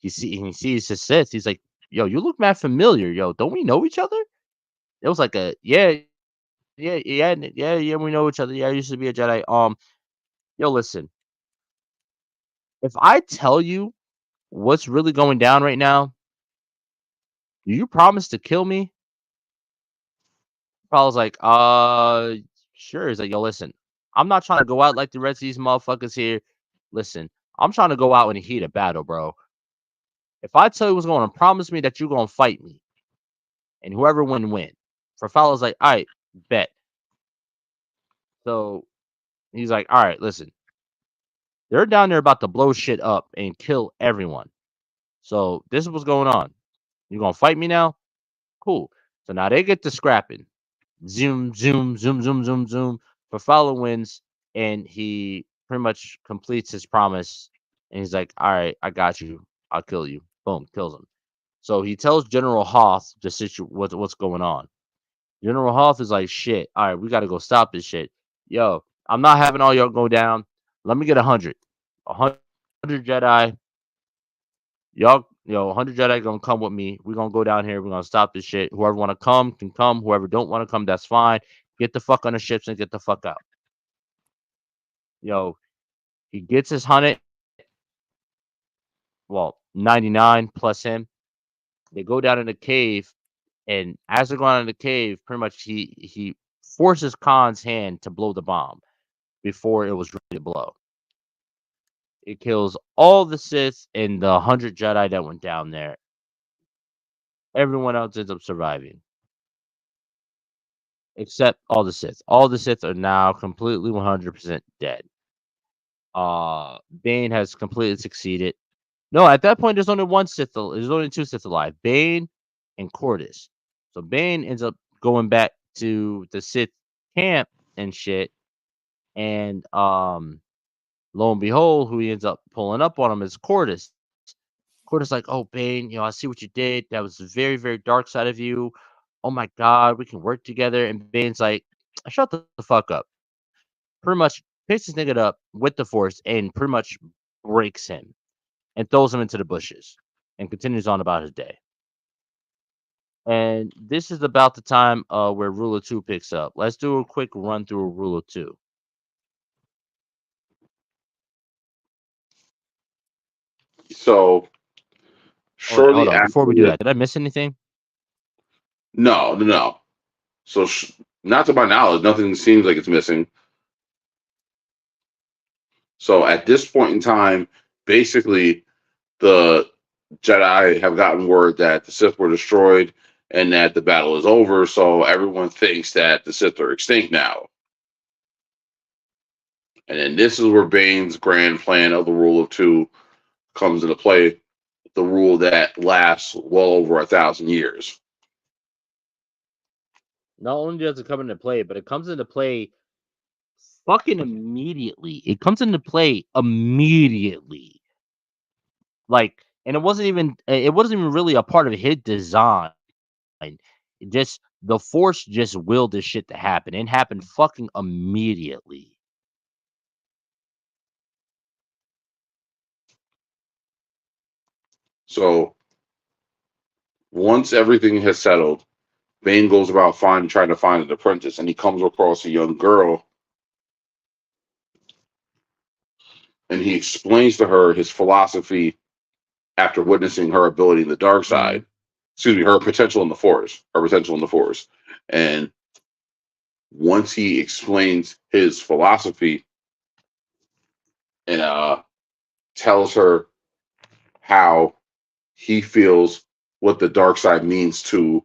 [SPEAKER 2] he sees his Sith. He's like, "Yo, you look mad familiar. Yo, don't we know each other?" It was like a yeah. We know each other. Yeah, I used to be a Jedi. Yo, listen. If I tell you what's really going down right now, do you promise to kill me? Farfalla's like, sure. He's like, yo, listen. I'm not trying to go out like the rest of these motherfuckers here. Listen, I'm trying to go out in the heat of battle, bro. If I tell you what's going on, promise me that you're going to fight me. And whoever win. Farfalla's like, all right, bet. So he's like, all right, listen. They're down there about to blow shit up and kill everyone. So this is what's going on. You going to fight me now? Cool. So now they get to scrapping. Zoom, zoom, zoom, zoom, zoom, zoom. Farfalla wins and he pretty much completes his promise. And he's like, all right, I got you. I'll kill you. Boom, kills him. So he tells General Hoth what's going on. General Hoth is like, shit. All right, we got to go stop this shit. Yo, I'm not having all y'all go down. Let me get 100. 100 Jedi. Y'all, 100 Jedi gonna come with me. We're gonna go down here. We're gonna stop this shit. Whoever want to come can come. Whoever don't want to come, that's fine. Get the fuck on the ships and get the fuck out. Yo, he gets his 100. Well, 99 plus him. They go down in the cave, and as they're going in the cave, pretty much he forces Khan's hand to blow the bomb before it was ready to blow. It kills all the Sith and the 100 Jedi that went down there. Everyone else ends up surviving, except all the Sith. All the Sith are now completely 100% dead. Bane has completely succeeded. No, at that point, there's only one Sith. There's only two Sith alive: Bane and Cordis. So Bane ends up going back to the Sith camp and shit, and lo and behold, who he ends up pulling up on him is Cordis. Cordis like, oh Bane, I see what you did. That was a very, very dark side of you. Oh my god, we can work together. And Bane's like, shut the fuck up. Pretty much picks this nigga up with the force and pretty much breaks him and throws him into the bushes and continues on about his day. And this is about the time where Ruler 2 picks up. Let's do a quick run through of Ruler 2.
[SPEAKER 3] So
[SPEAKER 2] Hold
[SPEAKER 3] shortly
[SPEAKER 2] on,
[SPEAKER 3] after
[SPEAKER 2] before we do
[SPEAKER 3] this,
[SPEAKER 2] that, did I miss anything?
[SPEAKER 3] no. So not to my knowledge, nothing seems like it's missing. So at this point in time, basically the Jedi have gotten word that the Sith were destroyed and that the battle is over. So everyone thinks that the Sith are extinct now. And then this is where Bane's grand plan of the rule of two comes into play. The rule that lasts well over 1,000 years.
[SPEAKER 2] Not only does it come into play, but it comes into play fucking immediately. It comes into play immediately. Like, and it wasn't even really a part of his design. It just the force just willed this shit to happen. It happened fucking immediately.
[SPEAKER 3] So once everything has settled, Bane goes about trying to find an apprentice, and he comes across a young girl, and he explains to her his philosophy after witnessing her ability in the dark side. Excuse me, her potential in the Force. And once he explains his philosophy and tells her how he feels what the dark side means to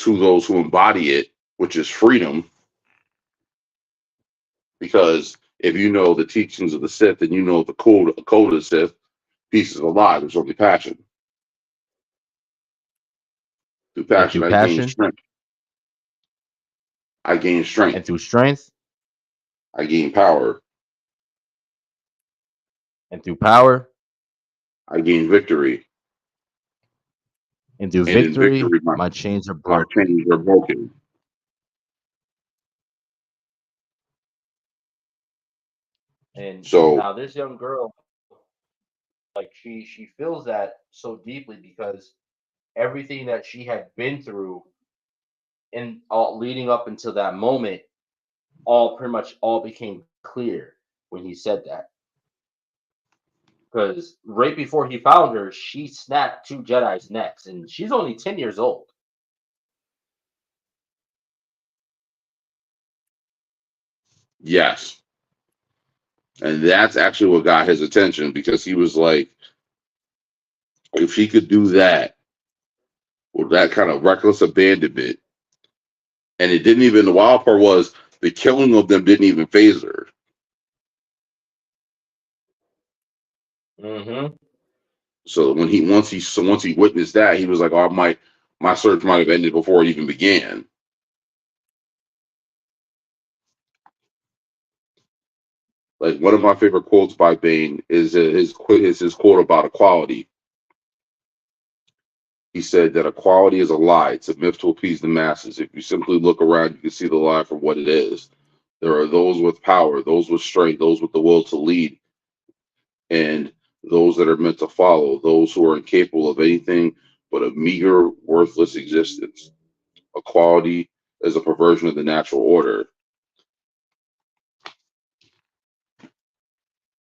[SPEAKER 3] those who embody it, which is freedom. Because if you know the teachings of the Sith and you know the code of the Sith, peace is a lie. There's only passion. Through
[SPEAKER 2] And
[SPEAKER 3] passion,
[SPEAKER 2] through
[SPEAKER 3] I gain
[SPEAKER 2] passion
[SPEAKER 3] strength. I gain
[SPEAKER 2] and
[SPEAKER 3] strength.
[SPEAKER 2] through strength
[SPEAKER 3] I gain power.
[SPEAKER 2] and through power
[SPEAKER 3] I gain victory.
[SPEAKER 2] and through
[SPEAKER 3] And in
[SPEAKER 2] victory,
[SPEAKER 3] victory,
[SPEAKER 2] my chains are
[SPEAKER 3] my
[SPEAKER 2] broken.
[SPEAKER 3] chains are broken.
[SPEAKER 2] And
[SPEAKER 3] So,
[SPEAKER 2] now this young girl, like she feels that so deeply because everything that she had been through and all leading up until that moment, all pretty much all became clear when he said that. Because right before he found her, she snapped two Jedi's necks, and she's only 10 years old.
[SPEAKER 3] yes. And that's actually what got his attention because he was like, if she could do that with that kind of reckless abandonment, and it didn't even, the wild part was the killing of them didn't even phase her.
[SPEAKER 2] Mm-hmm.
[SPEAKER 3] So once he witnessed that, he was like, "Oh, my search might have ended before it even began." Like one of my favorite quotes by Bane is his quote about equality. He said that equality is a lie. It's a myth to appease the masses. If you simply look around, you can see the lie for what it is. There are those with power, those with strength, those with the will to lead, and those that are meant to follow, those who are incapable of anything but a meager, worthless existence. Equality is a perversion of the natural order.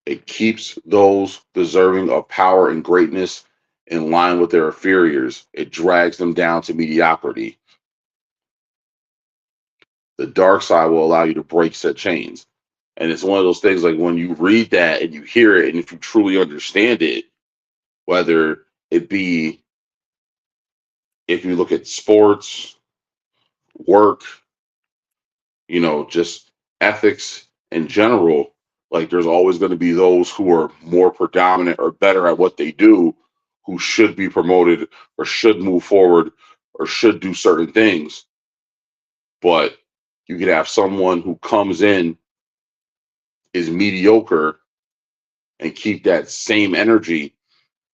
[SPEAKER 3] It keeps those deserving of power and greatness in line with their inferiors. It drags them down to mediocrity. The dark side will allow you to break said chains. And it's one of those things like when you read that and you hear it, and if you truly understand it, whether it be if you look at sports, work, just ethics in general, like there's always going to be those who are more predominant or better at what they do who should be promoted or should move forward or should do certain things. But you could have someone who comes in, is mediocre, and keep that same energy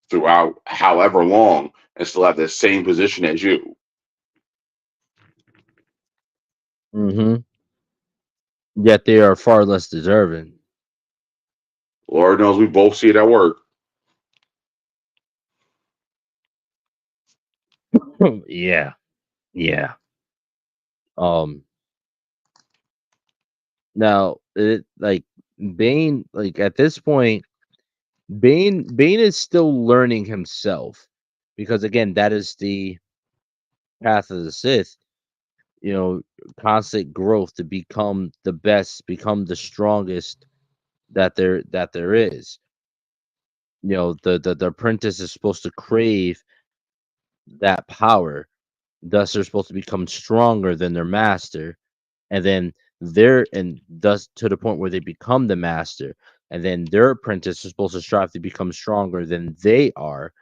[SPEAKER 3] throughout however long and still have the same position as you.
[SPEAKER 2] Mm-hmm. Yet they are far less deserving.
[SPEAKER 3] Lord knows we both see it at work.
[SPEAKER 2] Yeah. Yeah. Um Now it like Bane, like at this point, Bane is still learning himself because again, that is the path of the Sith. You know, constant growth to become the best, become the strongest that there is. You know, the apprentice is supposed to crave that power. Thus, they're supposed to become stronger than their master, and then and thus to the point where they become the master, and then their apprentice is supposed to strive to become stronger than they are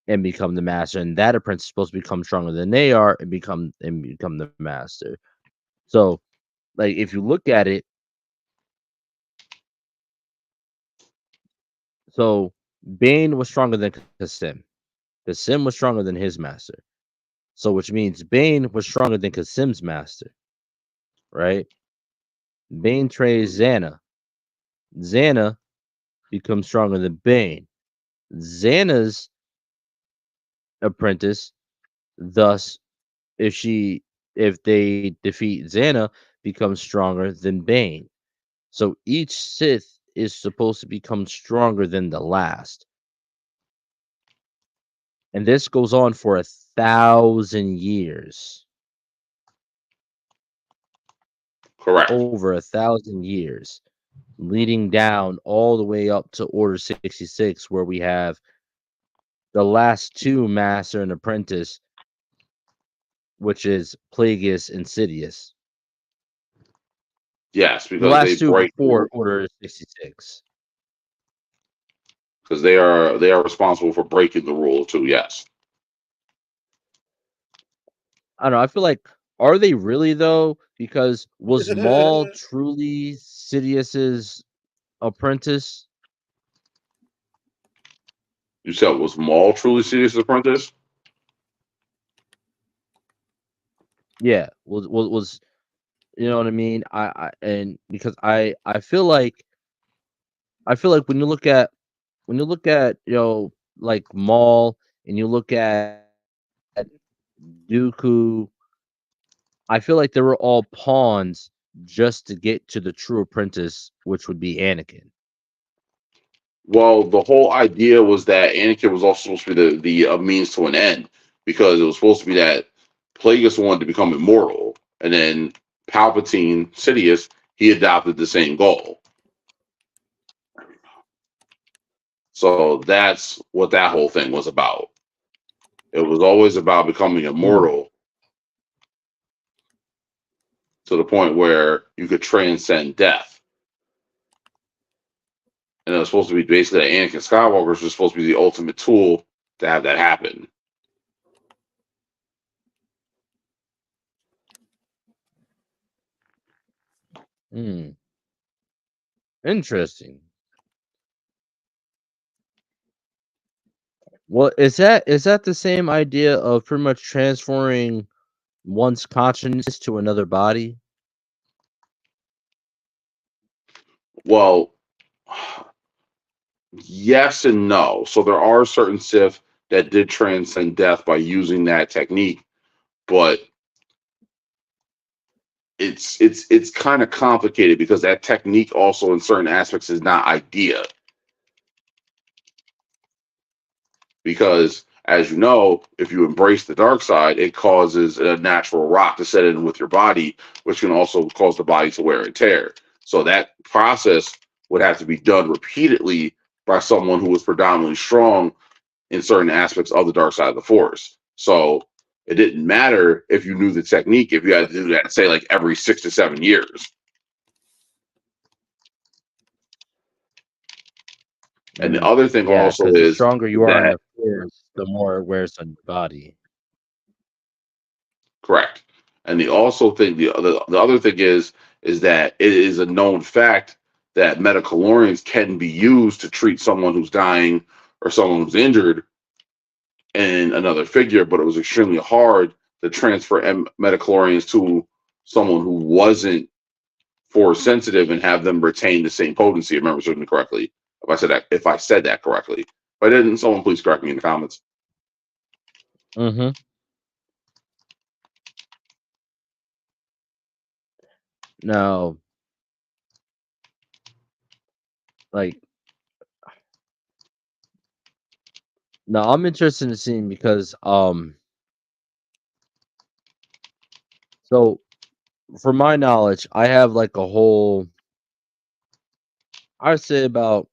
[SPEAKER 2] and become the master, and that apprentice is supposed to become stronger than they are and become the master. So, like if you look at it, so Bane was stronger than Kasim. Kasim was stronger than his master. So, which means Bane was stronger than Kasim's master, right? Bane trains Xana. Xana becomes stronger than Bane. Xana's apprentice, thus, if she if they defeat Xana, becomes stronger than Bane. So each Sith is supposed to become stronger than the last. And this goes on for 1,000 years.
[SPEAKER 3] Correct.
[SPEAKER 2] Over 1,000 years. Leading down all the way up to Order 66, where we have the last two Master and Apprentice, which is Plagueis and Sidious.
[SPEAKER 3] Yes,
[SPEAKER 2] The
[SPEAKER 3] because they
[SPEAKER 2] last two
[SPEAKER 3] break
[SPEAKER 2] before Order 66.
[SPEAKER 3] because they are responsible for breaking the rule too. Yes.
[SPEAKER 2] I don't know. I feel like, are they really though? Because was Maul truly Sidious's apprentice?
[SPEAKER 3] You said was Maul truly Sidious's apprentice?
[SPEAKER 2] Yeah, was you know what I mean? I and because I feel like when you look at like Maul and you look at Dooku, I feel like they were all pawns just to get to the true apprentice, which would be Anakin.
[SPEAKER 3] Well, the whole idea was that Anakin was also supposed to be the means to an end because it was supposed to be that Plagueis wanted to become immortal, and then Palpatine, Sidious, he adopted the same goal. So that's what that whole thing was about. It was always about becoming
[SPEAKER 2] Mm,
[SPEAKER 3] immortal to the point where you could transcend death. And it was supposed to be basically that Anakin Skywalker was supposed to be the ultimate tool to have that happen.
[SPEAKER 2] mm, interesting. Well, is that the same idea of pretty much transferring one's consciousness to another body?
[SPEAKER 3] Well, yes and no. So there are certain Sith that did transcend death by using that technique, but it's kind of complicated because that technique also in certain aspects is not idea. Because as you know, if you embrace the dark side, it causes a natural rot to set in with your body, which can also cause the body to wear and tear. So that process would have to be done repeatedly by someone who was predominantly strong in certain aspects of the dark side of the force. So it didn't matter if you knew the technique if you had to do that, say, like every 6 to 7 years. And the other thing
[SPEAKER 2] Yeah,
[SPEAKER 3] also
[SPEAKER 2] because the
[SPEAKER 3] is
[SPEAKER 2] stronger you are in
[SPEAKER 3] that
[SPEAKER 2] the force, the more it wears on your body.
[SPEAKER 3] correct. And the also thing the other thing is that it is a known fact that metachlorians can be used to treat someone who's dying or someone who's injured in another figure, but it was extremely hard to transfer metachlorians to someone who wasn't force sensitive and have them retain the same potency. If I remember something correctly. If I said that correctly. If I didn't, someone please correct me in the comments.
[SPEAKER 2] Mm-hmm. Now, like Now I'm interested in seeing because so from my knowledge, I have like a whole I'd say about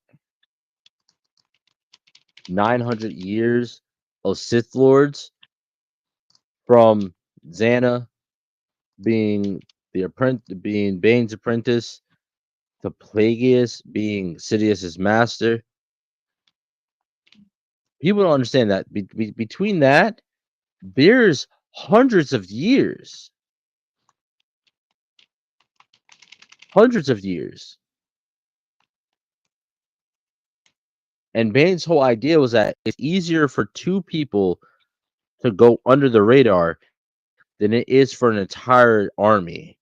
[SPEAKER 2] 900 years of Sith Lords from Xana being being Bane's apprentice to Plagueis being Sidious's master. People don't understand that between that, there's hundreds of years. Hundreds of years. And Bane's whole idea was that it's easier for two people to go under the radar than it is for an entire army.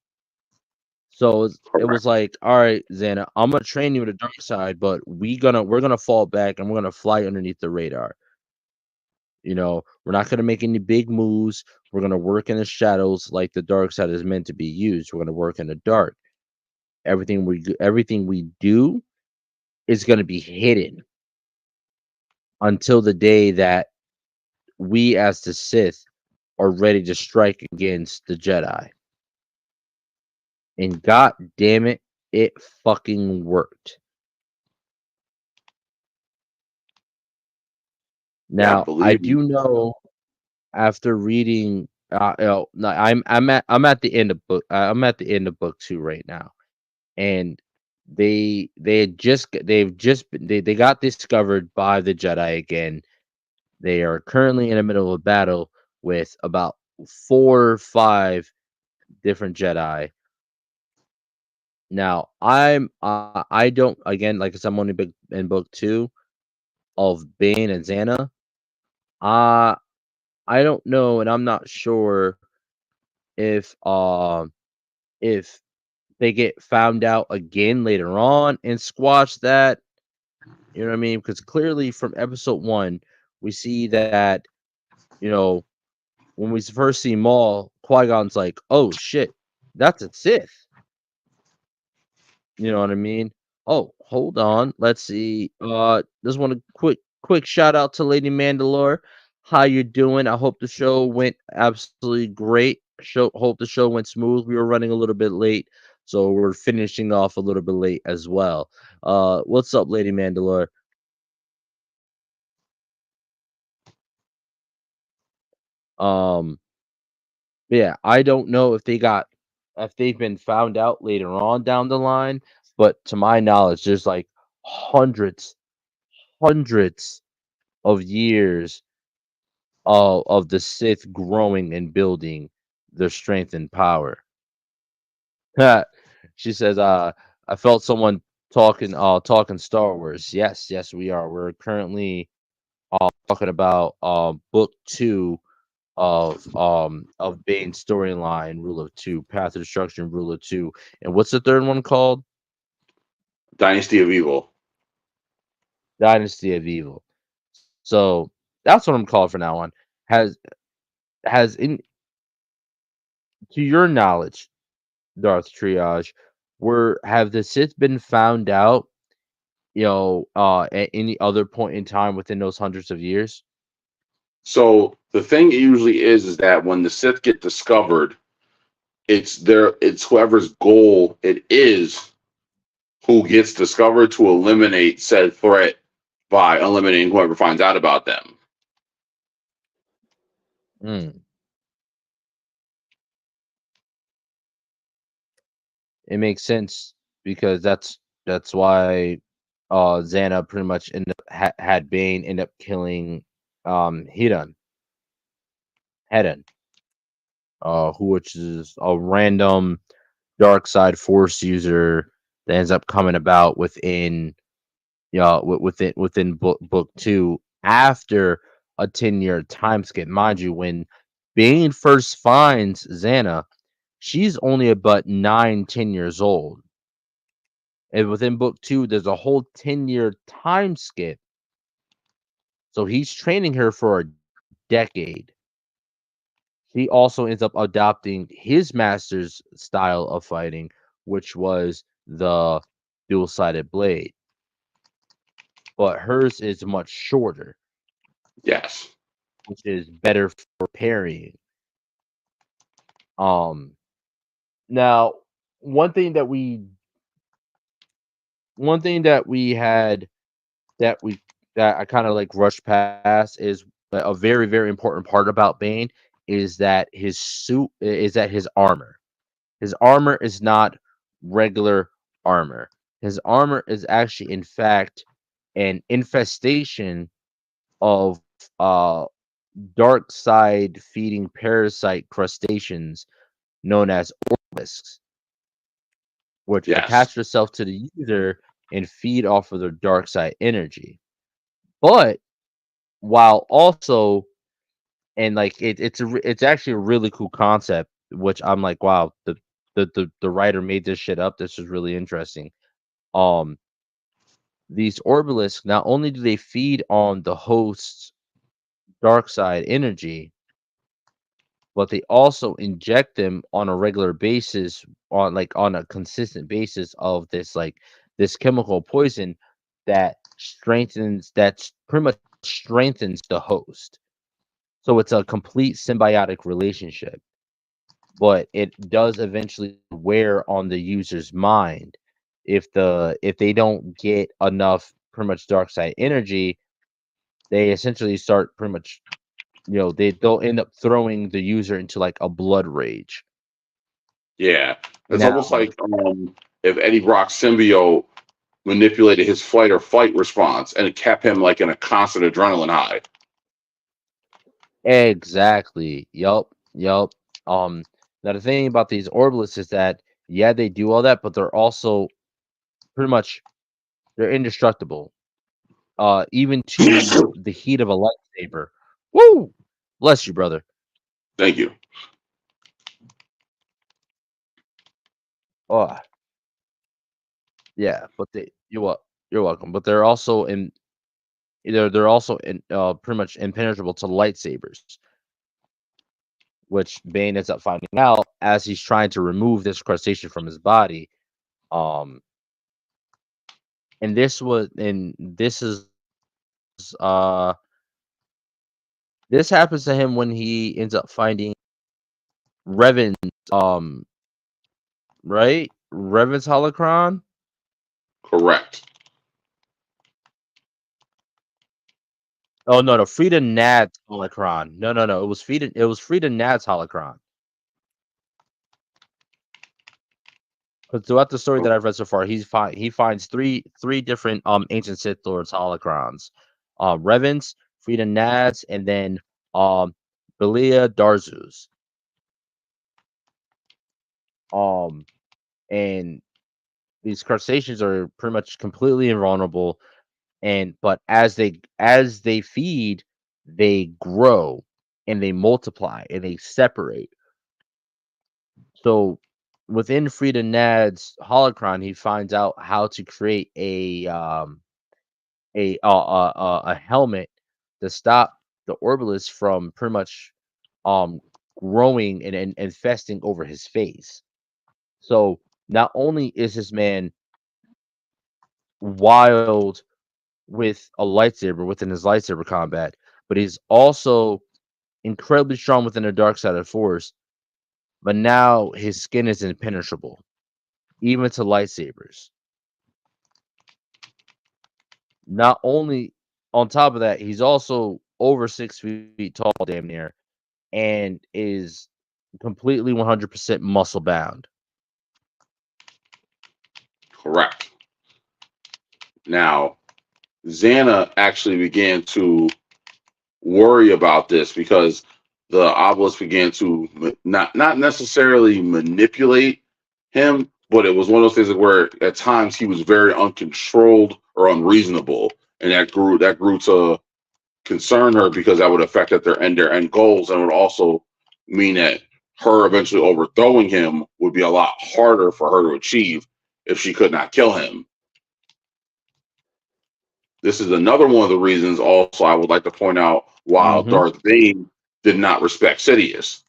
[SPEAKER 2] So it was like, all right, Xana, I'm gonna train you with the dark side, but we're gonna fall back and we're gonna fly underneath the radar. You know, we're not gonna make any big moves. We're gonna work in the shadows like the dark side is meant to be used. We're gonna work in the dark. Everything we do is gonna be hidden until the day that we as the Sith are ready to strike against the Jedi. And god damn it, it fucking worked. Now, I
[SPEAKER 3] believe me.
[SPEAKER 2] do know after reading no, I'm at the end of book 2 right now. And they got discovered by the Jedi again. They are currently in the middle of a battle with about 4 or 5 different Jedi. Now, I don't, again, like I said, I'm only big in book 2 of Bane and Xana. Uh I don't know, and I'm not sure if if they get found out again later on and squash that. You know what I mean? Because clearly from episode 1, we see that, you know, when we first see Maul, Qui-Gon's like, "Oh shit, that's a Sith." You know what I mean? Oh, hold on. Let's see. Just want a quick shout out to Lady Mandalore. How you doing? I hope the show went absolutely great. Hope the show went smooth. We were running a little bit late, so we're finishing off a little bit late as well. What's up, Lady Mandalore? Um, yeah, I don't know if they've been found out later on down the line, but to my knowledge, there's like hundreds, hundreds of years of the Sith growing and building their strength and power. She says, I felt someone talking Star Wars. Yes, yes, we are. We're currently talking about book 2 of Bane's storyline, Rule of Two, Path of Destruction, Rule of Two. And what's the third one called?
[SPEAKER 3] Dynasty of Evil.
[SPEAKER 2] Dynasty of Evil. So that's what I'm calling from now on. Has to your knowledge, Darth Triage, have the Sith been found out, at any other point in time within those hundreds of years?
[SPEAKER 3] So the thing usually is that when the Sith get discovered, it's whoever's goal it is who gets discovered to eliminate said threat by eliminating whoever finds out about them.
[SPEAKER 2] Mm. It makes sense because that's why Xana pretty much had Bane end up killing Hedon, which is a random dark side force user that ends up coming about within book 2 after a 10-year time skip. Mind you, when Bane first finds Xana, she's only about 9-10 years old. And within book 2, there's a whole 10-year time skip. So he's training her for a decade. He also ends up adopting his master's style of fighting, which was the dual-sided blade. But hers is much shorter.
[SPEAKER 3] Yes.
[SPEAKER 2] which is better for parrying. Now one thing that we had that I kind of like rushed past is a very very important part about Bane is that his armor. His armor is not regular armor. His armor is actually, in fact, an infestation of uh dark side feeding parasite crustaceans known as obelisks, which
[SPEAKER 3] Yes.
[SPEAKER 2] attach themselves to the user and feed off of their dark side energy. But while also, and like it's actually a really cool concept, which I'm like, wow, the writer made this shit up. This is really interesting. Um, these obelisks, not only do they feed on the host's dark side energy, but they also inject them on a regular basis, on a consistent basis of this chemical poison that's pretty much strengthens the host. So it's a complete symbiotic relationship, but it does eventually wear on the user's mind if they don't get enough pretty much dark side energy. They essentially start pretty much, they'll end up throwing the user into like a blood rage.
[SPEAKER 3] Yeah. It's
[SPEAKER 2] Now,
[SPEAKER 3] almost like if Eddie Brock's symbiote manipulated his flight or fight response and it kept him like in a constant adrenaline high.
[SPEAKER 2] exactly. Yup. Now the thing about these orbalists is that yeah, they do all that, but they're also pretty much they're indestructible. Even to the heat of a lightsaber. Woo! Bless you, brother.
[SPEAKER 3] Thank you.
[SPEAKER 2] Oh, yeah, but you're welcome. But they're also pretty much impenetrable to lightsabers, which Bane ends up finding out as he's trying to remove this crustacean from his body. Um, and uh this happens to him when he ends up finding Revan's right? Revan's holocron?
[SPEAKER 3] Correct.
[SPEAKER 2] Oh no, Frida Nad's holocron. No. It was Frida Nad's holocron. Because throughout the story that I've read so far, he finds three different ancient Sith Lords holocrons. Revan's, Frida Nad's, and then Belia Darzu's. And these crustaceans are pretty much completely invulnerable, but as they feed, they grow and they multiply and they separate. So within Frida Nad's holocron, he finds out how to create a helmet to stop the Orbalists from pretty much growing and infesting over his face. So not only is this man wild with a lightsaber within his lightsaber combat, but he's also incredibly strong within the dark side of the force. But now his skin is impenetrable, even to lightsabers. Not only on top of that, he's also over 6 feet tall, damn near, and is completely 100% muscle bound.
[SPEAKER 3] Correct. Now, Xana actually began to worry about this because the obelisk began to not necessarily manipulate him, but it was one of those things where at times he was very uncontrolled or unreasonable, and that grew to concern her because that would affect their end goals, and it would also mean that her eventually overthrowing him would be a lot harder for her to achieve if she could not kill him. This is another one of the reasons also I would like to point out why Darth Bane did not respect Sidious.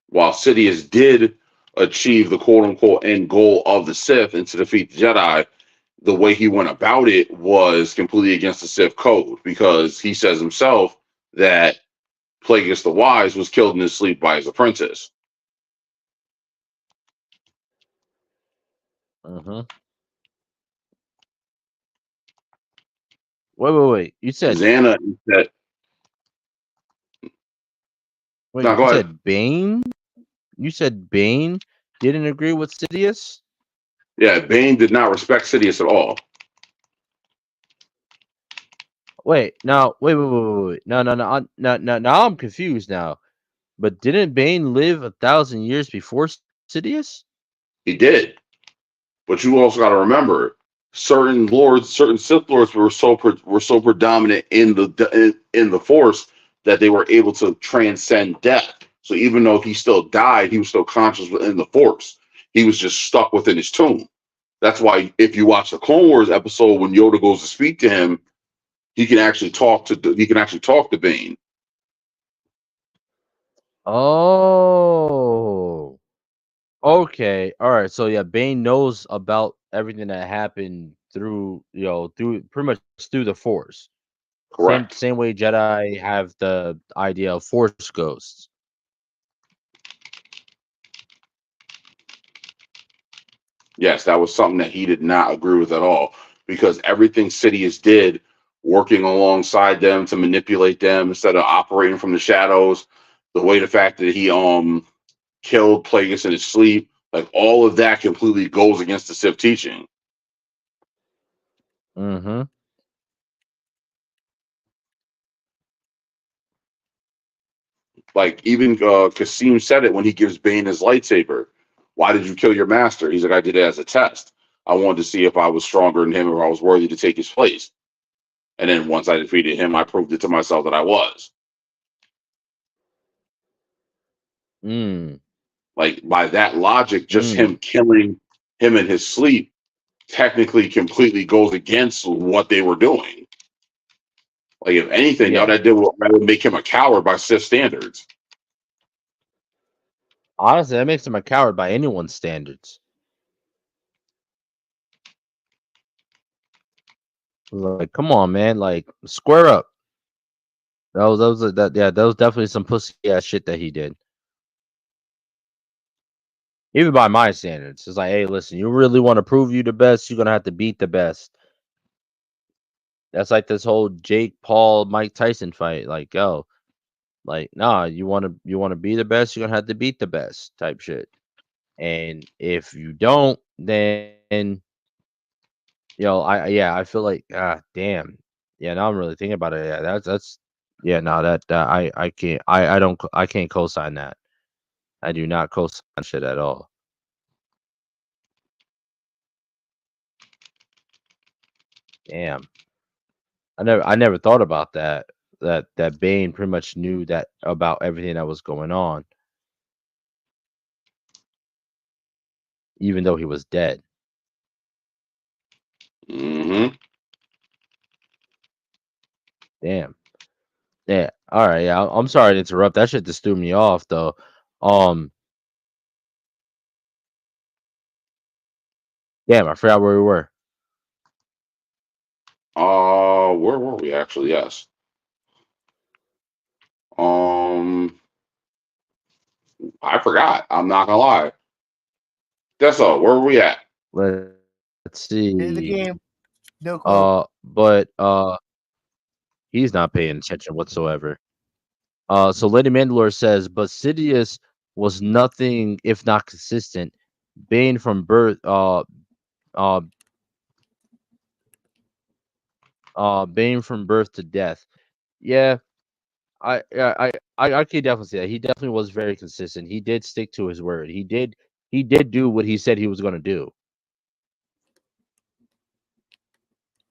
[SPEAKER 3] While Sidious did achieve the quote-unquote end goal of the Sith and to defeat the Jedi, the way he went about it was completely against the Sith code, because he says himself that Plagueis the Wise was killed in his sleep by his apprentice.
[SPEAKER 2] Mm-hmm. Wait. You said
[SPEAKER 3] Xana said,
[SPEAKER 2] wait.
[SPEAKER 3] "No,
[SPEAKER 2] You
[SPEAKER 3] go ahead."
[SPEAKER 2] said Bane. You said Bane didn't agree with Sidious.
[SPEAKER 3] Yeah, Bane did not respect Sidious at all.
[SPEAKER 2] Wait. Now. Wait. No. Now I'm confused now. But didn't Bane live 1,000 years before Sidious?
[SPEAKER 3] He did, but you also got to remember, certain Sith lords were so predominant in the Force that they were able to transcend death. So even though he still died, he was still conscious within the Force. He was just stuck within his tomb. That's why if you watch the Clone Wars episode when Yoda goes to speak to him, he can actually talk to Bane.
[SPEAKER 2] Oh. Okay. All right. So yeah, Bane knows about everything that happened through through pretty much through the Force.
[SPEAKER 3] Correct.
[SPEAKER 2] Same way Jedi have the idea of Force ghosts.
[SPEAKER 3] Yes, that was something that he did not agree with at all, because everything Sidious did, working alongside them to manipulate them instead of operating from the shadows, the fact that he killed Plagueis in his sleep, like all of that completely goes against the Sith teaching.
[SPEAKER 2] Mm-hmm.
[SPEAKER 3] Like even Kasim said it when he gives Bane his lightsaber. Why did you kill your master? He's like, I did it as a test. I wanted to see if I was stronger than him or I was worthy to take his place. And then once I defeated him, I proved it to myself that I was.
[SPEAKER 2] Mm.
[SPEAKER 3] Like by that logic, just
[SPEAKER 2] Mm.
[SPEAKER 3] him killing him in his sleep technically completely goes against what they were doing. Like if anything, all
[SPEAKER 2] Yeah.
[SPEAKER 3] that did would make him a coward by Sith standards.
[SPEAKER 2] Honestly, that makes him a coward by anyone's standards. Like, come on, man. Like, square up. That was definitely some pussy ass shit that he did. Even by my standards, it's like, hey, listen, you really want to prove you the best, you're gonna have to beat the best. That's like this whole Jake Paul Mike Tyson fight. Like, yo, like, nah, you wanna be the best, you're gonna have to beat the best type shit. And if you don't, then I feel like damn. Yeah, now I'm really thinking about it. Yeah, that's yeah, no, that I can't I don't I can't co-sign that. I do not co-sign shit at all. Damn. I never thought about that. That Bane pretty much knew that about everything that was going on, even though he was dead.
[SPEAKER 3] Mm-hmm.
[SPEAKER 2] Damn. Yeah. All right. Yeah. I'm sorry to interrupt. That shit just threw me off though. Um. Damn. I forgot where we were.
[SPEAKER 3] Where were we actually? Yes. Um, I forgot. I'm not gonna lie. That's all. Where were we at?
[SPEAKER 2] Let, let's
[SPEAKER 8] Play the
[SPEAKER 2] see.
[SPEAKER 8] game. No clue.
[SPEAKER 2] But he's not paying attention whatsoever. So Lady Mandalore says, but Sidious was nothing if not consistent. Bane from birth. Uh. Bane from birth to death. Yeah, I could definitely say that. He definitely was very consistent. He did stick to his word. He did do what he said he was going to do.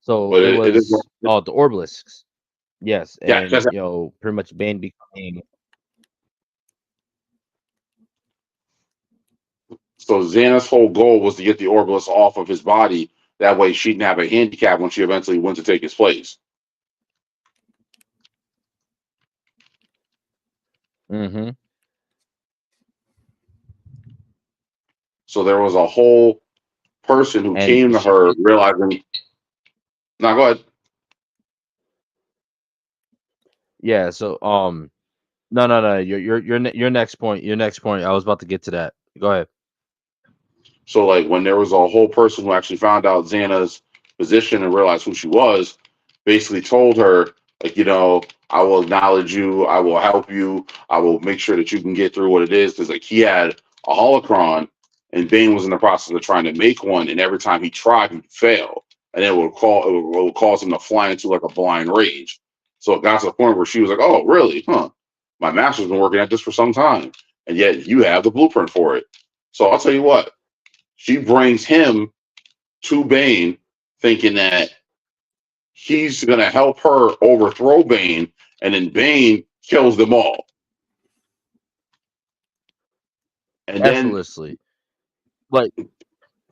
[SPEAKER 2] So
[SPEAKER 3] But
[SPEAKER 2] it
[SPEAKER 3] it is.
[SPEAKER 2] was the obelisks. Yes,
[SPEAKER 3] Yeah,
[SPEAKER 2] and
[SPEAKER 3] because
[SPEAKER 2] pretty much Bane becoming
[SPEAKER 3] so Xana's whole goal was to get the Orbilis off of his body. That way, she didn't have a handicap when she eventually went to take his place.
[SPEAKER 2] mm-hmm.
[SPEAKER 3] So there was a whole person who
[SPEAKER 2] and
[SPEAKER 3] came to
[SPEAKER 2] she
[SPEAKER 3] her realizing. Now, go ahead.
[SPEAKER 2] yeah. So no. Your next point. Your next point. I was about to get to that. Go ahead.
[SPEAKER 3] So, like, when there was a whole person who actually found out Xana's position and realized who she was, basically told her, like, I will acknowledge you, I will help you, I will make sure that you can get through what it is. Because, like, he had a holocron, and Bane was in the process of trying to make one, and every time he tried, he'd fail, and it would cause him to fly into like a blind rage. So it got to the point where she was like, "Oh, really? Huh? My master's been working at this for some time, and yet you have the blueprint for it." So I'll tell you what. She brings him to Bane, thinking that he's going to help her overthrow Bane, and then Bane kills them all. And then,
[SPEAKER 2] Effortlessly. Like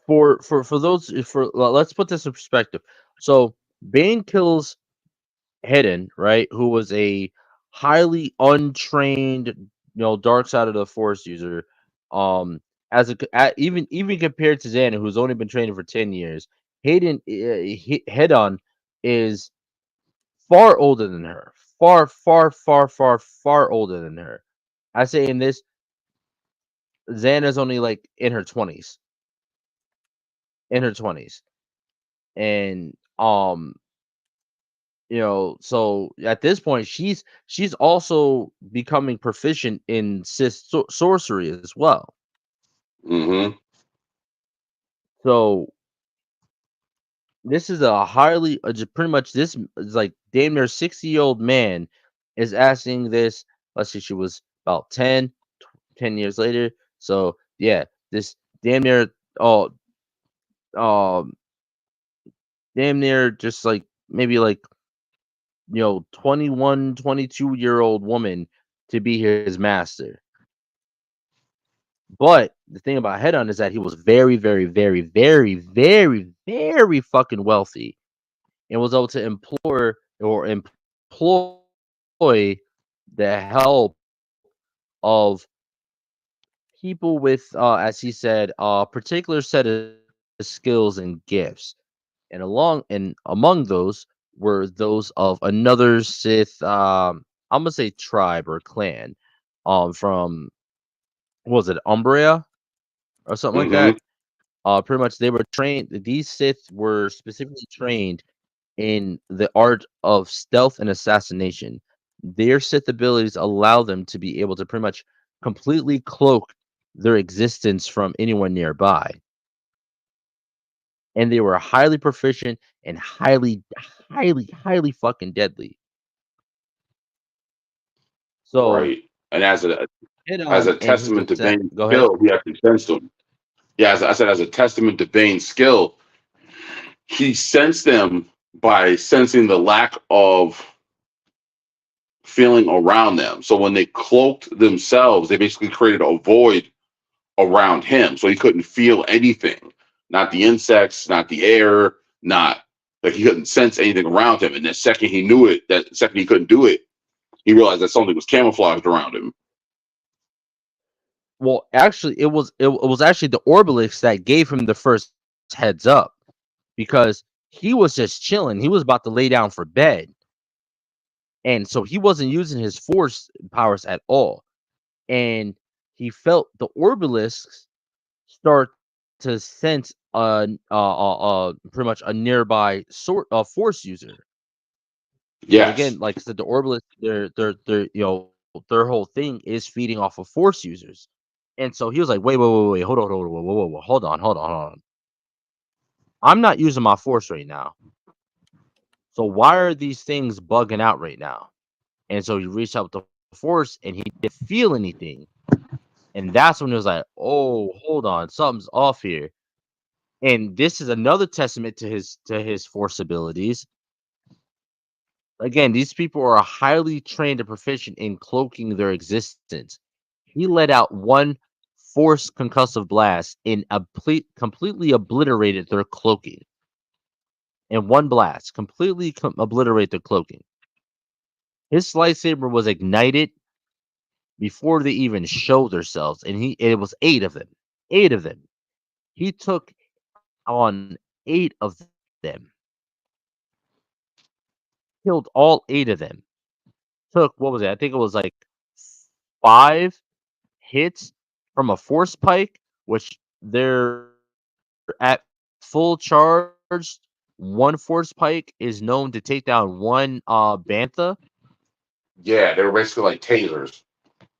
[SPEAKER 2] for those for let's put this in perspective. So Bane kills Hidden, right? Who was a highly untrained, dark side of the force user. As even compared to Xana, who's only been training for 10 years, Hedon is far older than her. Far older than her. I say in this, Xana's only like in her 20s. In her 20s. And so at this point she's also becoming proficient in sorcery as well.
[SPEAKER 3] mm-hmm.
[SPEAKER 2] So this is a highly pretty much this is like damn near 60-year-old man is asking this. Let's see, she was about 10 years later. So yeah, this damn near oh um damn near just like maybe like 21, 22-year-old woman to be his master. But the thing about Hedon is that he was very, very, very, very, very, very fucking wealthy and was able to employ the help of people with, as he said, a particular set of skills and gifts. And among those were those of another Sith, I'm gonna say tribe or clan, from what was it, Umbria or something like
[SPEAKER 3] Mm-hmm.
[SPEAKER 2] that. Pretty much they were trained. These Sith were specifically trained in the art of stealth and assassination. Their Sith abilities allow them to be able to pretty much completely cloak their existence from anyone nearby. And they were highly proficient and highly fucking deadly. So
[SPEAKER 3] Right. And
[SPEAKER 2] hit
[SPEAKER 3] as
[SPEAKER 2] on
[SPEAKER 3] a
[SPEAKER 2] and his
[SPEAKER 3] testament to Bane's
[SPEAKER 2] go ahead.
[SPEAKER 3] skill, he actually sensed him. Yeah, as I said, as a testament to Bane's skill, he sensed them by sensing the lack of feeling around them. So when they cloaked themselves, they basically created a void around him. So he couldn't feel anything. Not the insects, not the air, not like he couldn't sense anything around him. And the second he knew it, that second he couldn't do it, he realized that something was camouflaged around him.
[SPEAKER 2] Well, actually, it was actually the Orbelix that gave him the first heads up because he was just chilling. He was about to lay down for bed, and so he wasn't using his force powers at all. And he felt the Orbelix start to sense pretty much a nearby force user. Because
[SPEAKER 3] Yes.
[SPEAKER 2] again, like I said, the Orbelix, their whole thing is feeding off of force users. And so he was like, wait, hold on. I'm not using my force right now. So why are these things bugging out right now? And so he reached out with the force and he didn't feel anything. And that's when it was like, oh, hold on, something's off here. And this is another testament to his force abilities. Again, these people are highly trained and proficient in cloaking their existence. He let out one force concussive blast and completely obliterated their cloaking. In one blast, completely obliterate their cloaking. His lightsaber was ignited before they even showed themselves, and it was 8 of them. 8 of them. He took on 8 of them. Killed all 8 of them. Took, what was it? I think it was like 5 hits from a force pike, which they're at full charge. One force pike is known to take down one bantha.
[SPEAKER 3] Yeah, they were basically like tasers.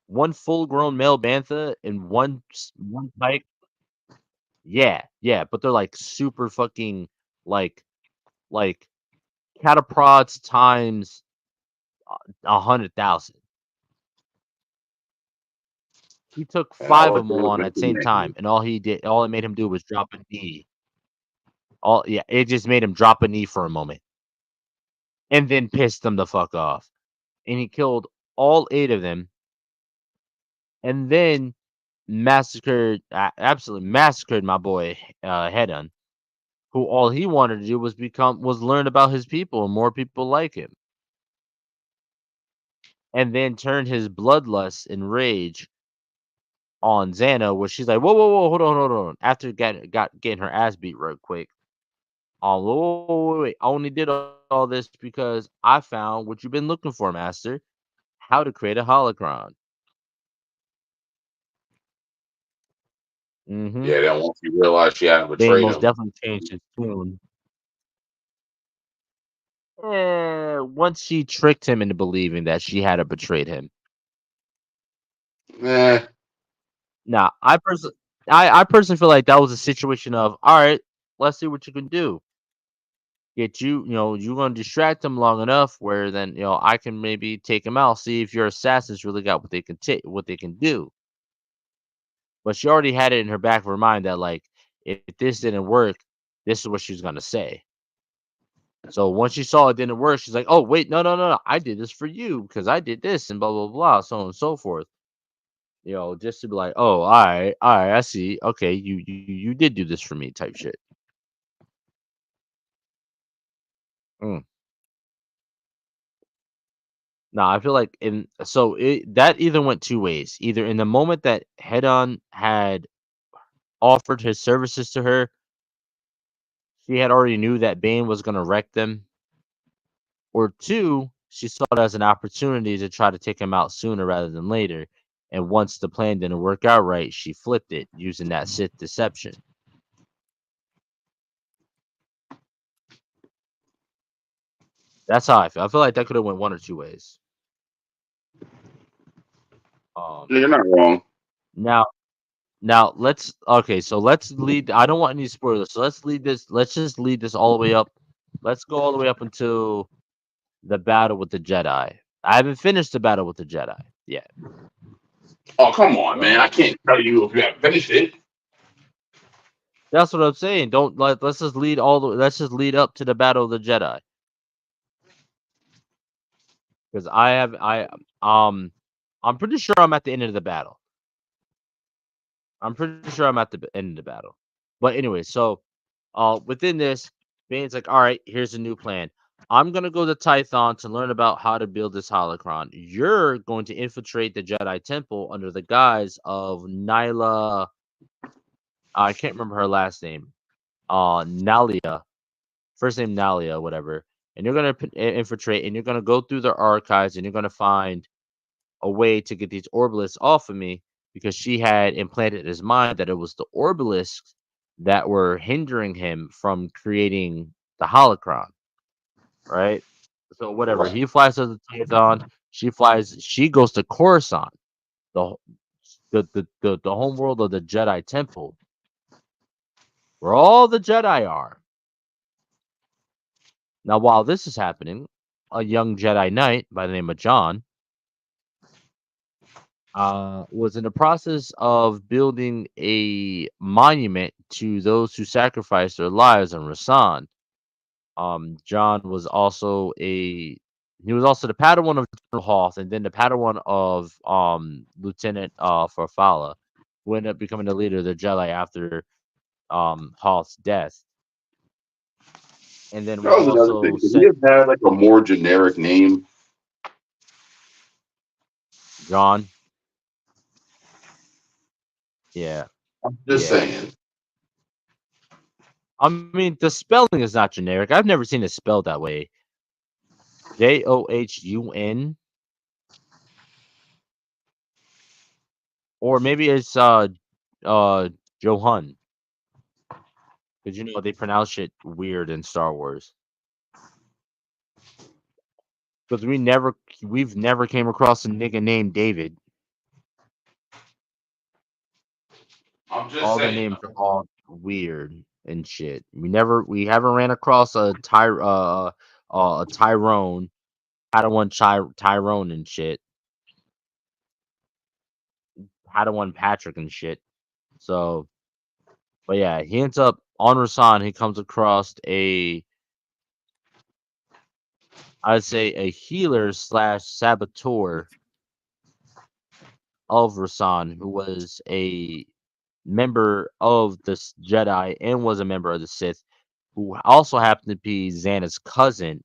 [SPEAKER 2] One full grown male bantha and one pike. Yeah, but they're like super fucking like like cataprods times 100,000. He took
[SPEAKER 3] And all
[SPEAKER 2] 5
[SPEAKER 3] I
[SPEAKER 2] of them
[SPEAKER 3] did was
[SPEAKER 2] on
[SPEAKER 3] make
[SPEAKER 2] at the
[SPEAKER 3] them
[SPEAKER 2] same time,
[SPEAKER 3] angry.
[SPEAKER 2] and all it made him do was drop a knee. It just made him drop a knee for a moment, and then pissed them the fuck off. And he killed all 8 of them, and then absolutely massacred my boy Hedon, who all he wanted to do was learn about his people and more people like him, and then turned his bloodlust and rage on Xana, where she's like, whoa, hold on. After getting her ass beat real quick. Wait. I only did all this because I found what you've been looking for, Master. How to create a holocron. Mm-hmm.
[SPEAKER 3] Yeah, then once you realize she hadn't
[SPEAKER 2] Bane
[SPEAKER 3] betrayed
[SPEAKER 2] most
[SPEAKER 3] him,
[SPEAKER 2] definitely changed his tune. Once she tricked him into believing that she had betrayed him.
[SPEAKER 3] eh,
[SPEAKER 2] Now, I personally feel like that was a situation of, all right, let's see what you can do. Get you're gonna distract them long enough where then I can maybe take him out, see if your assassins really got what they can do. But she already had it in her back of her mind that like if this didn't work, this is what she was gonna say. So once she saw it didn't work, she's like, "Oh wait, no, I did this for you because I did this and blah blah blah, so on and so forth." Just to be like, "Oh, all right, I see. Okay, you did do this for me," type shit. Mm. No, I feel like that either went two ways. Either in the moment that Hedon had offered his services to her, she had already knew that Bane was gonna wreck them, or two, she saw it as an opportunity to try to take him out sooner rather than later. And once the plan didn't work out right, she flipped it using that Sith deception. That's how I feel. I feel like that could have went one or two ways.
[SPEAKER 3] you're not wrong.
[SPEAKER 2] Now, let's lead. I don't want any spoilers, so let's lead this. Let's just lead this all the way up. Let's go all the way up until the battle with the Jedi. I haven't finished the battle with the Jedi yet.
[SPEAKER 3] Oh, come on, man. I
[SPEAKER 2] So
[SPEAKER 3] can't tell you if you haven't finished it.
[SPEAKER 2] that's what I'm saying. Let's just let's just lead up to the battle of the Jedi. Because I'm pretty sure I'm at the end of the battle. I'm pretty sure I'm at the end of the battle. But anyway, so within this, Bane's like, all right, here's a new plan. I'm gonna go to Tython to learn about how to build this holocron. You're going to infiltrate the Jedi Temple under the guise of Nyla. I can't remember her last name. Nalia. First name Nalia, whatever. And you're gonna infiltrate, and you're gonna go through their archives, and you're gonna find a way to get these orbalisks off of me because she had implanted in his mind that it was the orbalisks that were hindering him from creating the holocron, right? So whatever. He flies to the Tython. She goes to Coruscant, the the home world of the Jedi Temple, where all the Jedi are. Now, while this is happening, a young Jedi Knight by the name of John was in the process of building a monument to those who sacrificed their lives on Rasan. John was also the Padawan of General Hoth, and then the Padawan of Lieutenant Farfalla, who ended up becoming the leader of the Jedi after Hoth's death, and then
[SPEAKER 3] That
[SPEAKER 2] was
[SPEAKER 3] was another thing.
[SPEAKER 2] also
[SPEAKER 3] Could he
[SPEAKER 2] sent
[SPEAKER 3] have had like a more generic name?
[SPEAKER 2] John. Yeah,
[SPEAKER 3] I'm just
[SPEAKER 2] yeah.
[SPEAKER 3] saying.
[SPEAKER 2] I mean, the spelling is not generic. I've never seen it spelled that way. Johun, or maybe it's Johan, because they pronounce it weird in Star Wars. Because we've never came across a nigga named David.
[SPEAKER 3] I'm just
[SPEAKER 2] All their
[SPEAKER 3] saying.
[SPEAKER 2] names are all weird and shit. We haven't ran across a Tyrone, Tyrone and shit, Padawan Patrick and shit. So, but yeah, he ends up on Rasan. He comes across I'd say a healer slash saboteur of Rasan, who was a member of the Jedi and was a member of the Sith, who also happened to be Xana's cousin,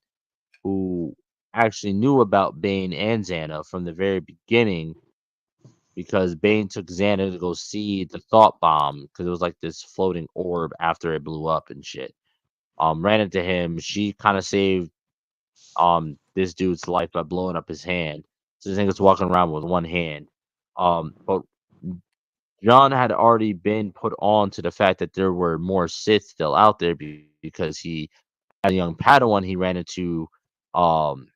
[SPEAKER 2] who actually knew about Bane and Xana from the very beginning, because Bane took Xana to go see the thought bomb, because it was like this floating orb after it blew up and shit. Ran into him. She kind of saved this dude's life by blowing up his hand. So this nigga's walking around with one hand. But John had already been put on to the fact that there were more Sith still out there, because he, as a young Padawan, he ran into um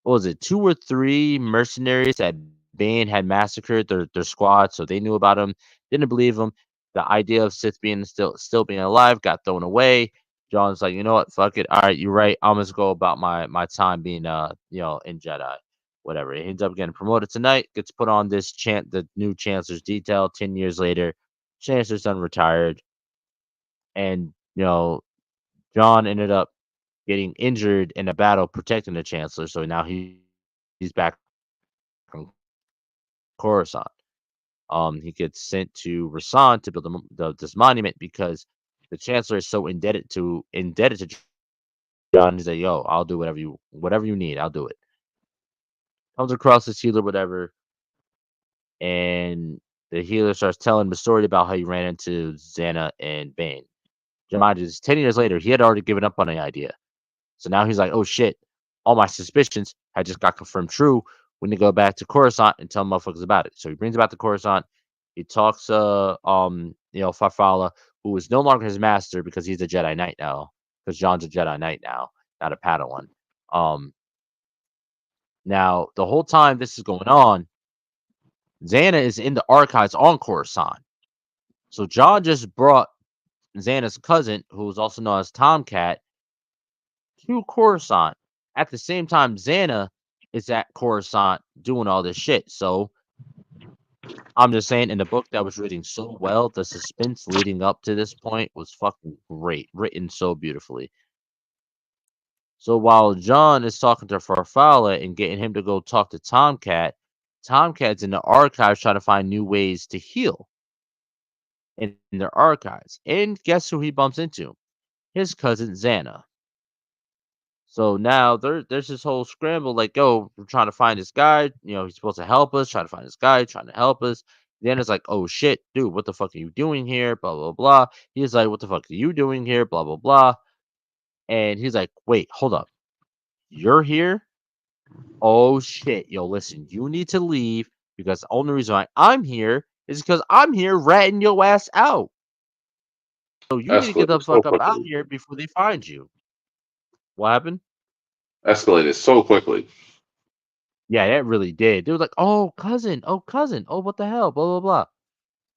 [SPEAKER 2] what was it, 2 or 3 mercenaries that Bane had massacred their squad, so they knew about him, didn't believe him. The idea of Sith being still being alive got thrown away. John's like, you know what, fuck it. All right, you're right. I'm just go about my time being in Jedi. Whatever. He ends up getting promoted tonight, gets put on the new Chancellor's detail 10 years later. Chancellor's done retired. And John ended up getting injured in a battle protecting the Chancellor, so now he's back on Coruscant. He gets sent to Rasan to build this monument, because the Chancellor is so indebted to John. He's like, "Yo, I'll do whatever you need. I'll do it." Comes across this healer, whatever, and the healer starts telling him the story about how he ran into Xana and Bane. Mind you, 10 years later, he had already given up on the idea. So now he's like, "Oh shit, all my suspicions had just got confirmed true. We need to go back to Coruscant and tell motherfuckers about it." So he brings it back to Coruscant. He talks Farfalla, who is no longer his master because he's a Jedi Knight now. Because John's a Jedi Knight now, not a Padawan. Now the whole time this is going on, Xana is in the archives on Coruscant. So John just brought Xana's cousin, who's also known as Tomcat, to Coruscant. At the same time, Xana is at Coruscant doing all this shit. So I'm just saying, in the book that was reading so well, the suspense leading up to this point was fucking great, written so beautifully. So while John is talking to Farfalla and getting him to go talk to Tomcat, Tomcat's in the archives trying to find new ways to heal in their archives. And guess who he bumps into? His cousin Xana. So now there's this whole scramble, like, "Yo, we're trying to find this guy. He's supposed to help us. Trying to find this guy, trying to help us." Then it's like, "Oh shit, dude, what the fuck are you doing here?" Blah blah blah. He's like, "What the fuck are you doing here?" Blah blah blah. And he's like, "Wait, hold up, you're here? Oh shit, yo, listen, you need to leave, because the only reason why I'm here is because I'm here ratting your ass out. So you need to get the
[SPEAKER 3] Escalated so
[SPEAKER 2] fuck up out
[SPEAKER 3] quickly.
[SPEAKER 2] here before they find you." What happened?
[SPEAKER 3] Escalated so quickly.
[SPEAKER 2] Yeah, that really did. They were like, "Oh, cousin. Oh, cousin. Oh, what the hell? Blah, blah, blah.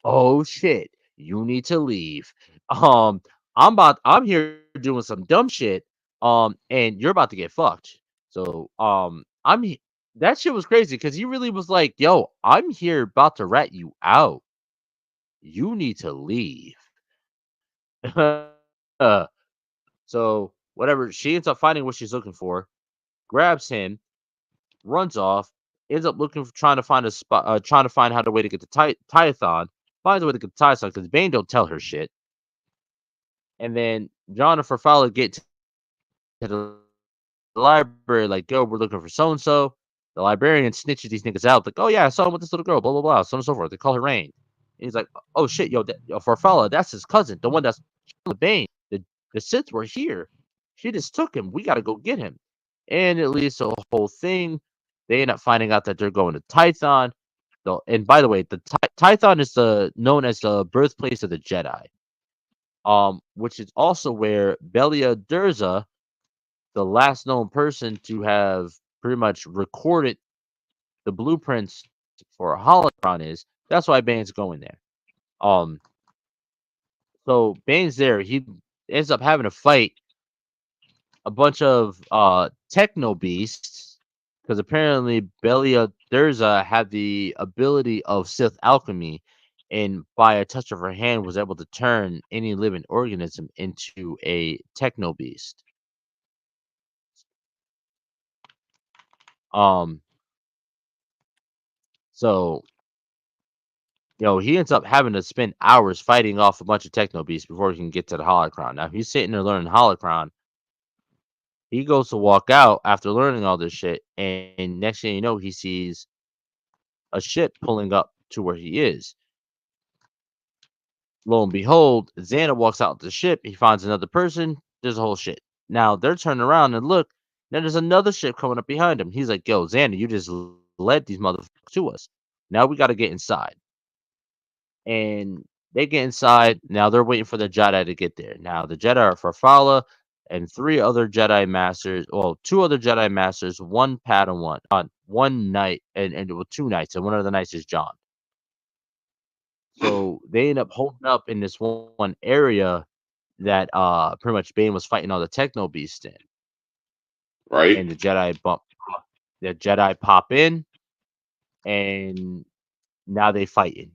[SPEAKER 2] Oh, shit. You need to leave. Um, I'm here doing some dumb shit. And you're about to get fucked." So, that shit was crazy, because he really was like, "Yo, I'm here about to rat you out. You need to leave." Uh, so, whatever. She ends up finding what she's looking for, grabs him, runs off, ends up looking for trying to find a spot, trying to find how the way to get to Tython, finds a way to get to Tython, because Bane don't tell her shit. And then John and Farfalla get to the library, like, "Yo, we're looking for so and so." The librarian snitches these niggas out, like, "Oh yeah, I saw him with this little girl, blah blah blah, so on and so forth." They call her Rain. And he's like, "Oh shit, yo, Farfalla, that's his cousin, the one that's Bane, the Sith were here. She just took him. We got to go get him. And it leads to a whole thing. They end up finding out that they're going to Tython. And by the way, the Tython is known as the birthplace of the Jedi, which is also where Belia Durza, the last known person to have pretty much recorded the blueprints for a holocron, is. That's why Bane's going there. So Bane's there. He ends up having to fight a bunch of techno beasts because apparently Belia Durza had the ability of Sith alchemy, and by a touch of her hand was able to turn any living organism into a techno beast. So he ends up having to spend hours fighting off a bunch of techno beasts before he can get to the holocron. Now he's sitting there learning holocron. He goes to walk out after learning all this shit, and next thing you know, he sees a ship pulling up to where he is. Lo and behold, Xana walks out the ship. He finds another person. There's a whole shit. Now they're turning around and look. Now there's another ship coming up behind him. He's like, "Yo, Xana, you just led these motherfuckers to us. Now we got to get inside." And they get inside. Now they're waiting for the Jedi to get there. Now the Jedi are Farfalla and three other Jedi Masters. Well, two other Jedi Masters, one Padawan, one knight, and well, two knights, and one of the knights is John. So they end up holding up in this one area that pretty much Bane was fighting all the techno beasts in.
[SPEAKER 3] Right.
[SPEAKER 2] And the Jedi pop in, and now they fighting.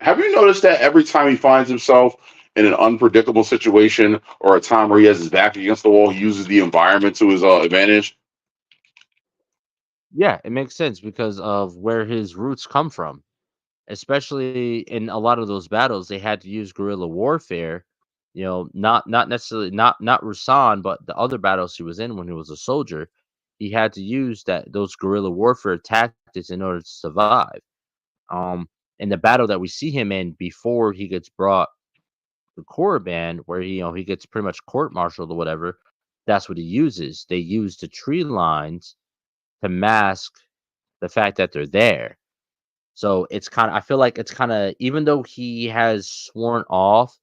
[SPEAKER 3] Have you noticed that every time he finds himself in an unpredictable situation or a time where he has his back against the wall, he uses the environment to his advantage?
[SPEAKER 2] Yeah, it makes sense because of where his roots come from. Especially in a lot of those battles, they had to use guerrilla warfare. Not necessarily not Rusan, but the other battles he was in when he was a soldier, he had to use those guerrilla warfare tactics in order to survive. In the battle that we see him in before he gets brought to Korriban, where he gets pretty much court-martialed or whatever, that's what he uses. They use the tree lines to mask the fact that they're there. So I feel like it's kind of, even though he has sworn off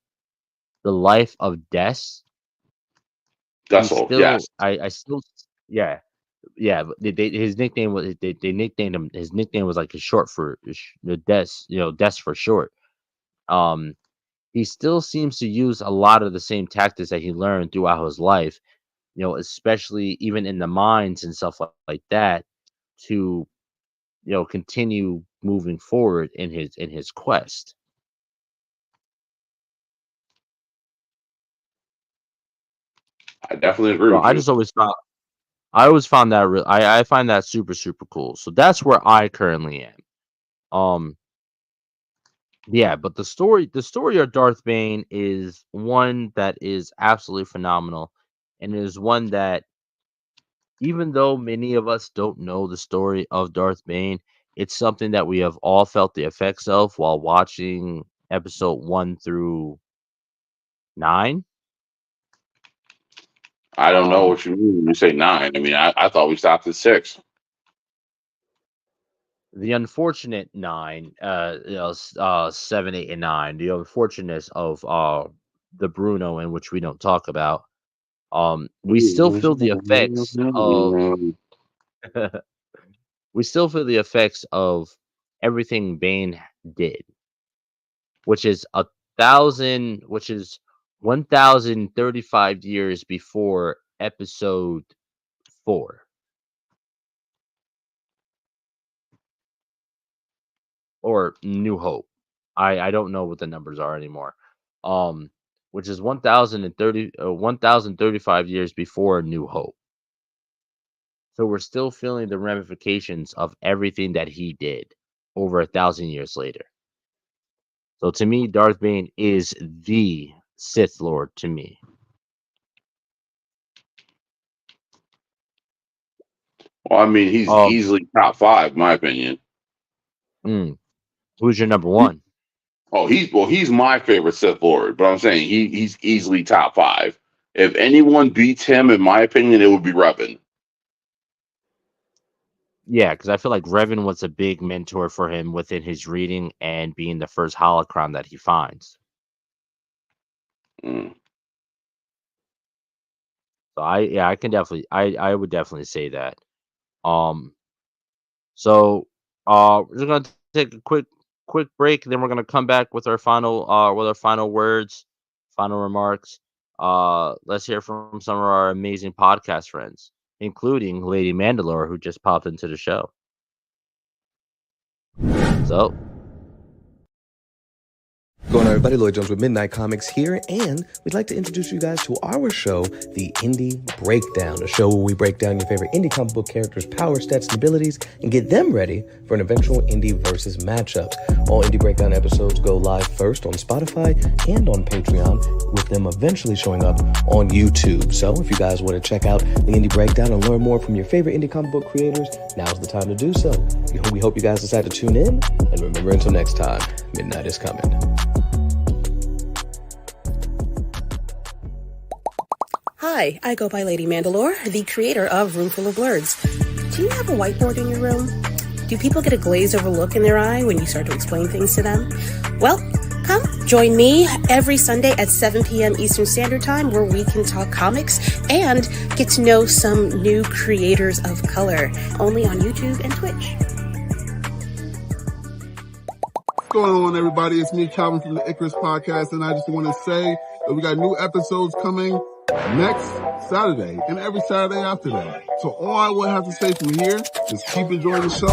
[SPEAKER 2] the life of death,
[SPEAKER 3] That's all. Yes.
[SPEAKER 2] I still, yeah. But his nickname was, they nicknamed him, his nickname was like his short for the death, death for short. He still seems to use a lot of the same tactics that he learned throughout his life, especially even in the mines and stuff like that, to continue moving forward in his quest.
[SPEAKER 3] I definitely agree with you.
[SPEAKER 2] I always found that I find that super super cool. So that's where I currently am. Yeah, but the story of Darth Bane is one that is absolutely phenomenal, and it is one that, even though many of us don't know the story of Darth Bane, it's something that we have all felt the effects of while watching episode 1 through 9.
[SPEAKER 3] I don't know what you mean when you say 9. I mean, I thought we stopped at 6.
[SPEAKER 2] The unfortunate 9, 7, 8, and 9. The unfortunateness of the Bruno, in which we don't talk about. We still feel the effects of we still feel the effects of everything Bane did, which is 1,035 years before episode 4. Or New Hope. I don't know what the numbers are anymore. Which is 1,035 years before New Hope. So we're still feeling the ramifications of everything that he did over 1,000 years later. So to me, Darth Bane is the Sith Lord to me.
[SPEAKER 3] Well, I mean, he's easily top 5, in my opinion.
[SPEAKER 2] Who's your number 1?
[SPEAKER 3] Oh, he's my favorite Sith Lord, but I'm saying he's easily top five. If anyone beats him, in my opinion, it would be Revan.
[SPEAKER 2] Yeah, because I feel like Revan was a big mentor for him within his reading and being the first holocron that he finds.
[SPEAKER 3] Mm.
[SPEAKER 2] So I can definitely I would definitely say that. Um so we're just gonna take a quick break, then we're gonna come back with our final words, final remarks. Let's hear from some of our amazing podcast friends, including Lady Mandalore, who just popped into the show. So
[SPEAKER 5] Going on, everybody? Lloyd Jones with Midnight Comics here, and we'd like to introduce you guys to our show, The Indie Breakdown, a show where we break down your favorite indie comic book characters' power, stats, and abilities, and get them ready for an eventual indie versus matchup. All Indie Breakdown episodes go live first on Spotify and on Patreon, with them eventually showing up on YouTube. So if you guys want to check out The Indie Breakdown and learn more from your favorite indie comic book creators, now's the time to do so. We hope you guys decide to tune in, and remember, until next time, midnight is coming.
[SPEAKER 6] Hi, I go by Lady Mandalore, the creator of Roomful of Blurs. Do you have a whiteboard in your room? Do people get a glazed over look in their eye when you start to explain things to them? Well, come join me every Sunday at 7 p.m. Eastern Standard Time, where we can talk comics and get to know some new creators of color, only on YouTube and Twitch.
[SPEAKER 7] What's going on, everybody? It's me, Calvin, from the Icarus Podcast, and I just want to say that we got new episodes coming next Saturday and every Saturday after that. So all I will have to say from here is keep enjoying the show.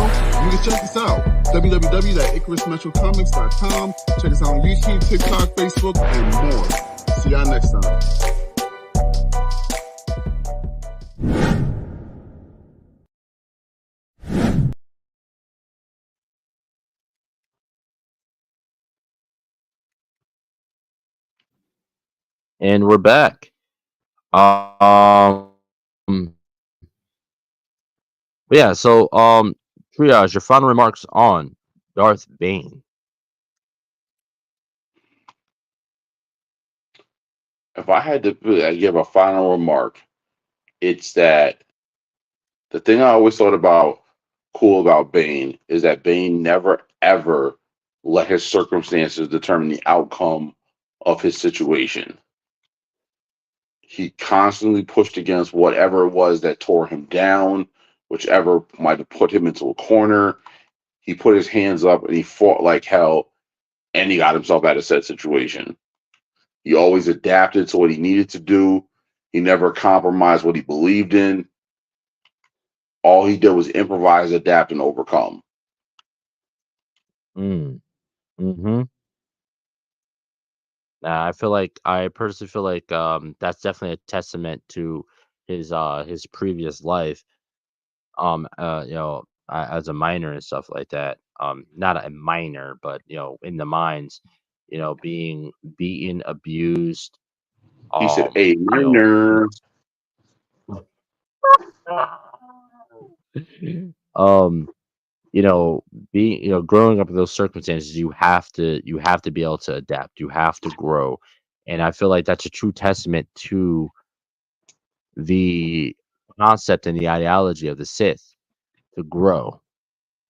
[SPEAKER 7] You can check us out, www.icarusmetrocomics.com. Check us out on YouTube, TikTok, Facebook, and more. See y'all next time.
[SPEAKER 2] and we're back. Um yeah, so Triage, your final remarks on Darth Bane.
[SPEAKER 3] If I had to give a final remark, it's that the thing I always thought about cool about Bane is that Bane never ever let his circumstances determine the outcome of his situation. He constantly pushed against whatever it was that tore him down, whichever might have put him into a corner. He put his hands up and he fought like hell, and he got himself out of said situation. He always adapted to what he needed to do. He never compromised what he believed in. All he did was improvise, adapt, and overcome.
[SPEAKER 2] Mm. Mm-hmm. I personally feel like that's definitely a testament to his previous life. As a minor and stuff like that. Not a minor, but in the mines, being beaten, abused,
[SPEAKER 3] He said, "A
[SPEAKER 2] you know,
[SPEAKER 3] minor."
[SPEAKER 2] um, you know, being growing up in those circumstances, you have to be able to adapt. You have to grow, and I feel like that's a true testament to the concept and the ideology of the Sith to grow,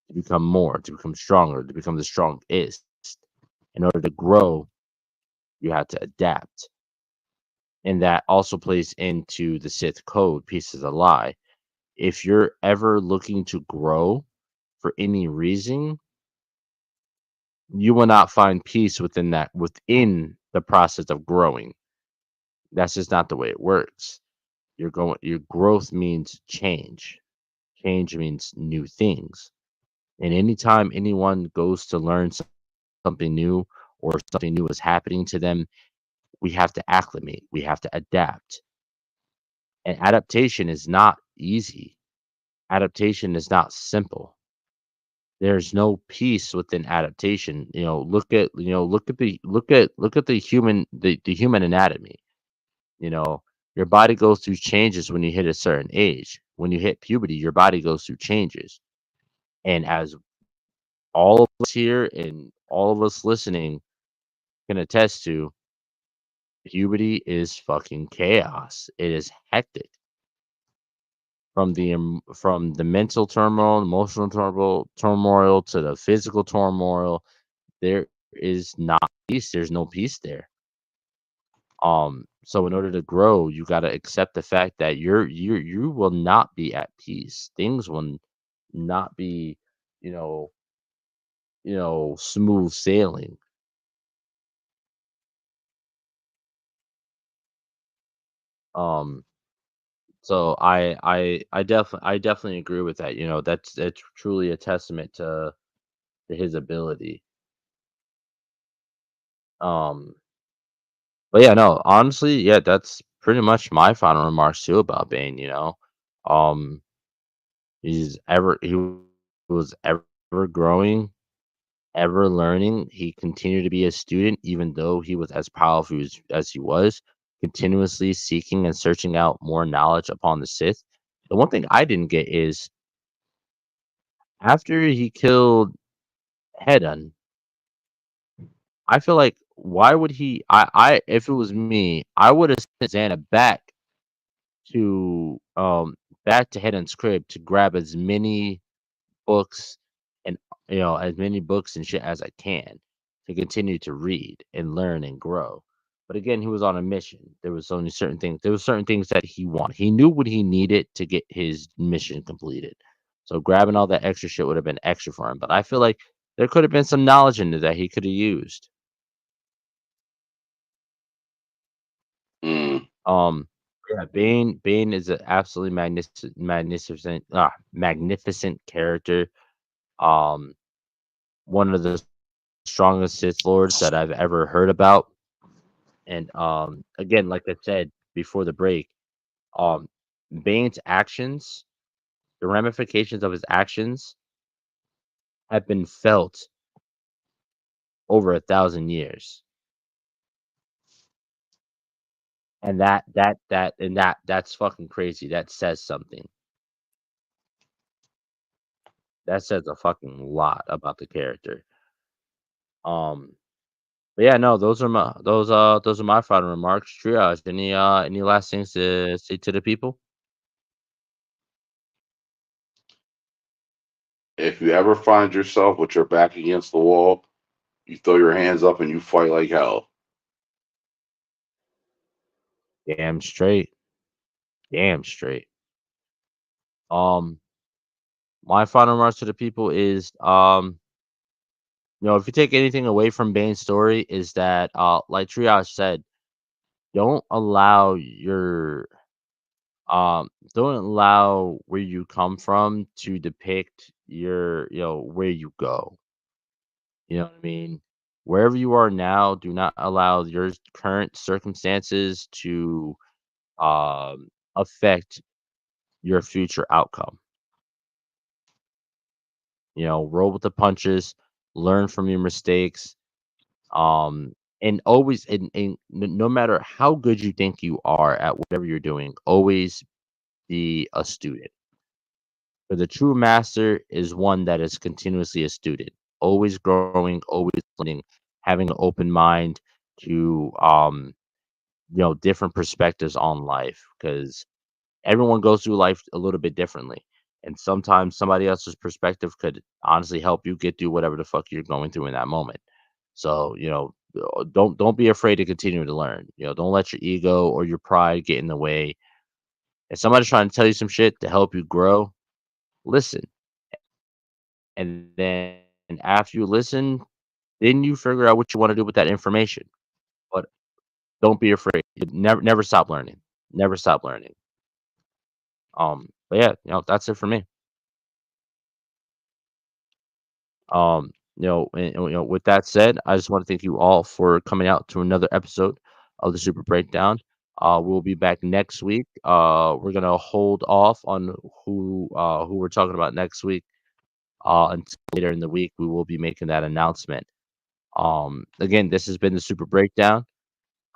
[SPEAKER 2] to become more, to become stronger, to become the strongest. In order to grow, you have to adapt. And that also plays into the Sith code, pieces of lie. If you're ever looking to grow for any reason, you will not find peace within the process of growing. That's just not the way it works. Your growth means change. Change means new things. And anytime anyone goes to learn something new or something new is happening to them, we have to acclimate, we have to adapt. And adaptation is not easy. Adaptation is not simple. There's no peace within adaptation. Look at the human anatomy. You know, your body goes through changes when you hit a certain age. When you hit puberty, your body goes through changes. And as all of us here and all of us listening can attest to, puberty is fucking chaos. It is hectic. From the mental turmoil, emotional turmoil to the physical turmoil, there is not peace. There's no peace there. So in order to grow, you got to accept the fact that you will not be at peace. Things will not be, you know, smooth sailing. Um, so I definitely agree with that. That's truly a testament to his ability. Um, but yeah, no, honestly, yeah, that's pretty much my final remarks too about Bane. Um, he was ever growing, ever learning. He continued to be a student, even though he was as powerful as he was, continuously seeking and searching out more knowledge upon the Sith. The one thing I didn't get is after he killed Hedon, I feel like why would he? If it was me, I would have sent Xana to um back to Hedon's crib to grab as many books and as many books and shit as I can to continue to read and learn and grow. But again, he was on a mission. There were certain things that he wanted. He knew what he needed to get his mission completed. So grabbing all that extra shit would have been extra for him. But I feel like there could have been some knowledge in there that he could have used.
[SPEAKER 3] Mm.
[SPEAKER 2] Yeah, Bane is an absolutely magnificent character. Um, one of the strongest Sith lords that I've ever heard about. And again, like I said before the break, um, Bane's actions, the ramifications of his actions, have been felt over 1,000 years, and that's fucking crazy. That says something. That says a fucking lot about the character. Um, but yeah, no, those are my final remarks. Triage. Any last things to say to the people?
[SPEAKER 3] If you ever find yourself with your back against the wall, you throw your hands up and you fight like hell.
[SPEAKER 2] Damn straight. Damn straight. Um, my final remarks to the people is, if you take anything away from Bane's story, is that, like Triage said, don't allow your, don't allow where you come from to depict where you go. You know what I mean? Wherever you are now, do not allow your current circumstances to affect your future outcome. Roll with the punches, learn from your mistakes, um, and always, and no matter how good you think you are at whatever you're doing, always be a student. For the true master is one that is continuously a student, always growing, always learning, having an open mind to different perspectives on life, because everyone goes through life a little bit differently. And sometimes somebody else's perspective could honestly help you get through whatever the fuck you're going through in that moment. So, don't be afraid to continue to learn. Don't let your ego or your pride get in the way. If somebody's trying to tell you some shit to help you grow, listen. And then after you listen, then you figure out what you want to do with that information. But don't be afraid. Never stop learning. Never stop learning. But yeah, that's it for me. With that said, I just want to thank you all for coming out to another episode of the Super Breakdown. We'll be back next week. We're gonna hold off on who we're talking about next week. Until later in the week, we will be making that announcement. Again, this has been the Super Breakdown.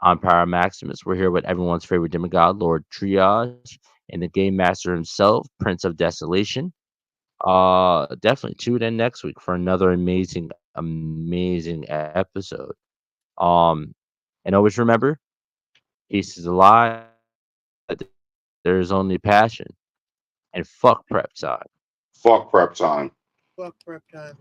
[SPEAKER 2] I'm Power Maximus. We're here with everyone's favorite demigod, Lord Triage, and the Game Master himself, Prince of Desolation. Definitely tune in next week for another amazing episode. And always remember, peace is a lie. There is only passion. And fuck prep time.
[SPEAKER 3] Fuck prep time.
[SPEAKER 4] Fuck prep time.